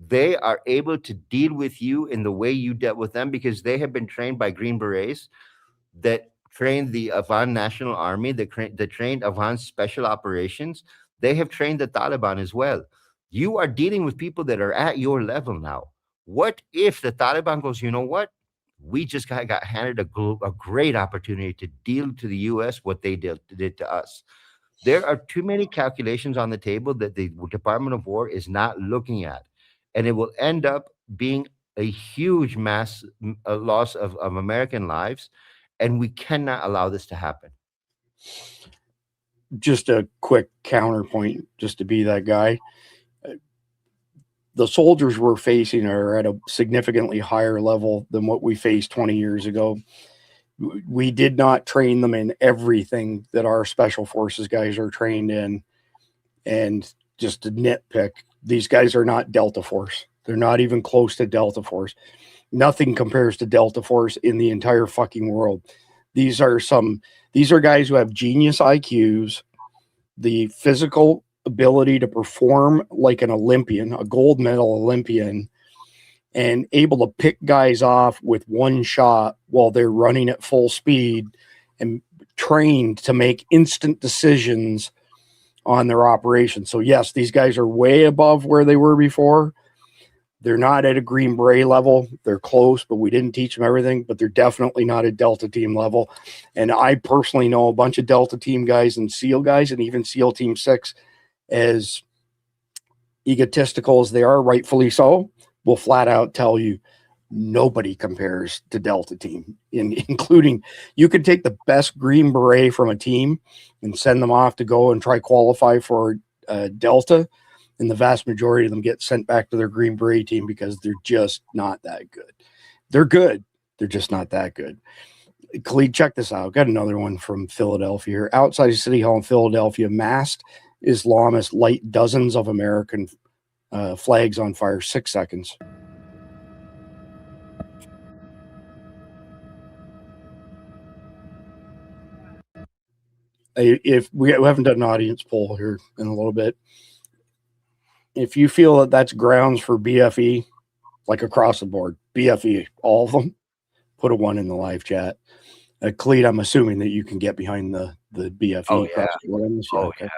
They are able to deal with you in the way you dealt with them because they have been trained by Green Berets that trained the Afghan National Army, that trained Afghan Special Operations. They have trained the Taliban as well. You are dealing with people that are at your level now. What if the Taliban goes, you know what? We just got handed a great opportunity to deal to the U.S. what they did to us. There are too many calculations on the table that the Department of War is not looking at. And it will end up being a huge mass loss of American lives. And we cannot allow this to happen. Just a quick counterpoint, just to be that guy. The soldiers we're facing are at a significantly higher level than what we faced 20 years ago. We did not train them in everything that our special forces guys are trained in. And just to nitpick, these guys are not Delta Force. They're not even close to Delta Force. Nothing compares to Delta Force in the entire fucking world. These are guys who have genius IQs, the physical ability to perform like an Olympian, a gold medal Olympian, and able to pick guys off with one shot while they're running at full speed and trained to make instant decisions on their operation. So yes, these guys are way above where they were before. They're not at a Green Beret level. They're close, but we didn't teach them everything, but they're definitely not at Delta Team level. And I personally know a bunch of Delta Team guys and SEAL guys and even SEAL Team 6, as egotistical as they are, rightfully so, will flat out tell you nobody compares to Delta Team, including you could take the best Green Beret from a team and send them off to go and try qualify for Delta, and the vast majority of them get sent back to their Green Beret team because they're just not that good. They're good. They're just not that good. Khalid, check this out. Got another one from Philadelphia here. Outside of City Hall in Philadelphia, masked Islamists light dozens of American flags on fire. 6 seconds. If we haven't done an audience poll here in a little bit, if you feel that that's grounds for BFE, like across the board, BFE, all of them, put a 1 in the live chat. Khalid, I'm assuming that you can get behind the BFE. Oh, yeah. Okay. Yeah.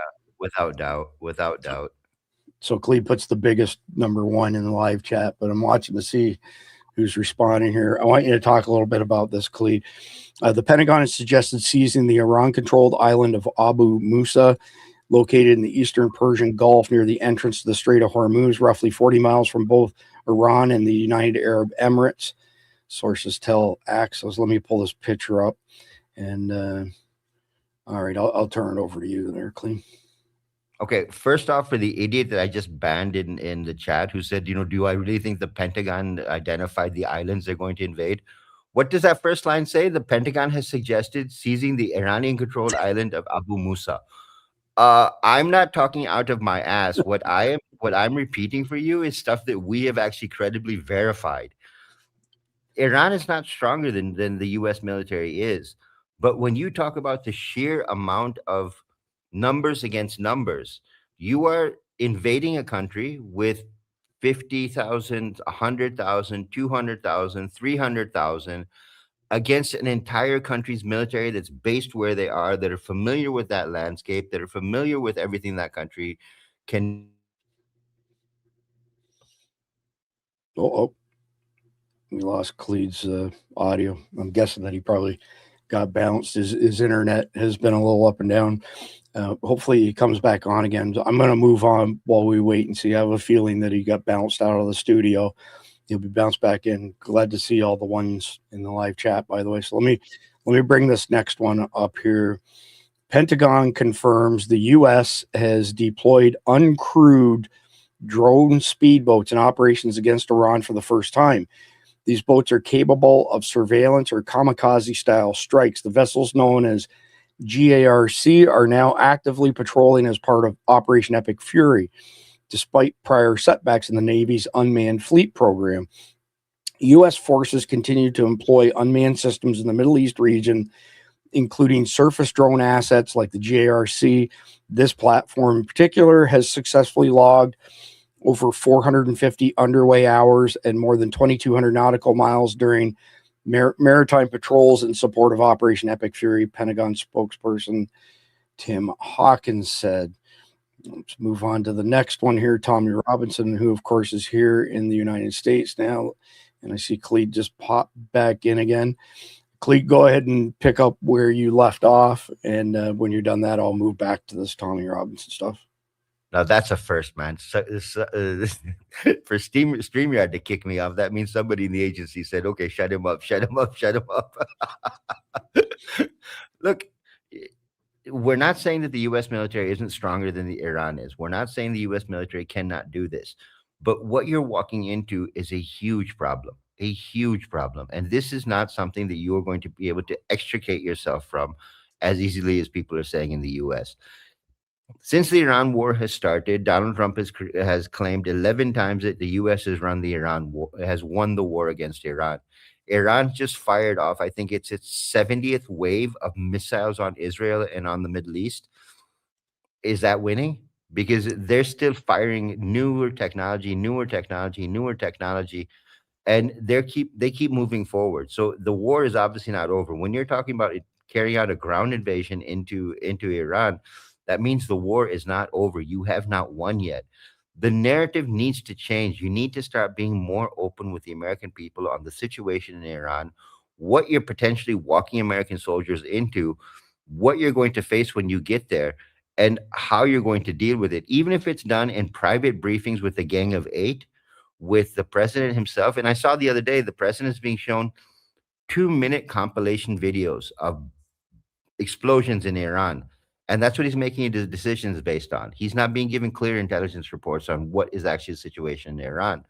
Without doubt. So Khalid puts the biggest number 1 in the live chat, but I'm watching to see who's responding here. I want you to talk a little bit about this, Khalid. The Pentagon has suggested seizing the Iran-controlled island of Abu Musa, located in the eastern Persian Gulf near the entrance to the Strait of Hormuz, roughly 40 miles from both Iran and the United Arab Emirates. Sources tell Axios. Let me pull this picture up. And all right, I'll turn it over to you there, Clean. Okay, first off, for the idiot that I just banned in the chat who said, do I really think the Pentagon identified the islands they're going to invade? What does that first line say? The Pentagon has suggested seizing the Iranian-controlled island of Abu Musa. I'm not talking out of my ass. What I'm repeating for you is stuff that we have actually credibly verified. Iran is not stronger than the U.S. military is. But when you talk about the sheer amount of numbers against numbers, you are invading a country with 50,000, 100,000, 200,000, 300,000 against an entire country's military that's based where they are, that are familiar with that landscape, that are familiar with everything that country can. Oh, we lost Khalid's audio. I'm guessing that he probably got bounced. His internet has been a little up and down. Hopefully he comes back on again. I'm going to move on while we wait and see. I have a feeling that he got bounced out of the studio. He'll be bounced back in. Glad to see all the ones in the live chat, by the way. So let me bring this next one up here. Pentagon confirms the U.S. has deployed uncrewed drone speedboats in operations against Iran for the first time. These boats are capable of surveillance or kamikaze-style strikes. The vessels known as GARC are now actively patrolling as part of Operation Epic Fury, despite prior setbacks in the Navy's unmanned fleet program. U.S. forces continue to employ unmanned systems in the Middle East region, including surface drone assets like the GARC. This platform in particular has successfully logged over 450 underway hours and more than 2,200 nautical miles during maritime patrols in support of Operation Epic Fury, Pentagon spokesperson Tim Hawkins said. Let's move on to the next one here. Tommy Robinson, who of course is here in the United States now. And I see Cleed just pop back in again. Cleed, go ahead and pick up where you left off. And when you're done that, I'll move back to this Tommy Robinson stuff. Now that's a first, man. So, for StreamYard to kick me off, that means somebody in the agency said, okay, shut him up, shut him up, shut him up. Look, we're not saying that the U.S. military isn't stronger than the Iran is. We're not saying the U.S. military cannot do this. But what you're walking into is a huge problem, a huge problem. And this is not something that you are going to be able to extricate yourself from as easily as people are saying in the U.S. Since the Iran war has started, Donald Trump has claimed 11 times that the U.S. has won the war against Iran. Iran just fired off, I think it's its 70th wave of missiles on Israel and on the Middle East. Is that winning? Because they're still firing newer technology, and they keep moving forward. So the war is obviously not over. When you're talking about carrying out a ground invasion into Iran, that means the war is not over. You have not won yet. The narrative needs to change. You need to start being more open with the American people on the situation in Iran, what you're potentially walking American soldiers into, what you're going to face when you get there, and how you're going to deal with it, even if it's done in private briefings with a gang of 8, with the president himself. And I saw the other day, the president is being shown 2-minute compilation videos of explosions in Iran. And that's what he's making his decisions based on. He's not being given clear intelligence reports on what is actually the situation in Iran.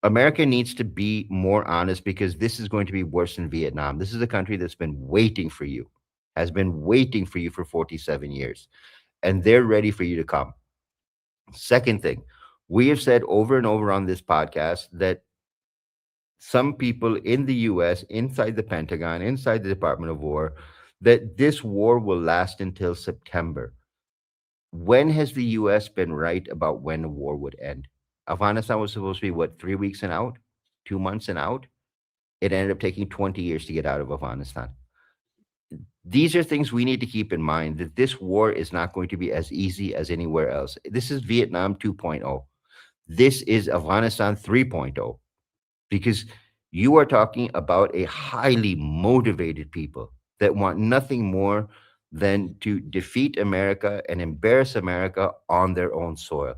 America needs to be more honest, because this is going to be worse than Vietnam. This is a country that's been waiting for you, has been waiting for you for 47 years, and they're ready for you to come. Second thing, we have said over and over on this podcast that some people in the U.S., inside the Pentagon, inside the Department of War, that this war will last until September. When has the U.S. been right about when the war would end? Afghanistan was supposed to be, 3 weeks and out? 2 months and out? It ended up taking 20 years to get out of Afghanistan. These are things we need to keep in mind, that this war is not going to be as easy as anywhere else. This is Vietnam 2.0. This is Afghanistan 3.0, because you are talking about a highly motivated people that want nothing more than to defeat America and embarrass America on their own soil.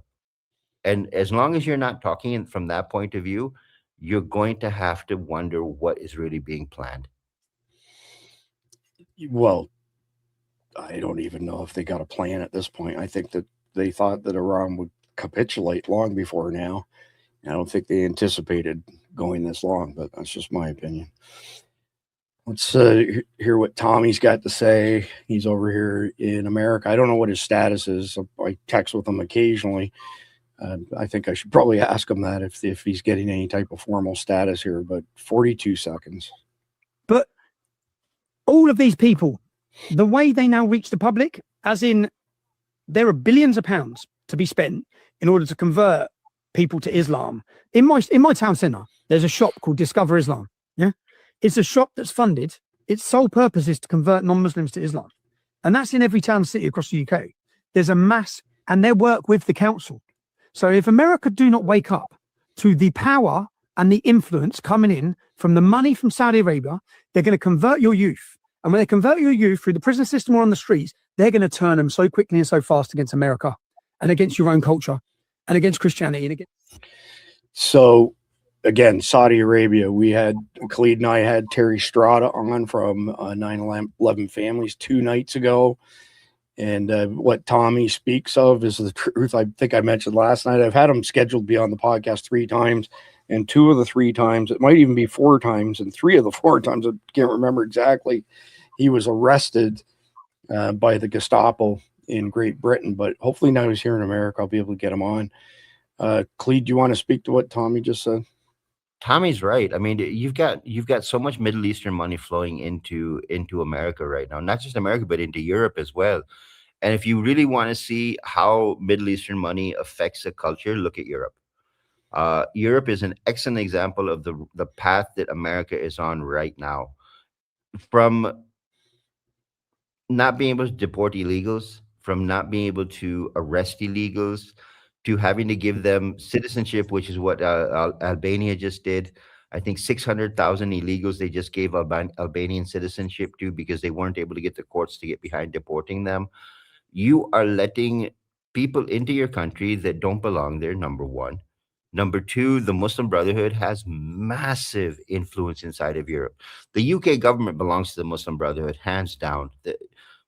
And as long as you're not talking from that point of view, you're going to have to wonder what is really being planned. Well, I don't even know if they got a plan at this point. I think that they thought that Iran would capitulate long before now. I don't think they anticipated going this long, but that's just my opinion. Let's hear what Tommy's got to say. He's over here in America. I don't know what his status is. I text with him occasionally. I think I should probably ask him that if he's getting any type of formal status here, but 42 seconds. But all of these people, the way they now reach the public, as in there are billions of pounds to be spent in order to convert people to Islam. In my town centre, there's a shop called Discover Islam. Yeah. It's a shop that's funded. Its sole purpose is to convert non-Muslims to Islam. And that's in every town and city across the UK. There's a mass, and they work with the council. So if America do not wake up to the power and the influence coming in from the money from Saudi Arabia, they're going to convert your youth. And when they convert your youth through the prison system or on the streets, they're going to turn them so quickly and so fast against America and against your own culture and against Christianity. And against. So, again, Saudi Arabia, Khalid and I had Terry Strada on from 9/11 Families 2 nights ago. And what Tommy speaks of is the truth. I think I mentioned last night. I've had him scheduled to be on the podcast 3 times, and 2 of the 3 times, it might even be 4 times, and 3 of the 4 times, I can't remember exactly, he was arrested by the Gestapo in Great Britain. But hopefully now he's here in America, I'll be able to get him on. Clede, do you want to speak to what Tommy just said? Tommy's right. I mean, you've got so much Middle Eastern money flowing into America right now, not just America, but into Europe as well. And if you really want to see how Middle Eastern money affects a culture, look at Europe. Europe is an excellent example of the path that America is on right now. From not being able to deport illegals, from not being able to arrest illegals, to having to give them citizenship, which is what Albania just did. I think 600,000 illegals they just gave Albanian citizenship to because they weren't able to get the courts to get behind deporting them. You are letting people into your country that don't belong there, number one. Number two, the Muslim Brotherhood has massive influence inside of Europe. The UK government belongs to the Muslim Brotherhood, hands down.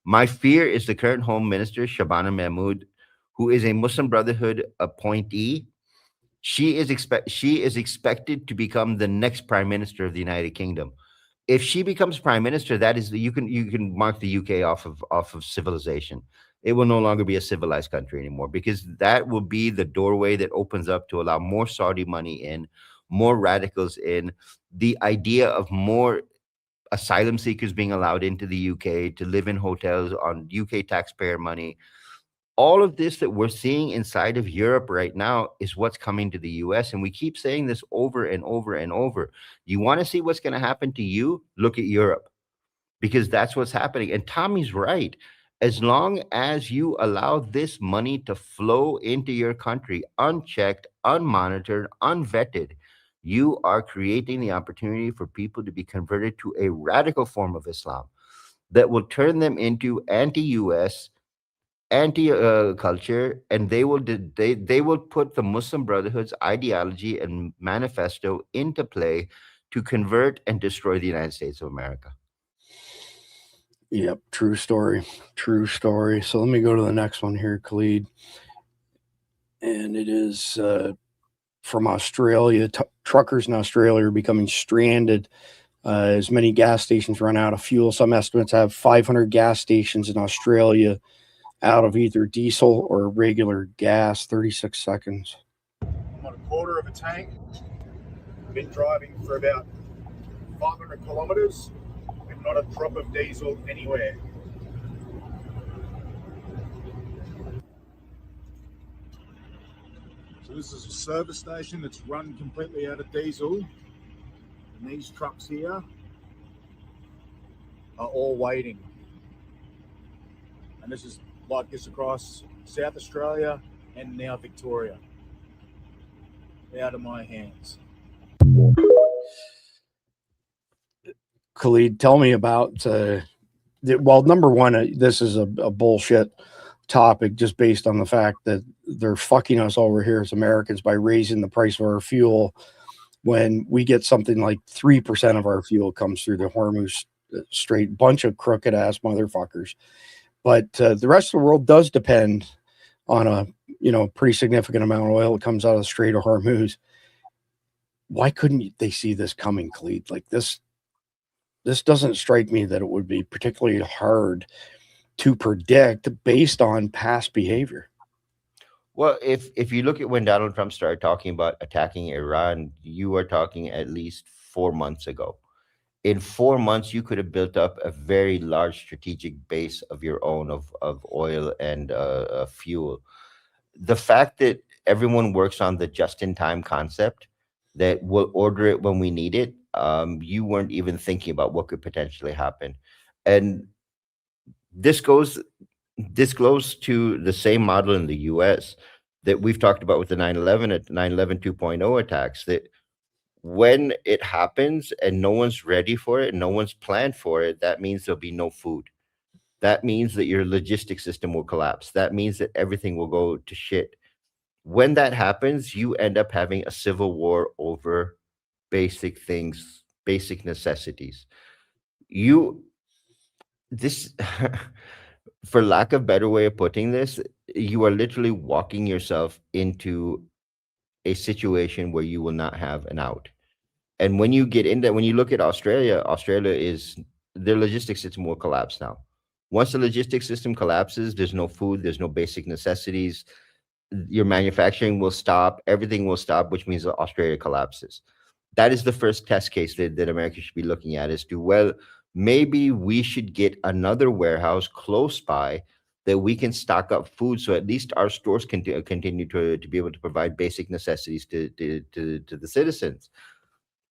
My fear is the current Home Minister, Shabana Mahmood, who is a Muslim Brotherhood appointee. She is expected to become the next Prime Minister of the United Kingdom. If she becomes Prime Minister, that is you can mark the UK off of civilization. It will no longer be a civilized country anymore, because that will be the doorway that opens up to allow more Saudi money in, more radicals in, the idea of more asylum seekers being allowed into the UK to live in hotels on UK taxpayer money. All of this that we're seeing inside of Europe right now is what's coming to the US. And we keep saying this over and over and over. You want to see what's going to happen to you? Look at Europe, because that's what's happening. And Tommy's right. As long as you allow this money to flow into your country unchecked, unmonitored, unvetted, you are creating the opportunity for people to be converted to a radical form of Islam that will turn them into anti-US, anti-culture, and they will put the Muslim Brotherhood's ideology and manifesto into play to convert and destroy the United States of America. Yep, true story. True story. So let me go to the next one here, Khalid. And it is from Australia. Truckers in Australia are becoming stranded as many gas stations run out of fuel. Some estimates have 500 gas stations in Australia out of either diesel or regular gas. 36 seconds. I'm on a quarter of a tank. Been driving for about 500 kilometers. Not a drop of diesel anywhere. So this is a service station that's run completely out of diesel. And these trucks here are all waiting. And this is like this across South Australia and now Victoria. Out of my hands. Khalid, tell me about, well, number one, this is a bullshit topic just based on the fact that they're fucking us over here as Americans by raising the price of our fuel when we get something like 3% of our fuel comes through the Hormuz Strait. Bunch of crooked ass motherfuckers. But the rest of the world does depend on a pretty significant amount of oil that comes out of the Strait of Hormuz. Why couldn't they see this coming, Khalid? Like this doesn't strike me that it would be particularly hard to predict based on past behavior. Well, if you look at when Donald Trump started talking about attacking Iran, you are talking at least 4 months ago. In 4 months, you could have built up a very large strategic base of your own of oil and fuel. The fact that everyone works on the just-in-time concept, that we'll order it when we need it, you weren't even thinking about what could potentially happen. And this goes to the same model in the US that we've talked about with the 9/11 2.0 attacks, that when it happens and no one's ready for it, no one's planned for it, that means there'll be no food. That means that your logistics system will collapse. That means that everything will go to shit. When that happens, you end up having a civil war over basic things, basic necessities. for lack of better way of putting this, you are literally walking yourself into a situation where you will not have an out. And when you get into, when you look at Australia, Australia is, their logistics system will collapse now. Once the logistics system collapses, there's no food, there's no basic necessities. Your manufacturing will stop, everything will stop, which means that Australia collapses. That is the first test case that America should be looking at, is to, well, maybe we should get another warehouse close by that we can stock up food, so at least our stores can continue to be able to provide basic necessities to the citizens.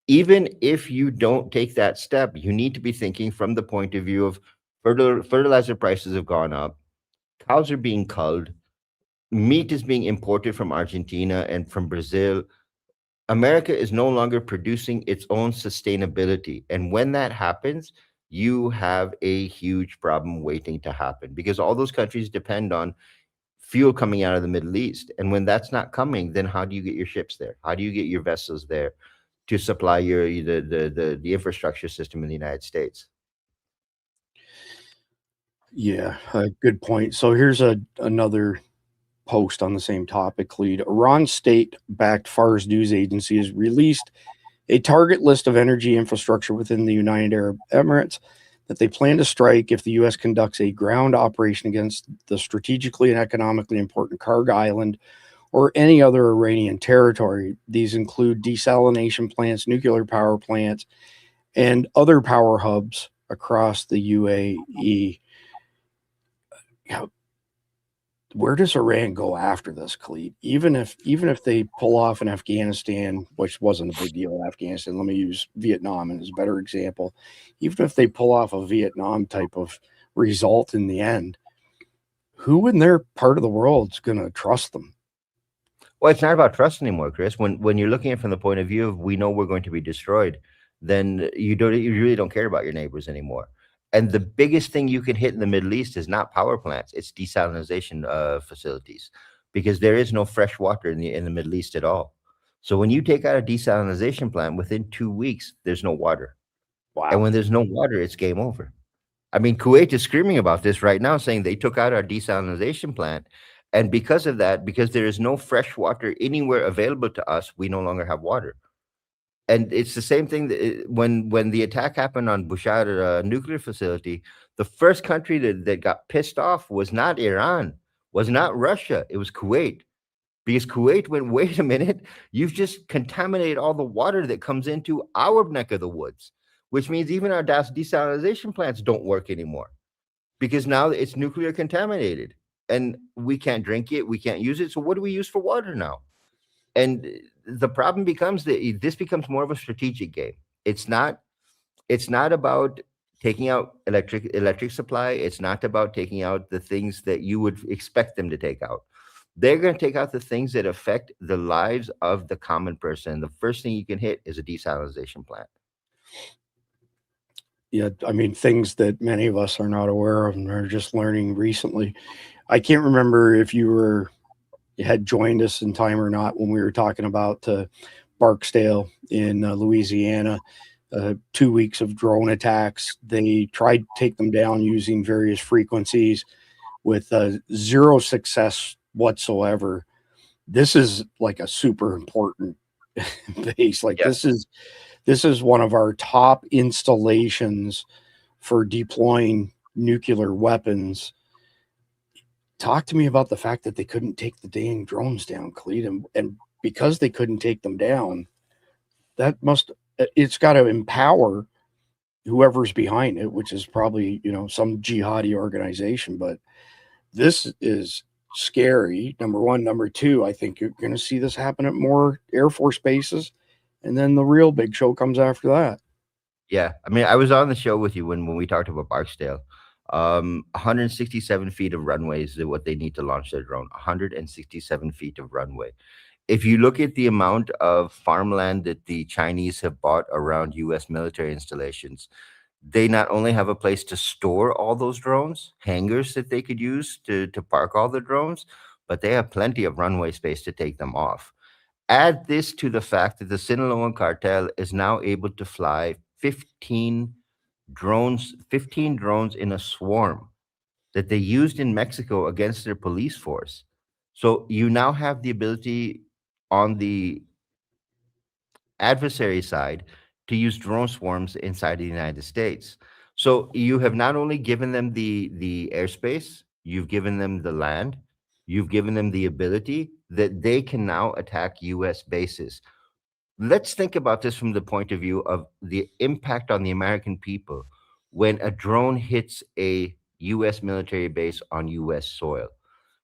Even if you don't take that step, you need to be thinking from the point of view of fertilizer prices have gone up, cows are being culled, meat is being imported from Argentina and from Brazil. America is no longer producing its own sustainability. And when that happens, you have a huge problem waiting to happen, because all those countries depend on fuel coming out of the Middle East. And when that's not coming, then how do you get your ships there? How do you get your vessels there to supply your the infrastructure system in the United States? Yeah, good point. So here's another post on the same topic, Clede. Iran state-backed Fars news agency has released a target list of energy infrastructure within the United Arab Emirates that they plan to strike if the U.S. conducts a ground operation against the strategically and economically important Karg Island or any other Iranian territory. These include desalination plants, nuclear power plants, and other power hubs across the UAE. Where does Iran go after this, Khalid? Even if they pull off in Afghanistan, which wasn't a big deal in Afghanistan, let me use Vietnam as a better example. Even if they pull off a Vietnam type of result in the end, who in their part of the world is going to trust them? Well, it's not about trust anymore, Chris. When you're looking at it from the point of view of we know we're going to be destroyed, then you really don't care about your neighbors anymore. And the biggest thing you can hit in the Middle East is not power plants; it's desalination facilities, because there is no fresh water in the Middle East at all. So when you take out a desalination plant, within 2 weeks, there's no water. Wow. And when there's no water, it's game over. I mean, Kuwait is screaming about this right now, saying they took out our desalination plant. And because of that, because there is no fresh water anywhere available to us, we no longer have water. And it's the same thing that when the attack happened on Bushehr nuclear facility, the first country that got pissed off was not Iran, was not Russia, it was Kuwait. Because Kuwait went, wait a minute, you've just contaminated all the water that comes into our neck of the woods, which means even our desalination plants don't work anymore, because now it's nuclear contaminated and we can't drink it, we can't use it. So what do we use for water now? And the problem becomes that this becomes more of a strategic game. It's not about taking out electric supply. It's not about taking out the things that you would expect them to take out. They're going to take out the things that affect the lives of the common person. The first thing you can hit is a desalination plant. Yeah, I mean, things that many of us are not aware of and are just learning recently. I can't remember if you had joined us in time or not when we were talking about Barksdale in Louisiana, 2 weeks of drone attacks. They tried to take them down using various frequencies with zero success whatsoever. This is like a super important base. Like, yes. This is one of our top installations for deploying nuclear weapons. Talk to me about the fact that they couldn't take the dang drones down, Clede, and because they couldn't take them down, it's got to empower whoever's behind it, which is probably, some jihadi organization. But this is scary, number one. Number two, I think you're going to see this happen at more Air Force bases, and then the real big show comes after that. Yeah, I mean, I was on the show with you when we talked about Barksdale. 167 feet of runway is what they need to launch their drone. 167 feet of runway. If you look at the amount of farmland that the Chinese have bought around U.S. military installations, they not only have a place to store all those drones, hangars that they could use to park all the drones, but they have plenty of runway space to take them off. Add this to the fact that the Sinaloan cartel is now able to fly 15 drones in a swarm. that they used in Mexico against their police force. So you now have the ability on the adversary side to use drone swarms inside the United States. So you have not only given them the airspace, you've given them the land, you've given them the ability that they can now attack US bases. Let's think about this from the point of view of the impact on the American people when a drone hits a US military base on US soil.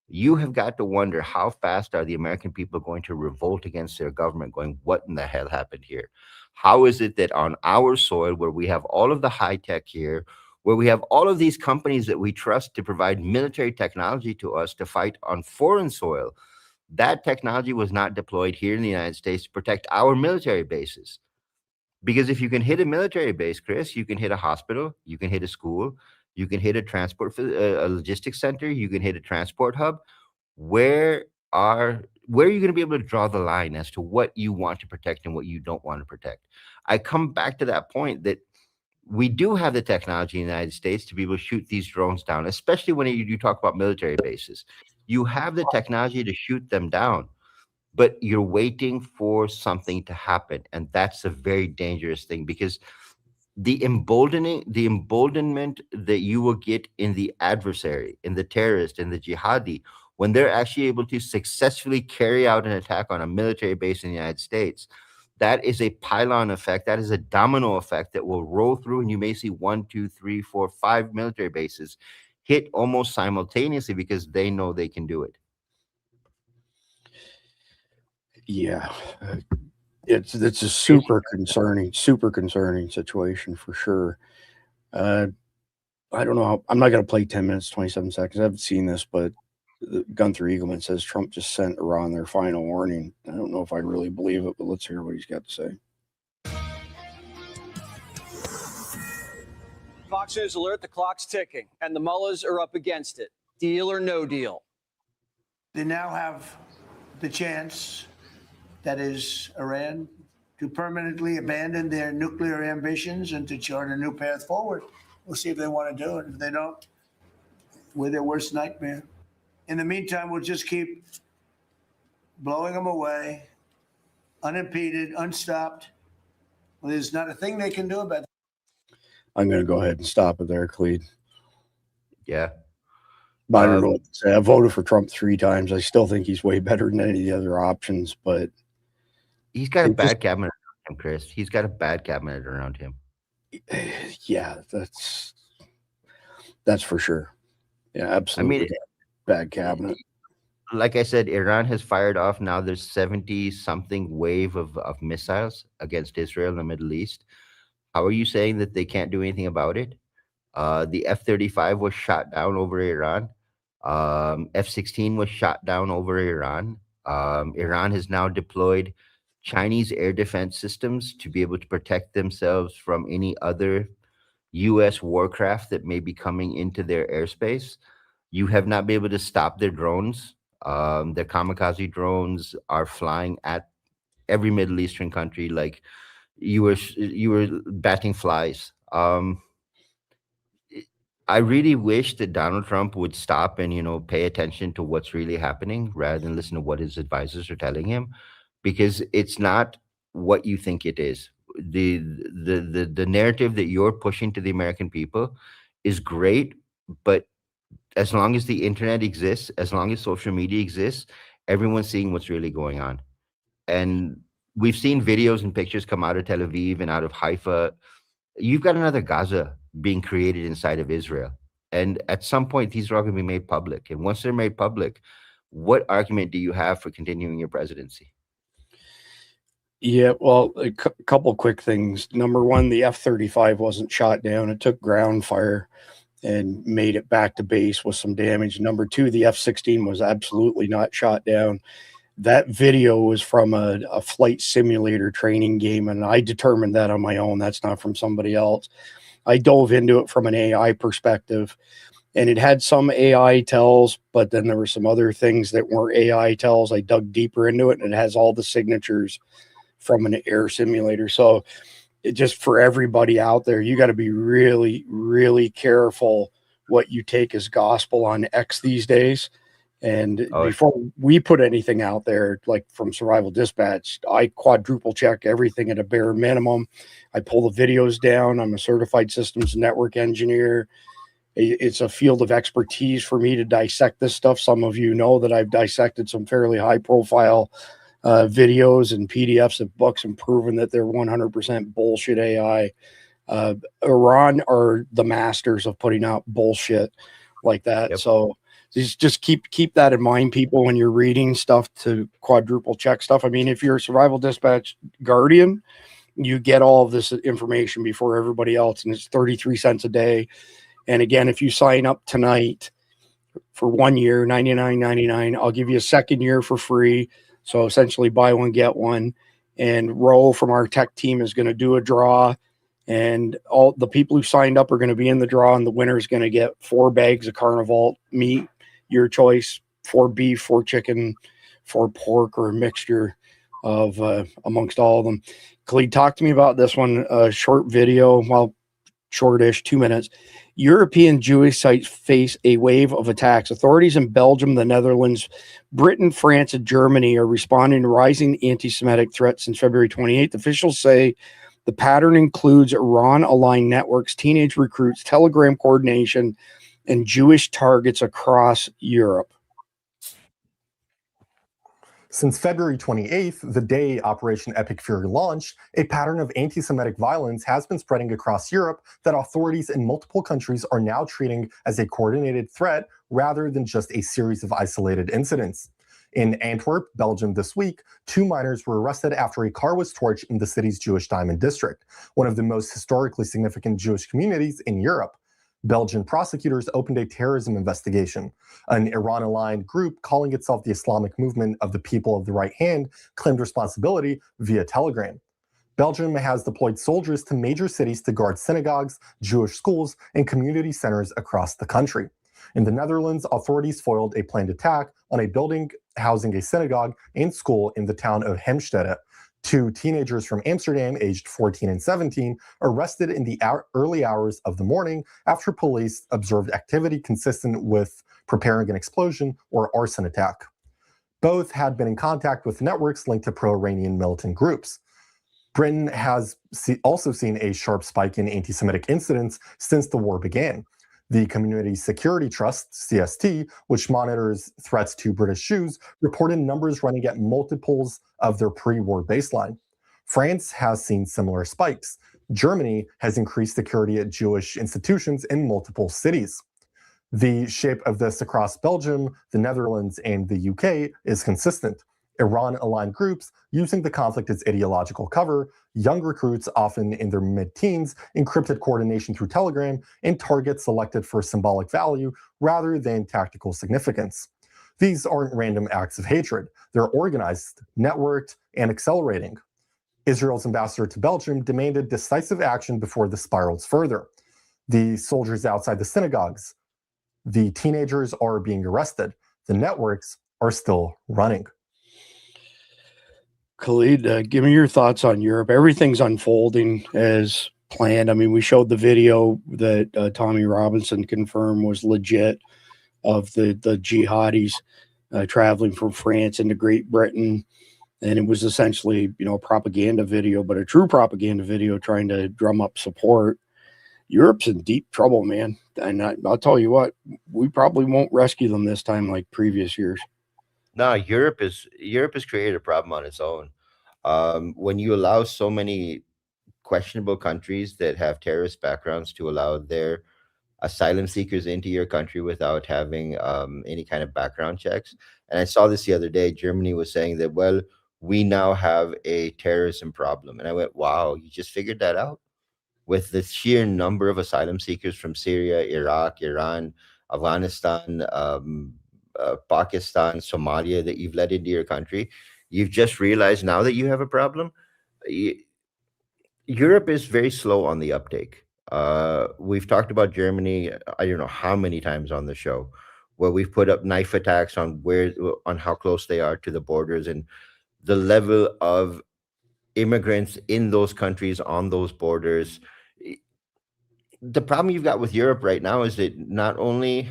You have got to wonder, how fast are the American people going to revolt against their government, going, what in the hell happened here? How is it that on our soil, where we have all of the high tech here, where we have all of these companies that we trust to provide military technology to us to fight on foreign soil, that technology was not deployed here in the United States to protect our military bases? Because if you can hit a military base, Chris, you can hit a hospital, you can hit a school, you can hit a a logistics center, you can hit a transport hub. Where are you going to be able to draw the line as to what you want to protect and what you don't want to protect? I come back to that point that we do have the technology in the United States to be able to shoot these drones down, especially when you talk about military bases. You have the technology to shoot them down, but you're waiting for something to happen. And that's a very dangerous thing, because the emboldenment that you will get in the adversary, in the terrorist, in the jihadi, when they're actually able to successfully carry out an attack on a military base in the United States, that is a pylon effect. That is a domino effect that will roll through, and you may see 1, 2, 3, 4, 5 military bases hit almost simultaneously because they know they can do it. Yeah, it's a super concerning situation for sure. I don't know how, I'm not going to play 10 minutes, 27 seconds. I haven't seen this, but Gunther Eagleman says Trump just sent Iran their final warning. I don't know if I really believe it, but let's hear what he's got to say. Fox News alert, the clock's ticking, and the mullahs are up against it. Deal or no deal? They now have the chance, that is Iran, to permanently abandon their nuclear ambitions and to chart a new path forward. We'll see if they want to do it. If they don't, we're their worst nightmare. In the meantime, we'll just keep blowing them away, unimpeded, unstopped. Well, there's not a thing they can do about it. I'm going to go ahead and stop it there, Clede. Yeah. I don't know what to say. I voted for Trump 3 times. I still think he's way better than any of the other options, but he's got a bad cabinet around him, Chris. He's got a bad cabinet around him. Yeah, that's for sure. Yeah, absolutely. I mean, bad cabinet. Like I said, Iran has fired off. Now there's 70-something wave of missiles against Israel in the Middle East. How are you saying that they can't do anything about it? The F-35 was shot down over Iran. F-16 was shot down over Iran. Iran has now deployed Chinese air defense systems to be able to protect themselves from any other U.S. warcraft that may be coming into their airspace. You have not been able to stop their drones. Their kamikaze drones are flying at every Middle Eastern country like you were batting flies. I really wish that Donald Trump would stop and, pay attention to what's really happening rather than listen to what his advisors are telling him, because it's not what you think it is. The narrative that you're pushing to the American people is great, but as long as the internet exists, as long as social media exists, everyone's seeing what's really going on. And we've seen videos and pictures come out of Tel Aviv and out of Haifa. You've got another Gaza being created inside of Israel. And at some point, these are all going to be made public. And once they're made public, what argument do you have for continuing your presidency? Yeah, well, a couple quick things. Number one, the F-35 wasn't shot down. It took ground fire and made it back to base with some damage. Number two, the F-16 was absolutely not shot down. That video was from a flight simulator training game, and I determined that on my own. That's not from somebody else. I dove into it from an AI perspective, and it had some AI tells, but then there were some other things that weren't AI tells. I dug deeper into it, and it has all the signatures from an air simulator. So it just, for everybody out there, you got to be really, really careful what you take as gospel on X these days. And Oh, before we put anything out there, like from Survival Dispatch, I quadruple check everything at a bare minimum. I pull the videos down. I'm a certified systems network engineer. It's a field of expertise for me to dissect this stuff. Some of you know that I've dissected some fairly high profile videos and PDFs of books and proven that they're 100% bullshit AI. Iran are the masters of putting out bullshit like that. Yep. So just keep that in mind, people, when you're reading stuff, to quadruple check stuff. I mean, if you're a Survival Dispatch Guardian, you get all of this information before everybody else, and it's 33 cents a day. And again, if you sign up tonight for 1 year, $99.99, I'll give you a second year for free. So essentially buy one, get one. And Ro from our tech team is going to do a draw. And all the people who signed up are going to be in the draw, and the winner is going to get 4 bags of Carnival meat, your choice, 4 beef, 4 chicken, 4 pork, or a mixture of amongst all of them. Khalid, talk to me about this one. Short video, well, shortish, 2 minutes. European Jewish sites face a wave of attacks. Authorities in Belgium, the Netherlands, Britain, France, and Germany are responding to rising anti-Semitic threats since February 28th. Officials say the pattern includes Iran-aligned networks, teenage recruits, Telegram coordination, and Jewish targets across Europe. Since February 28th, the day Operation Epic Fury launched, a pattern of anti-Semitic violence has been spreading across Europe that authorities in multiple countries are now treating as a coordinated threat rather than just a series of isolated incidents. In Antwerp, Belgium this week, 2 minors were arrested after a car was torched in the city's Jewish Diamond District, one of the most historically significant Jewish communities in Europe. Belgian prosecutors opened a terrorism investigation. An Iran-aligned group calling itself the Islamic Movement of the People of the Right Hand claimed responsibility via Telegram. Belgium has deployed soldiers to major cities to guard synagogues, Jewish schools, and community centers across the country. In the Netherlands, authorities foiled a planned attack on a building housing a synagogue and school in the town of Hemstede. 2 teenagers from Amsterdam, aged 14 and 17, arrested in the early hours of the morning after police observed activity consistent with preparing an explosion or arson attack. Both had been in contact with networks linked to pro-Iranian militant groups. Britain has also seen a sharp spike in anti-Semitic incidents since the war began. The Community Security Trust, CST, which monitors threats to British Jews, reported numbers running at multiples of their pre-war baseline. France has seen similar spikes. Germany has increased security at Jewish institutions in multiple cities. The shape of this across Belgium, the Netherlands, and the UK is consistent. Iran-aligned groups using the conflict as ideological cover, young recruits often in their mid-teens, encrypted coordination through Telegram, and targets selected for symbolic value rather than tactical significance. These aren't random acts of hatred. They're organized, networked, and accelerating. Israel's ambassador to Belgium demanded decisive action before this spirals further. The soldiers outside the synagogues, the teenagers are being arrested. The networks are still running. Khalid, give me your thoughts on Europe. Everything's unfolding as planned. I mean, we showed the video that Tommy Robinson confirmed was legit of the jihadis traveling from France into Great Britain. And it was essentially, a propaganda video, but a true propaganda video trying to drum up support. Europe's in deep trouble, man. And I'll tell you what, we probably won't rescue them this time like previous years. No, Europe has created a problem on its own. When you allow so many questionable countries that have terrorist backgrounds to allow their asylum seekers into your country without having any kind of background checks. And I saw this the other day. Germany was saying that, well, we now have a terrorism problem. And I went, wow, you just figured that out? With the sheer number of asylum seekers from Syria, Iraq, Iran, Afghanistan, Pakistan, Somalia that you've let into your country, you've just realized now that you have a problem. Europe is very slow on the uptake. We've talked about Germany, I don't know how many times on the show, where we've put up knife attacks on how close they are to the borders, and the level of immigrants in those countries on those borders. The problem you've got with Europe right now is that not only,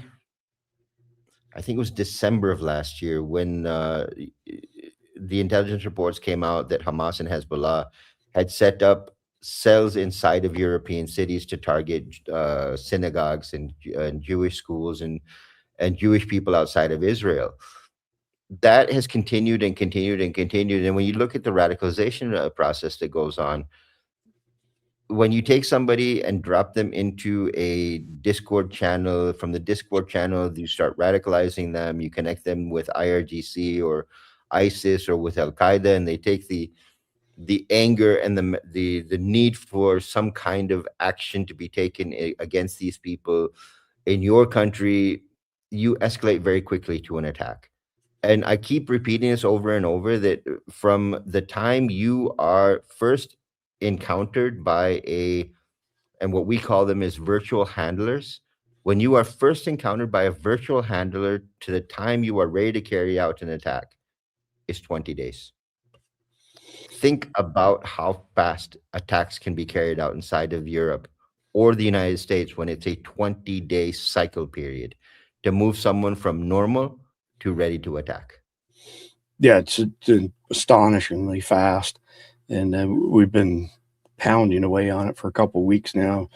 I think it was December of last year when the intelligence reports came out that Hamas and Hezbollah had set up cells inside of European cities to target synagogues and Jewish schools and Jewish people outside of Israel. That has continued and continued and continued. And when you look at the radicalization process that goes on, when you take somebody and drop them into a Discord channel, from the Discord channel, you start radicalizing them, you connect them with IRGC or ISIS or with Al Qaeda, and they take the anger and the need for some kind of action to be taken against these people in your country, you escalate very quickly to an attack. And I keep repeating this over and over, that from the time you are first encountered by and what we call them is virtual handlers, when you are first encountered by a virtual handler to the time you are ready to carry out an attack is 20 days. Think about how fast attacks can be carried out inside of Europe or the United States when it's a 20-day cycle period to move someone from normal to ready to attack. Yeah, it's astonishingly fast. And we've been pounding away on it for a couple of weeks now,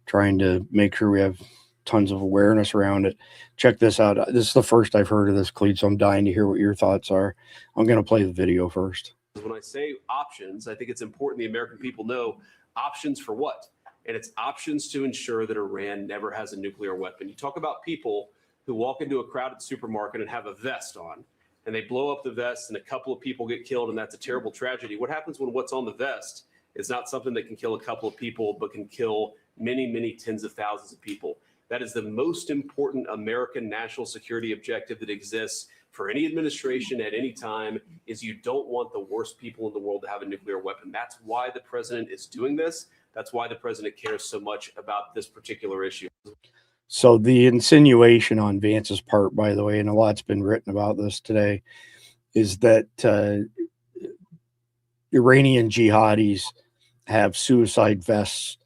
trying to make sure we have tons of awareness around it. Check this out. This is the first I've heard of this, Clete, so I'm dying to hear what your thoughts are. I'm going to play the video first. When I say options, I think it's important the American people know options for what? And it's options to ensure that Iran never has a nuclear weapon. You talk about people who walk into a crowded supermarket and have a vest on, and they blow up the vest and a couple of people get killed, and that's a terrible tragedy. What happens when what's on the vest is not something that can kill a couple of people, but can kill many, many tens of thousands of people? That is the most important American national security objective that exists for any administration at any time, is you don't want the worst people in the world to have a nuclear weapon. That's why the president is doing this. That's why the president cares so much about this particular issue. So the insinuation on Vance's part, by the way, and a lot's been written about this today, is that Iranian jihadis have suicide vests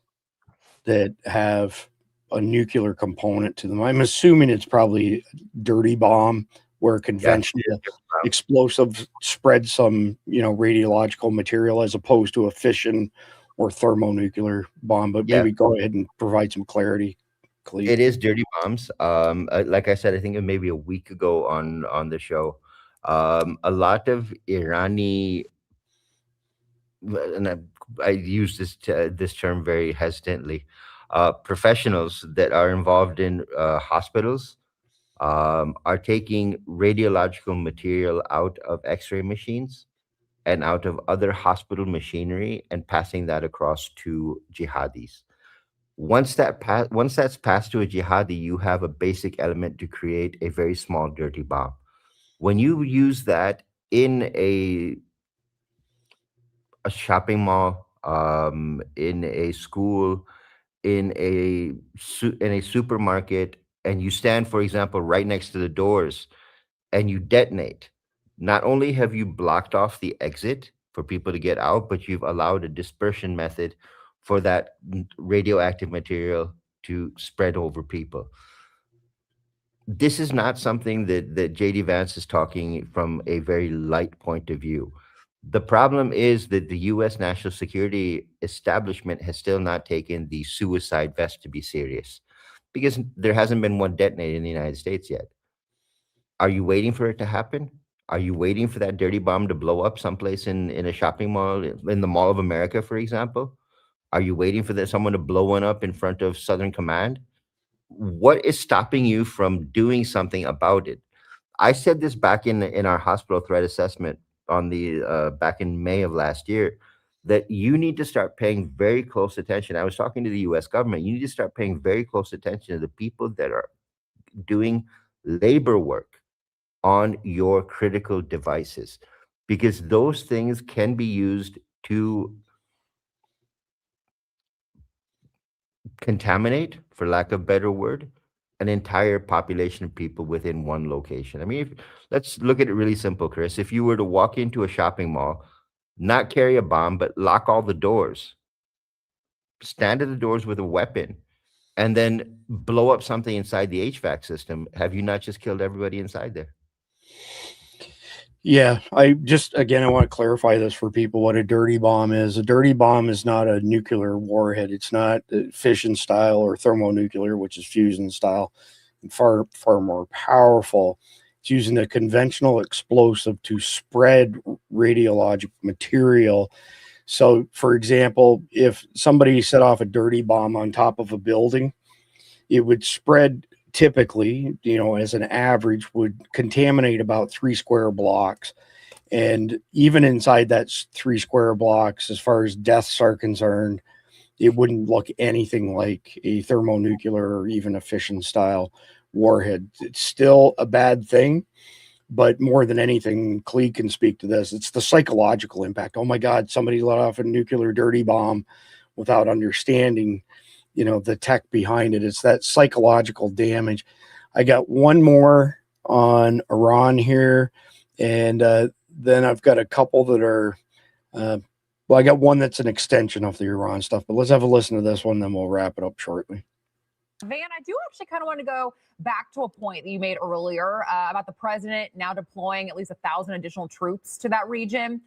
that have a nuclear component to them. I'm assuming it's probably a dirty bomb where conventional explosive spreads some, radiological material as opposed to a fission or thermonuclear bomb. But maybe go ahead and provide some clarity. Clete. It is dirty bombs. Like I said, I think it maybe a week ago on the show, a lot of Irani, and I use this term very hesitantly, professionals that are involved in hospitals are taking radiological material out of X-ray machines and out of other hospital machinery and passing that across to jihadis. Once that's passed to a jihadi, you have a basic element to create a very small dirty bomb. When you use that in a shopping mall, in a school, in a supermarket, and you stand, for example, right next to the doors and you detonate, not only have you blocked off the exit for people to get out, but you've allowed a dispersion method for that radioactive material to spread over people. This is not something that J.D. Vance is talking from a very light point of view. The problem is that the U.S. national security establishment has still not taken the suicide vest to be serious, because there hasn't been one detonated in the United States yet. Are you waiting for it to happen? Are you waiting for that dirty bomb to blow up someplace in a shopping mall, in the Mall of America, for example? Are you waiting for someone to blow one up in front of Southern Command? What is stopping you from doing something about it? I said this back in our hospital threat assessment on the back in May of last year, that you need to start paying very close attention. I was talking to the U.S. government. You need to start paying very close attention to the people that are doing labor work on your critical devices, because those things can be used to contaminate, for lack of a better word, an entire population of people within one location. I mean, let's look at it really simple, Chris. If you were to walk into a shopping mall, not carry a bomb, but lock all the doors, stand at the doors with a weapon, and then blow up something inside the HVAC system, have you not just killed everybody inside there? Yeah, I want to clarify this for people what a dirty bomb is. A dirty bomb is not a nuclear warhead. It's not fission style or thermonuclear, which is fusion style, and far more powerful. It's using a conventional explosive to spread radiologic material. So, for example, if somebody set off a dirty bomb on top of a building, it would spread typically, as an average, would contaminate about 3 square blocks. And even inside that 3 square blocks, as far as deaths are concerned, it wouldn't look anything like a thermonuclear or even a fission style warhead. It's still a bad thing, but more than anything, Clee can speak to this. It's the psychological impact. Oh my God, somebody let off a nuclear dirty bomb without understanding the tech behind it. It's that psychological damage. I got one more on Iran here, and then I've got a couple that are I got one that's an extension of the Iran stuff, but let's have a listen to this one, then we'll wrap it up shortly. Van, I do actually kind of want to go back to a point that you made earlier about the president now deploying at least 1,000 additional troops to that region.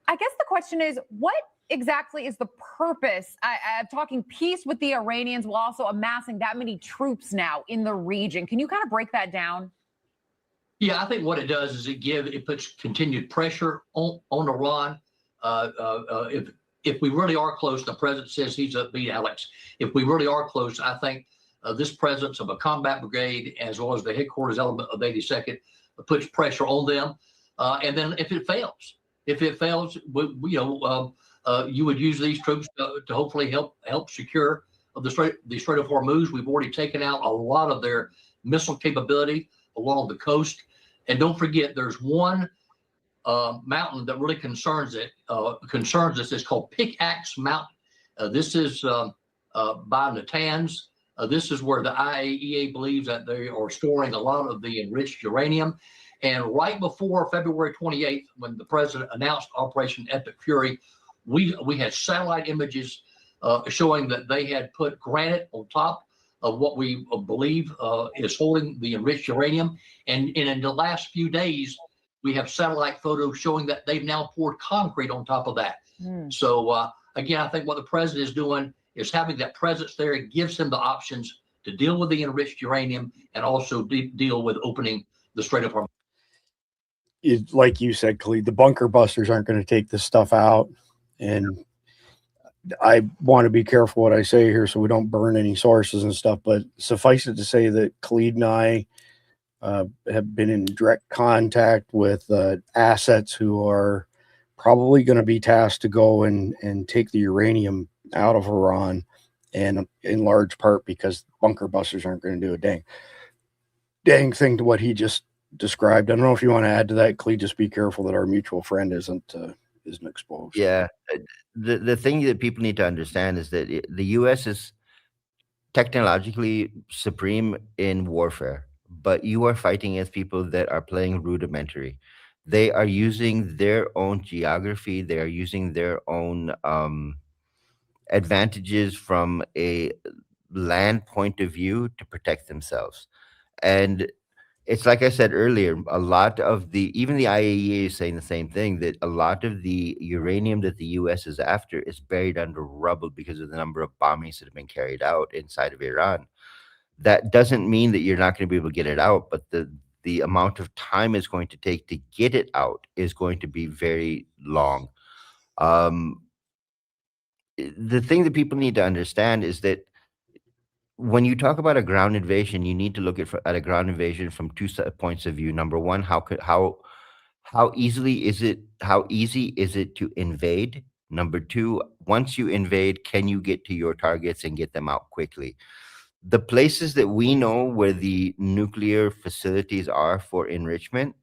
I guess the question is, what exactly is the purpose of talking peace with the Iranians while also amassing that many troops now in the region? Can you kind of break that down? Yeah, I think what it does is it puts continued pressure on Iran. If we really are close, the president says he's upbeat, Alex. If we really are close, I think this presence of a combat brigade as well as the headquarters element of 82nd puts pressure on them. And then if it fails, you would use these troops to hopefully help secure the Strait of Hormuz. We've already taken out a lot of their missile capability along the coast. And don't forget, there's one mountain that really concerns us. It's called Pickaxe Mountain. This is by Natanz. This is where the IAEA believes that they are storing a lot of the enriched uranium. And right before February 28th, when the president announced Operation Epic Fury, we had satellite images showing that they had put granite on top of what we believe is holding the enriched uranium. And in the last few days, we have satellite photos showing that they've now poured concrete on top of that. So again, I think what the president is doing is having that presence there. It gives him the options to deal with the enriched uranium and also deal with opening the Strait of Hormuz. Like you said, Khalid, the bunker busters aren't going to take this stuff out. And I want to be careful what I say here so we don't burn any sources and stuff. But suffice it to say that Khalid and I have been in direct contact with assets who are probably going to be tasked to go and take the uranium out of Iran, and in large part because bunker busters aren't going to do a dang thing to what he just described. I don't know if you want to add to that, Clee. Just be careful that our mutual friend isn't exposed. Yeah, the thing that people need to understand is that the U.S. is technologically supreme in warfare, but you are fighting against people that are playing rudimentary. They are using their own geography. They are using their own advantages from a land point of view to protect themselves. And it's like I said earlier, a lot of even the IAEA is saying the same thing, that a lot of the uranium that the U.S. is after is buried under rubble because of the number of bombings that have been carried out inside of Iran. That doesn't mean that you're not going to be able to get it out, but the amount of time it's going to take to get it out is going to be very long. The thing that people need to understand is that when you talk about a ground invasion, you need to look at a ground invasion from two points of view. Number one, how easy is it to invade? Number two, once you invade, can you get to your targets and get them out quickly? The places that we know where the nuclear facilities are for enrichment,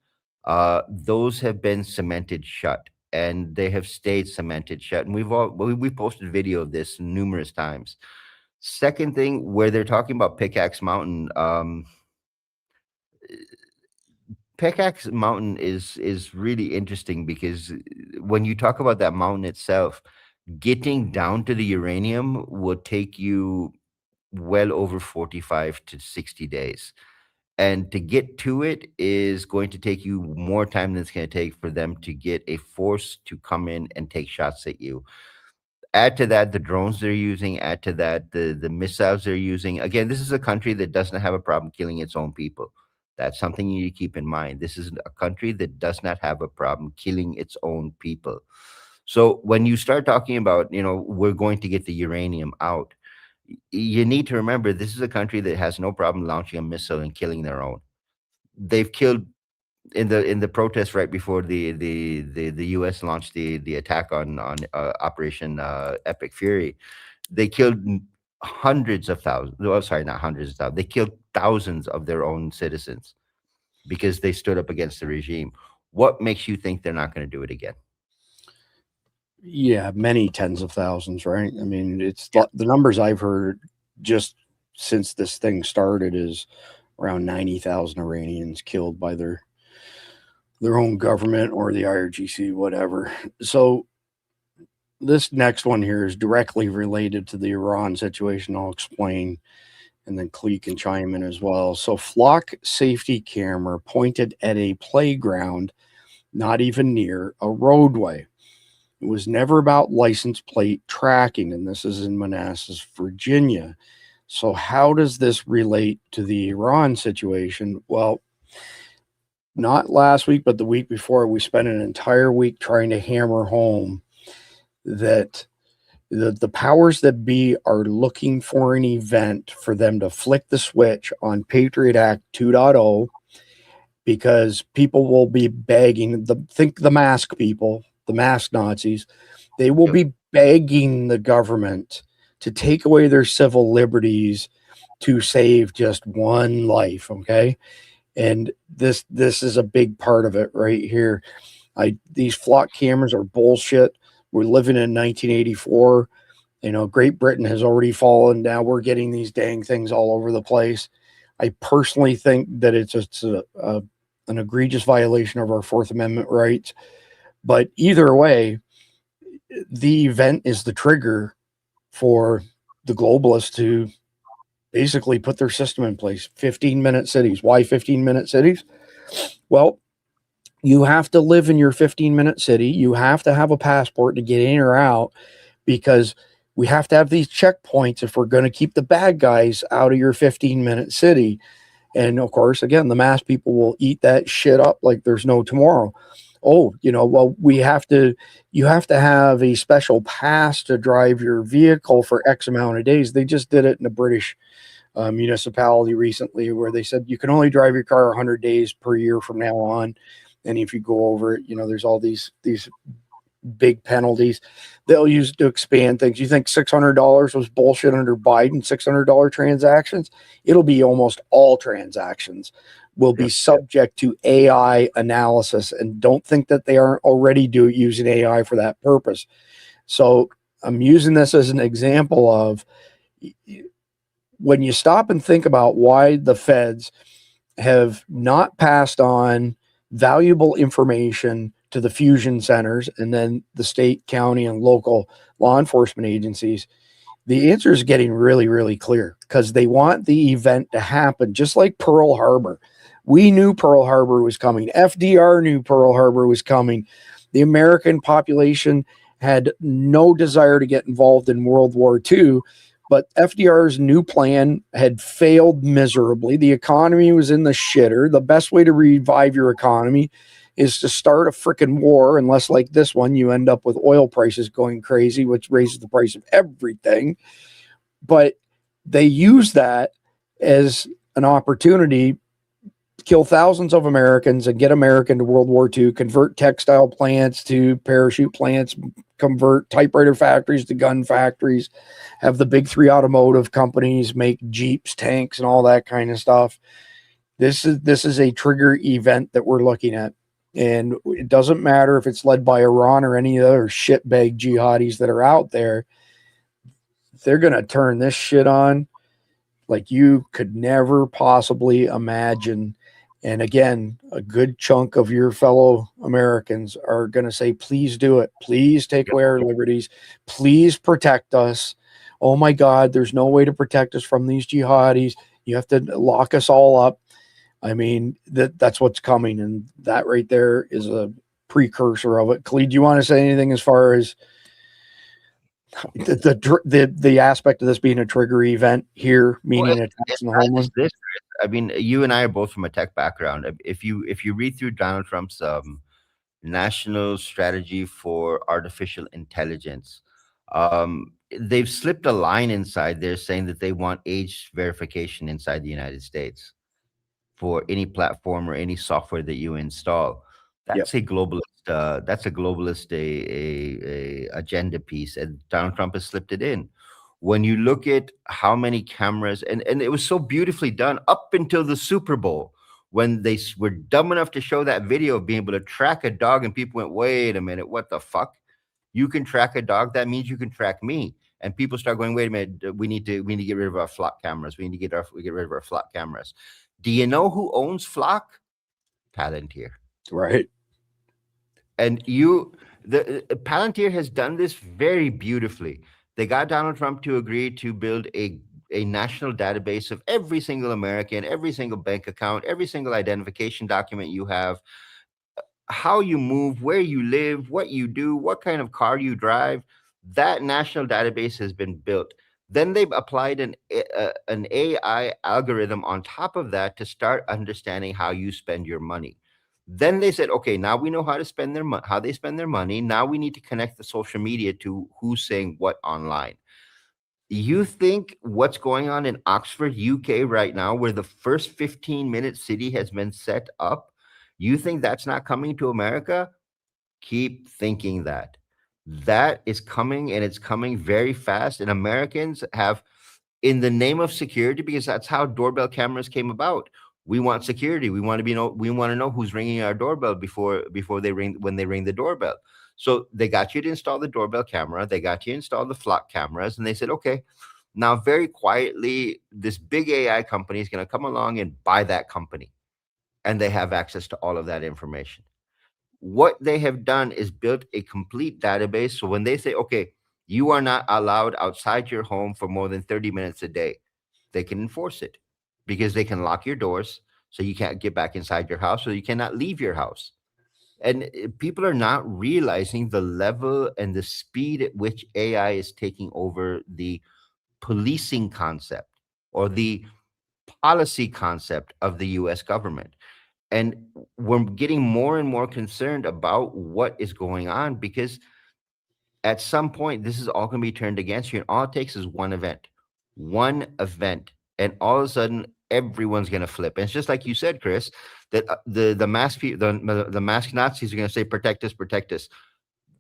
those have been cemented shut, and they have stayed cemented shut. And we've posted video of this numerous times. Second thing, where they're talking about Pickaxe Mountain, Pickaxe Mountain is really interesting because when you talk about that mountain itself, getting down to the uranium will take you well over 45 to 60 days. And to get to it is going to take you more time than it's going to take for them to get a force to come in and take shots at you. Add to that the drones they're using, add to that the missiles they're using. Again, this is a country that doesn't have a problem killing its own people. That's something you need to keep in mind. This is a country that does not have a problem killing its own people. So when you start talking about, we're going to get the uranium out, you need to remember this is a country that has no problem launching a missile and killing their own. They've killed in the protest right before the U.S. launched the attack on Operation Epic Fury. They killed hundreds of thousands. Well, sorry, not hundreds of thousands. They killed thousands of their own citizens because they stood up against the regime. What makes you think they're not going to do it again? Yeah, many tens of thousands, right? I mean, it's the numbers I've heard just since this thing started is around 90,000 Iranians killed by their own government or the IRGC, whatever. So this next one here is directly related to the Iran situation. I'll explain, and then Clee can chime in as well. So flock safety camera pointed at a playground, not even near a roadway. It was never about license plate tracking, and this is in Manassas, Virginia. So how does this relate to the Iran situation? Well, not last week, but the week before, we spent an entire week trying to hammer home that the powers that be are looking for an event for them to flick the switch on Patriot Act 2.0, because people will be begging, think the mask people, the mask Nazis, they will be begging the government to take away their civil liberties to save just one life, okay? And this is a big part of it right here. These flock cameras are bullshit. We're living in 1984. Great Britain has already fallen. Now we're getting these dang things all over the place. I personally think that it's an egregious violation of our Fourth Amendment rights. But either way, the event is the trigger for the globalists to basically put their system in place. 15-minute cities. Why 15-minute cities? Well, you have to live in your 15-minute city. You have to have a passport to get in or out, because we have to have these checkpoints if we're going to keep the bad guys out of your 15-minute city. And of course, again, the mass people will eat that shit up like there's no tomorrow. Oh, well, you have to have a special pass to drive your vehicle for X amount of days. They just did it in a British municipality recently, where they said you can only drive your car 100 days per year from now on. And if you go over it, there's all these big penalties they'll use to expand things. You think $600 was bullshit under Biden, $600 transactions? It'll be almost all transactions will be subject to AI analysis, and don't think that they aren't already using AI for that purpose. So I'm using this as an example of when you stop and think about why the feds have not passed on valuable information to the fusion centers and then the state, county, and local law enforcement agencies, the answer is getting really, really clear, because they want the event to happen, just like Pearl Harbor. We knew Pearl Harbor was coming. FDR knew Pearl Harbor was coming. The American population had no desire to get involved in World War II, but FDR's new plan had failed miserably. The economy was in the shitter. The best way to revive your economy is to start a freaking war, unless like this one, you end up with oil prices going crazy, which raises the price of everything. But they use that as an opportunity to kill thousands of Americans and get America into World War II, convert textile plants to parachute plants, convert typewriter factories to gun factories, have the big three automotive companies make Jeeps, tanks, and all that kind of stuff. This is a trigger event that we're looking at. And it doesn't matter if it's led by Iran or any other shitbag jihadis that are out there. They're going to turn this shit on like you could never possibly imagine. And again, a good chunk of your fellow Americans are going to say, please do it. Please take away our liberties. Please protect us. oh my God, there's no way to protect us from these jihadis. You have to lock us all up. I mean, that's what's coming. And that right there is a precursor of it. Khalid, do you want to say anything as far as the aspect of this being a trigger event here, meaning attacks in the homeland? I mean, you and I are both from a tech background. If you read through Donald Trump's national strategy for artificial intelligence, they've slipped a line inside there saying that they want age verification inside the United States for any platform or any software that you install. That's a globalist. That's a globalist agenda piece, and Donald Trump has slipped it in. When you look at how many cameras, and it was so beautifully done up until the Super Bowl, when they were dumb enough to show that video of being able to track a dog, and people went, "Wait a minute, what the fuck? You can track a dog? That means you can track me." And people start going, "Wait a minute, we need to get rid of our flock cameras. We need to get rid of our flock cameras." Do you know who owns Flock? Palantir. Right. And Palantir has done this very beautifully. They got Donald Trump to agree to build a national database of every single American, every single bank account, every single identification document you have, how you move, where you live, what you do, what kind of car you drive. That national database has been built. Then they've applied an AI algorithm on top of that to start understanding how you spend your money. Then they said, okay, now we know how to spend how they spend their money. Now we need to connect the social media to who's saying what online. You think what's going on in Oxford, UK right now, where the first 15-minute city has been set up, you think that's not coming to America? Keep thinking that. That is coming, and it's coming very fast. And Americans have, in the name of security, because that's how doorbell cameras came about. We want security. We want to know who's ringing our doorbell before they ring, when they ring the doorbell. So they got you to install the doorbell camera. They got you to install the flock cameras, and they said, okay, now very quietly, this big AI company is going to come along and buy that company, and they have access to all of that information. What they have done is built a complete database. So when they say, okay, you are not allowed outside your home for more than 30 minutes a day, they can enforce it, because they can lock your doors so you can't get back inside your house, so you cannot leave your house. And people are not realizing the level and the speed at which AI is taking over the policing concept or the policy concept of the US government. And we're getting more and more concerned about what is going on, because at some point, this is all going to be turned against you. And all it takes is one event. And all of a sudden, everyone's going to flip. And it's just like you said, Chris, that the masked Nazis are going to say, protect us, protect us.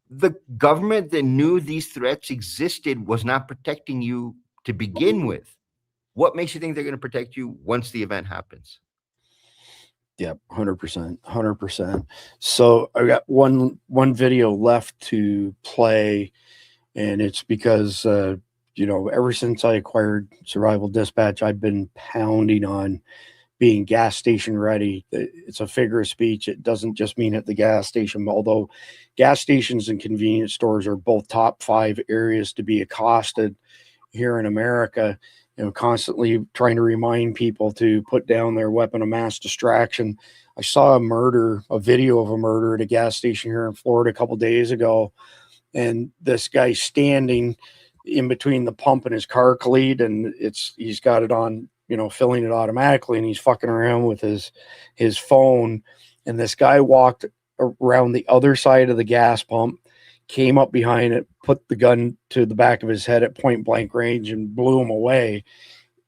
The government that knew these threats existed was not protecting you to begin with. What makes you think they're going to protect you once the event happens? Yeah, 100%. So I got one video left to play, and it's because ever since I acquired Survival Dispatch, I've been pounding on being gas station ready. It's a figure of speech. It doesn't just mean at the gas station, although gas stations and convenience stores are both top 5 areas to be accosted here in America. Constantly trying to remind people to put down their weapon of mass distraction. I saw a video of a murder at a gas station here in Florida a couple of days ago, and this guy standing in between the pump and his car, Khalid, and he's got it on, filling it automatically, and he's fucking around with his phone. And this guy walked around the other side of the gas pump, came up behind it, put the gun to the back of his head at point blank range, and blew him away.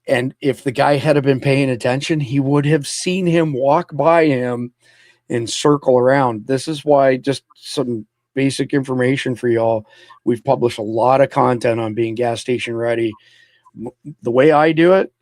And if the guy had been paying attention, he would have seen him walk by him and circle around. This is why, just some basic information for y'all, we've published a lot of content on being gas station ready. The way I do it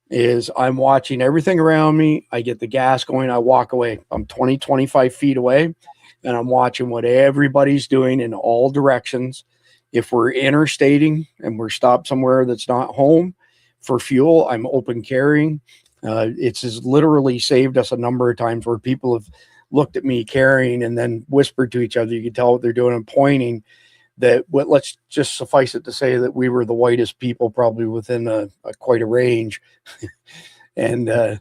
is I'm watching everything around me. I get the gas going. I walk away. I'm 20, 25 feet away, and I'm watching what everybody's doing in all directions. If we're interstating and we're stopped somewhere that's not home for fuel, I'm open carrying. It's literally saved us a number of times where people have looked at me carrying and then whispered to each other. You can tell what they're doing and pointing. let's just suffice it to say that we were the whitest people probably within quite a range. And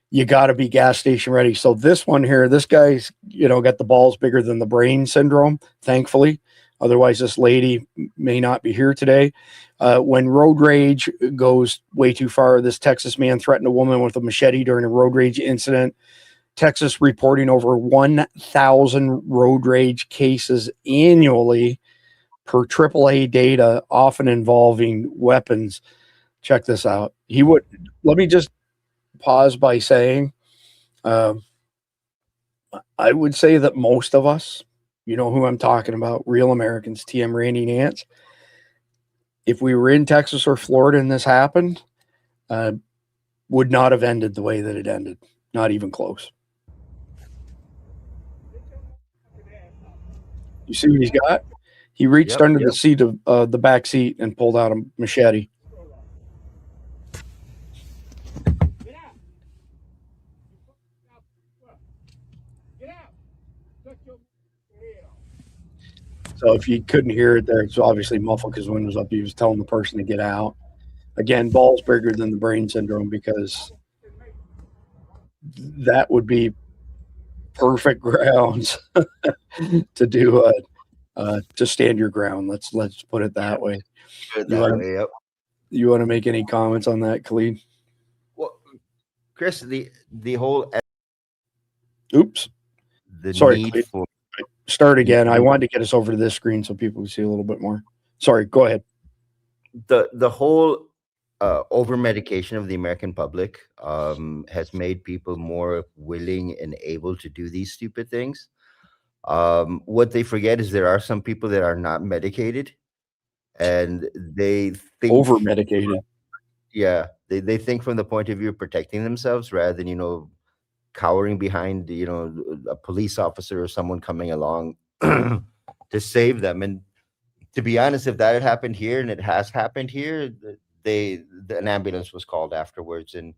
you got to be gas station ready. So this one here, this guy's, got the balls bigger than the brain syndrome, thankfully. Otherwise, this lady may not be here today. When road rage goes way too far, this Texas man threatened a woman with a machete during a road rage incident. Texas reporting over 1,000 road rage cases annually per AAA data, often involving weapons. Check this out. Let me just pause by saying, I would say that most of us, you know who I'm talking about, real Americans, TM Randy Nance, if we were in Texas or Florida and this happened, would not have ended the way that it ended. Not even close. You see what he's got? He reached under the seat of the back seat and pulled out a machete. So if you couldn't hear it there, it's obviously muffled because the window was up. He was telling the person to get out. Again, balls bigger than the brain syndrome, because that would be perfect grounds to do to stand your ground. Let's put it that way. You want to make any comments on that, Khalid? Well, Chris, the whole Sorry, need for start again. I wanted to get us over to this screen so people can see a little bit more. Sorry, go ahead. The whole over medication of the American public has made people more willing and able to do these stupid things. What they forget is there are some people that are not medicated, and they think over medicated. Yeah, they think from the point of view of protecting themselves rather than cowering behind a police officer or someone coming along to save them. And to be honest, if that had happened here, and it has happened here, an ambulance was called afterwards, and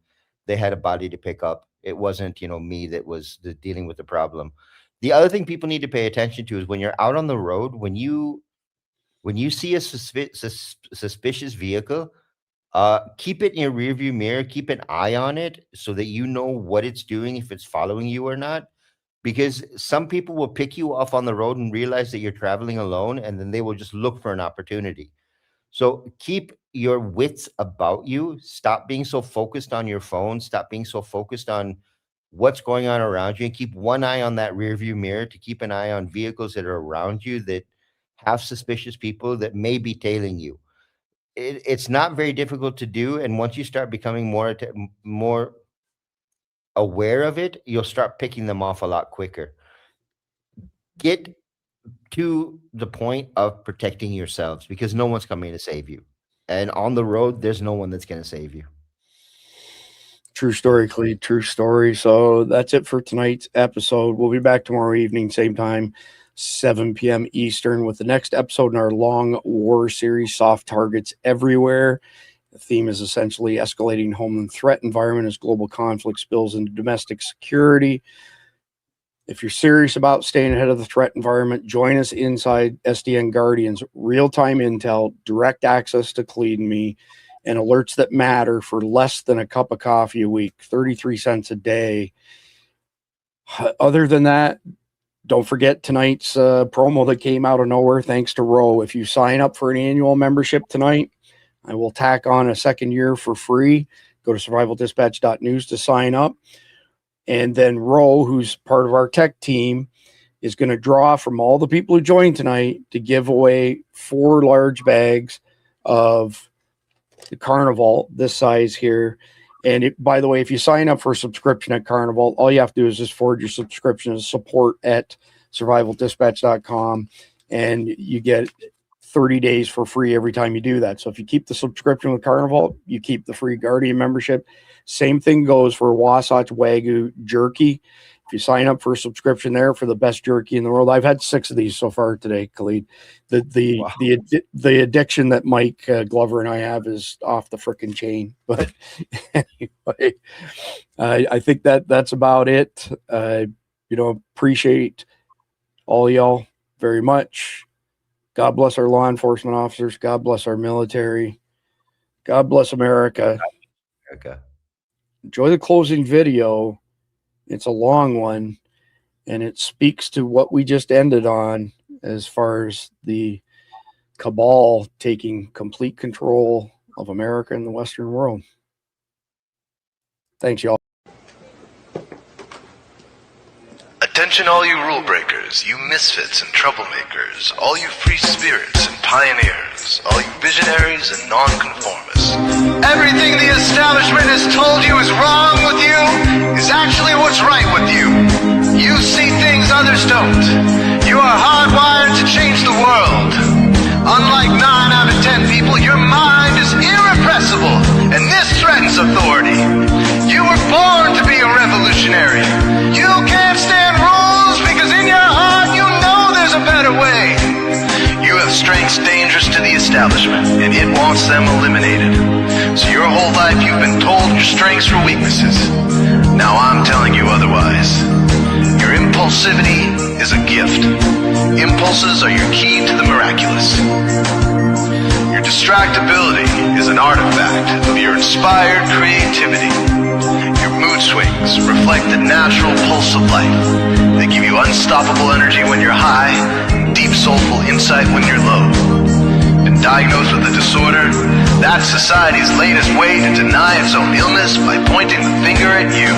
they had a body to pick up. It wasn't me that was dealing with the problem. The other thing people need to pay attention to is when you're out on the road, when you see a suspicious vehicle, keep it in your rearview mirror, keep an eye on it so that you know what it's doing, if it's following you or not. Because some people will pick you off on the road and realize that you're traveling alone, and then they will just look for an opportunity. So keep your wits about you. Stop being so focused on your phone. Stop being so focused on what's going on around you, and keep one eye on that rearview mirror to keep an eye on vehicles that are around you that have suspicious people that may be tailing you. It's not very difficult to do, and once you start becoming more aware of it, you'll start picking them off a lot quicker. Get to the point of protecting yourselves, because no one's coming to save you, and on the road there's no one that's going to save you. True story, Clete. True story. So that's it for tonight's episode. We'll be back tomorrow evening, same time, 7 p.m. Eastern, with the next episode in our long war series, Soft Targets Everywhere. The theme is essentially escalating homeland threat environment as global conflict spills into domestic security. If you're serious about staying ahead of the threat environment, join us inside SDN Guardians. Real-time intel, direct access to Clete and me, and alerts that matter for less than a cup of coffee a week, 33 cents a day. Other than that, don't forget tonight's promo that came out of nowhere, thanks to Roe. If you sign up for an annual membership tonight, I will tack on a second year for free. Go to survivaldispatch.news to sign up. And then Roe, who's part of our tech team, is going to draw from all the people who joined tonight to give away 4 large bags of the Carnival, this size here. And by the way, if you sign up for a subscription at Carnival, all you have to do is just forward your subscription to support@survivaldispatch.com, and you get 30 days for free every time you do that. So if you keep the subscription with Carnival, you keep the free Guardian membership. Same thing goes for Wasatch Wagyu jerky. If you sign up for a subscription there for the best jerky in the world, I've had 6 of these so far today, Khalid. The addiction that Mike Glover and I have is off the freaking chain. But anyway, I think that's about it. Appreciate all y'all very much. God bless our law enforcement officers. God bless our military. God bless America. Okay. Enjoy the closing video. It's a long one, and it speaks to what we just ended on as far as the cabal taking complete control of America and the Western world. Thanks, y'all. Attention all you rule breakers, you misfits and troublemakers, all you free spirits and pioneers, all you visionaries and nonconformists. Everything the establishment has told you is wrong with you is actually what's right with you. You see things others don't. You are hardwired to change the world. Unlike 9 out of 10 people, your mind is irrepressible, and this threatens authority. You were born to be a revolutionary. You can't stand rules because in your heart you know there's a better way. You have strengths dangerous to the establishment, and it wants them eliminated. So your whole life you've been told your strengths were weaknesses. Now I'm telling you otherwise. Your impulsivity is a gift. Impulses are your key to the miraculous. Your distractibility is an artifact of your inspired creativity. Your mood swings reflect the natural pulse of life. They give you unstoppable energy when you're high, deep soulful insight when you're low. Been diagnosed with a disorder? That's society's latest way to deny its own illness by pointing the finger at you.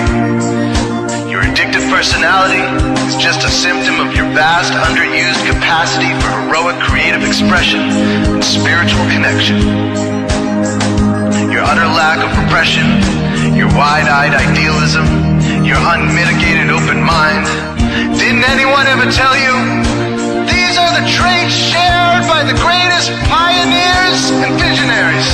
Your addictive personality is just a symptom of your vast, underused capacity for heroic creative expression and spiritual connection. Your utter lack of repression, your wide-eyed idealism, your unmitigated open mind. Didn't anyone ever tell you? These are the traits shared by the greatest pioneers and visionaries,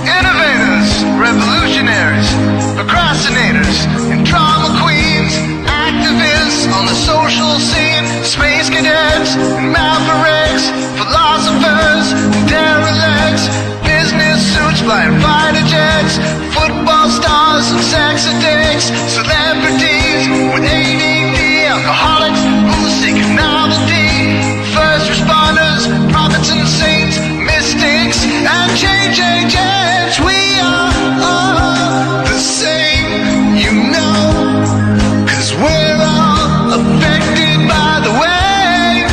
innovators, revolutionaries, procrastinators, and drama queens, activists on the social scene, space cadets, and mavericks, philosophers, and derelicts, business suits flying fighter jets, football stars and sex addicts, celebrities with ADD, alcoholics who seek novelty, first responders, prophets and saints, mystics, and change agents. We are all the same, you know, 'cause we're all affected by the way.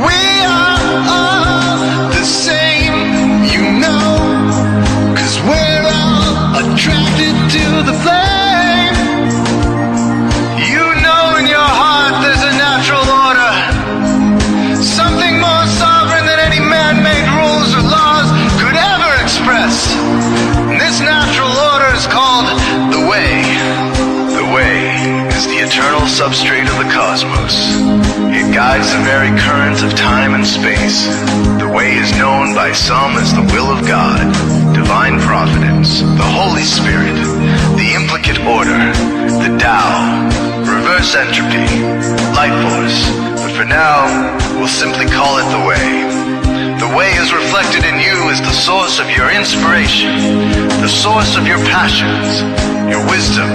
We are all the same, you know, 'cause we're all attracted to the flame. You know in your heart there's a natural order, something more sovereign than any man-made rules or laws could ever express. And this natural order is called the way. The way is the eternal substrate of the cosmos. It guides the very current of time and space. The way is known by some as the will of God, divine providence, the Holy Spirit, the implicate order, the Tao, reverse entropy, light force. But for now, we'll simply call it the way. The way is reflected in you as the source of your inspiration, the source of your passions, your wisdom,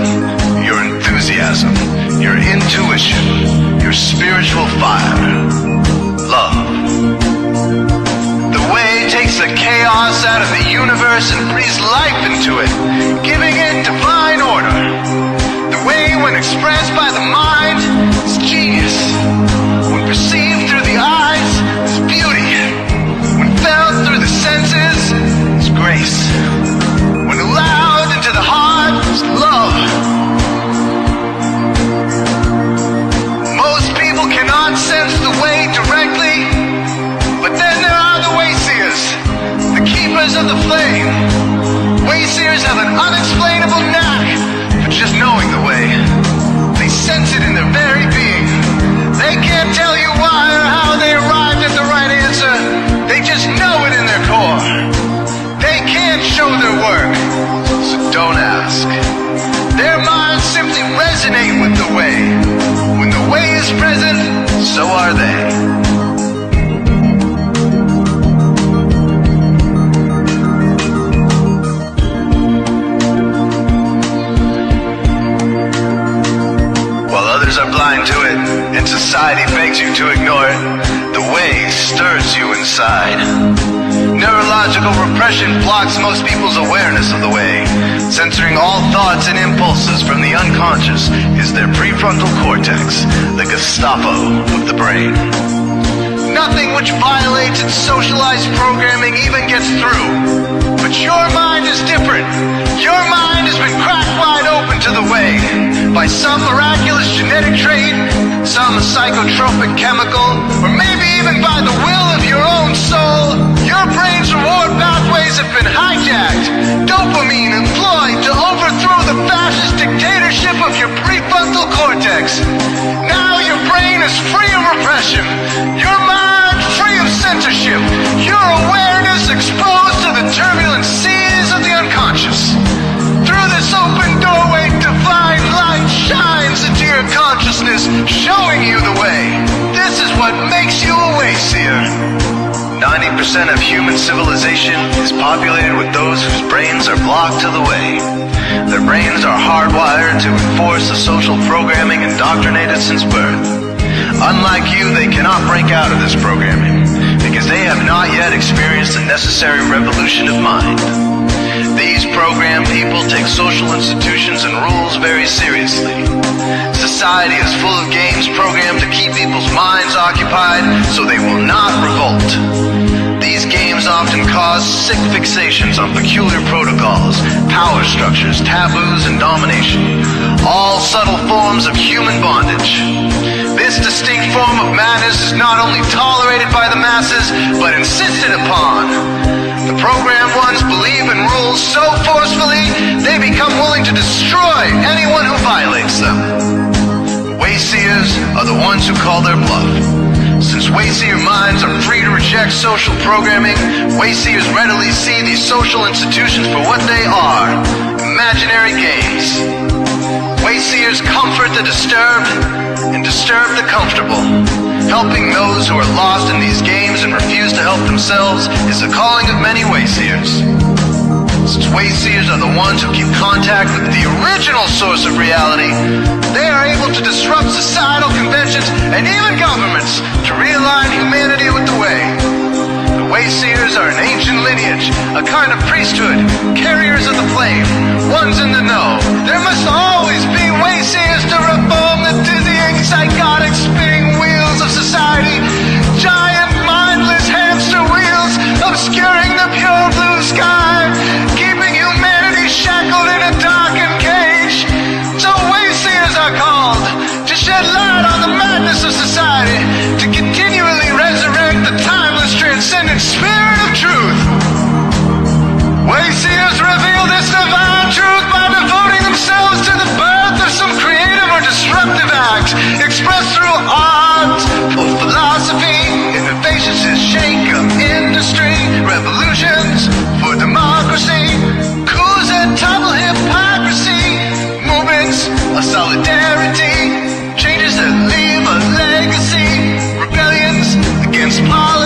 your enthusiasm, your intuition, your spiritual fire, love. The way takes the chaos out of the universe and breathes life into it, giving it divine order. The way, when expressed by the mind, is genius. When perceived through the eyes, is beauty. When felt through the senses, is grace. When allowed into the heart, is love. Most people cannot sense the way directly, but then there are the wayseers, the keepers of the flame. Wayseers have an unexplainable knack for just knowing the way. They sense it in their very being. They can't tell you why or how they arrived at the right answer. They just know it in their core. They can't show their work, so don't ask. Their minds simply resonate with the way. When the way is present, so are they. While others are blind to it, and society begs you to ignore it, the way burns you inside. Neurological repression blocks most people's awareness of the way. Censoring all thoughts and impulses from the unconscious is their prefrontal cortex, the Gestapo of the brain. Nothing which violates its socialized programming even gets through. But your mind is different. Your mind has been cracked wide open to the way by some miraculous genetic trait, some psychotropic chemical, or maybe even by the will of your own soul. Your brain's reward pathways have been hijacked. Dopamine employed to overthrow the fascist dictatorship of your prefrontal cortex. Now your brain is free of repression. Your mind free of censorship. Your awareness exposed to the turbulent seas of the unconscious. Through this open doorway, divine light shines into your consciousness, showing you the way. This is what makes you a wayseer. 90% of human civilization is populated with those whose brains are blocked to the way. Their brains are hardwired to enforce the social programming indoctrinated since birth. Unlike you, they cannot break out of this programming because they have not yet experienced the necessary revolution of mind. These programmed people take social institutions and rules very seriously. Society is full of games programmed to keep people's minds occupied so they will not revolt. These games often cause sick fixations on peculiar protocols, power structures, taboos, and domination, all subtle forms of human bondage. This distinct form of madness is not only tolerated by the masses, but insisted upon. The programmed ones believe in rules so forcefully, they become willing to destroy anyone who violates them. Wayseers are the ones who call their bluff. Since wayseer minds are free to reject social programming, wayseers readily see these social institutions for what they are, imaginary games. Wayseers comfort the disturbed and disturb the comfortable. Helping those who are lost in these games and refuse to help themselves is the calling of many wayseers. Since wayseers are the ones who keep contact with the original source of reality, they are able to disrupt societal conventions and even governments to realign humanity with the way. The wayseers are an ancient lineage, a kind of priesthood, carriers of the flame, ones in the know. There must always be wayseers to reform the dizzying, psychotic, spinning wheels of society. Giant, mindless hamster wheels obscuring the pure blue sky, keeping humanity shackled in a darkened cage. So wayseers are called to shed light on the madness of society, to continually resurrect the timeless, transcendent spirit of truth. Wayseers reveal this divine truth by devoting themselves to the birth of some creative or disruptive act, expressed through art or philosophy, innovations to shake up industry, revolutions for democracy, coups that topple hypocrisy, movements of solidarity, changes that leave a legacy, rebellions against politics.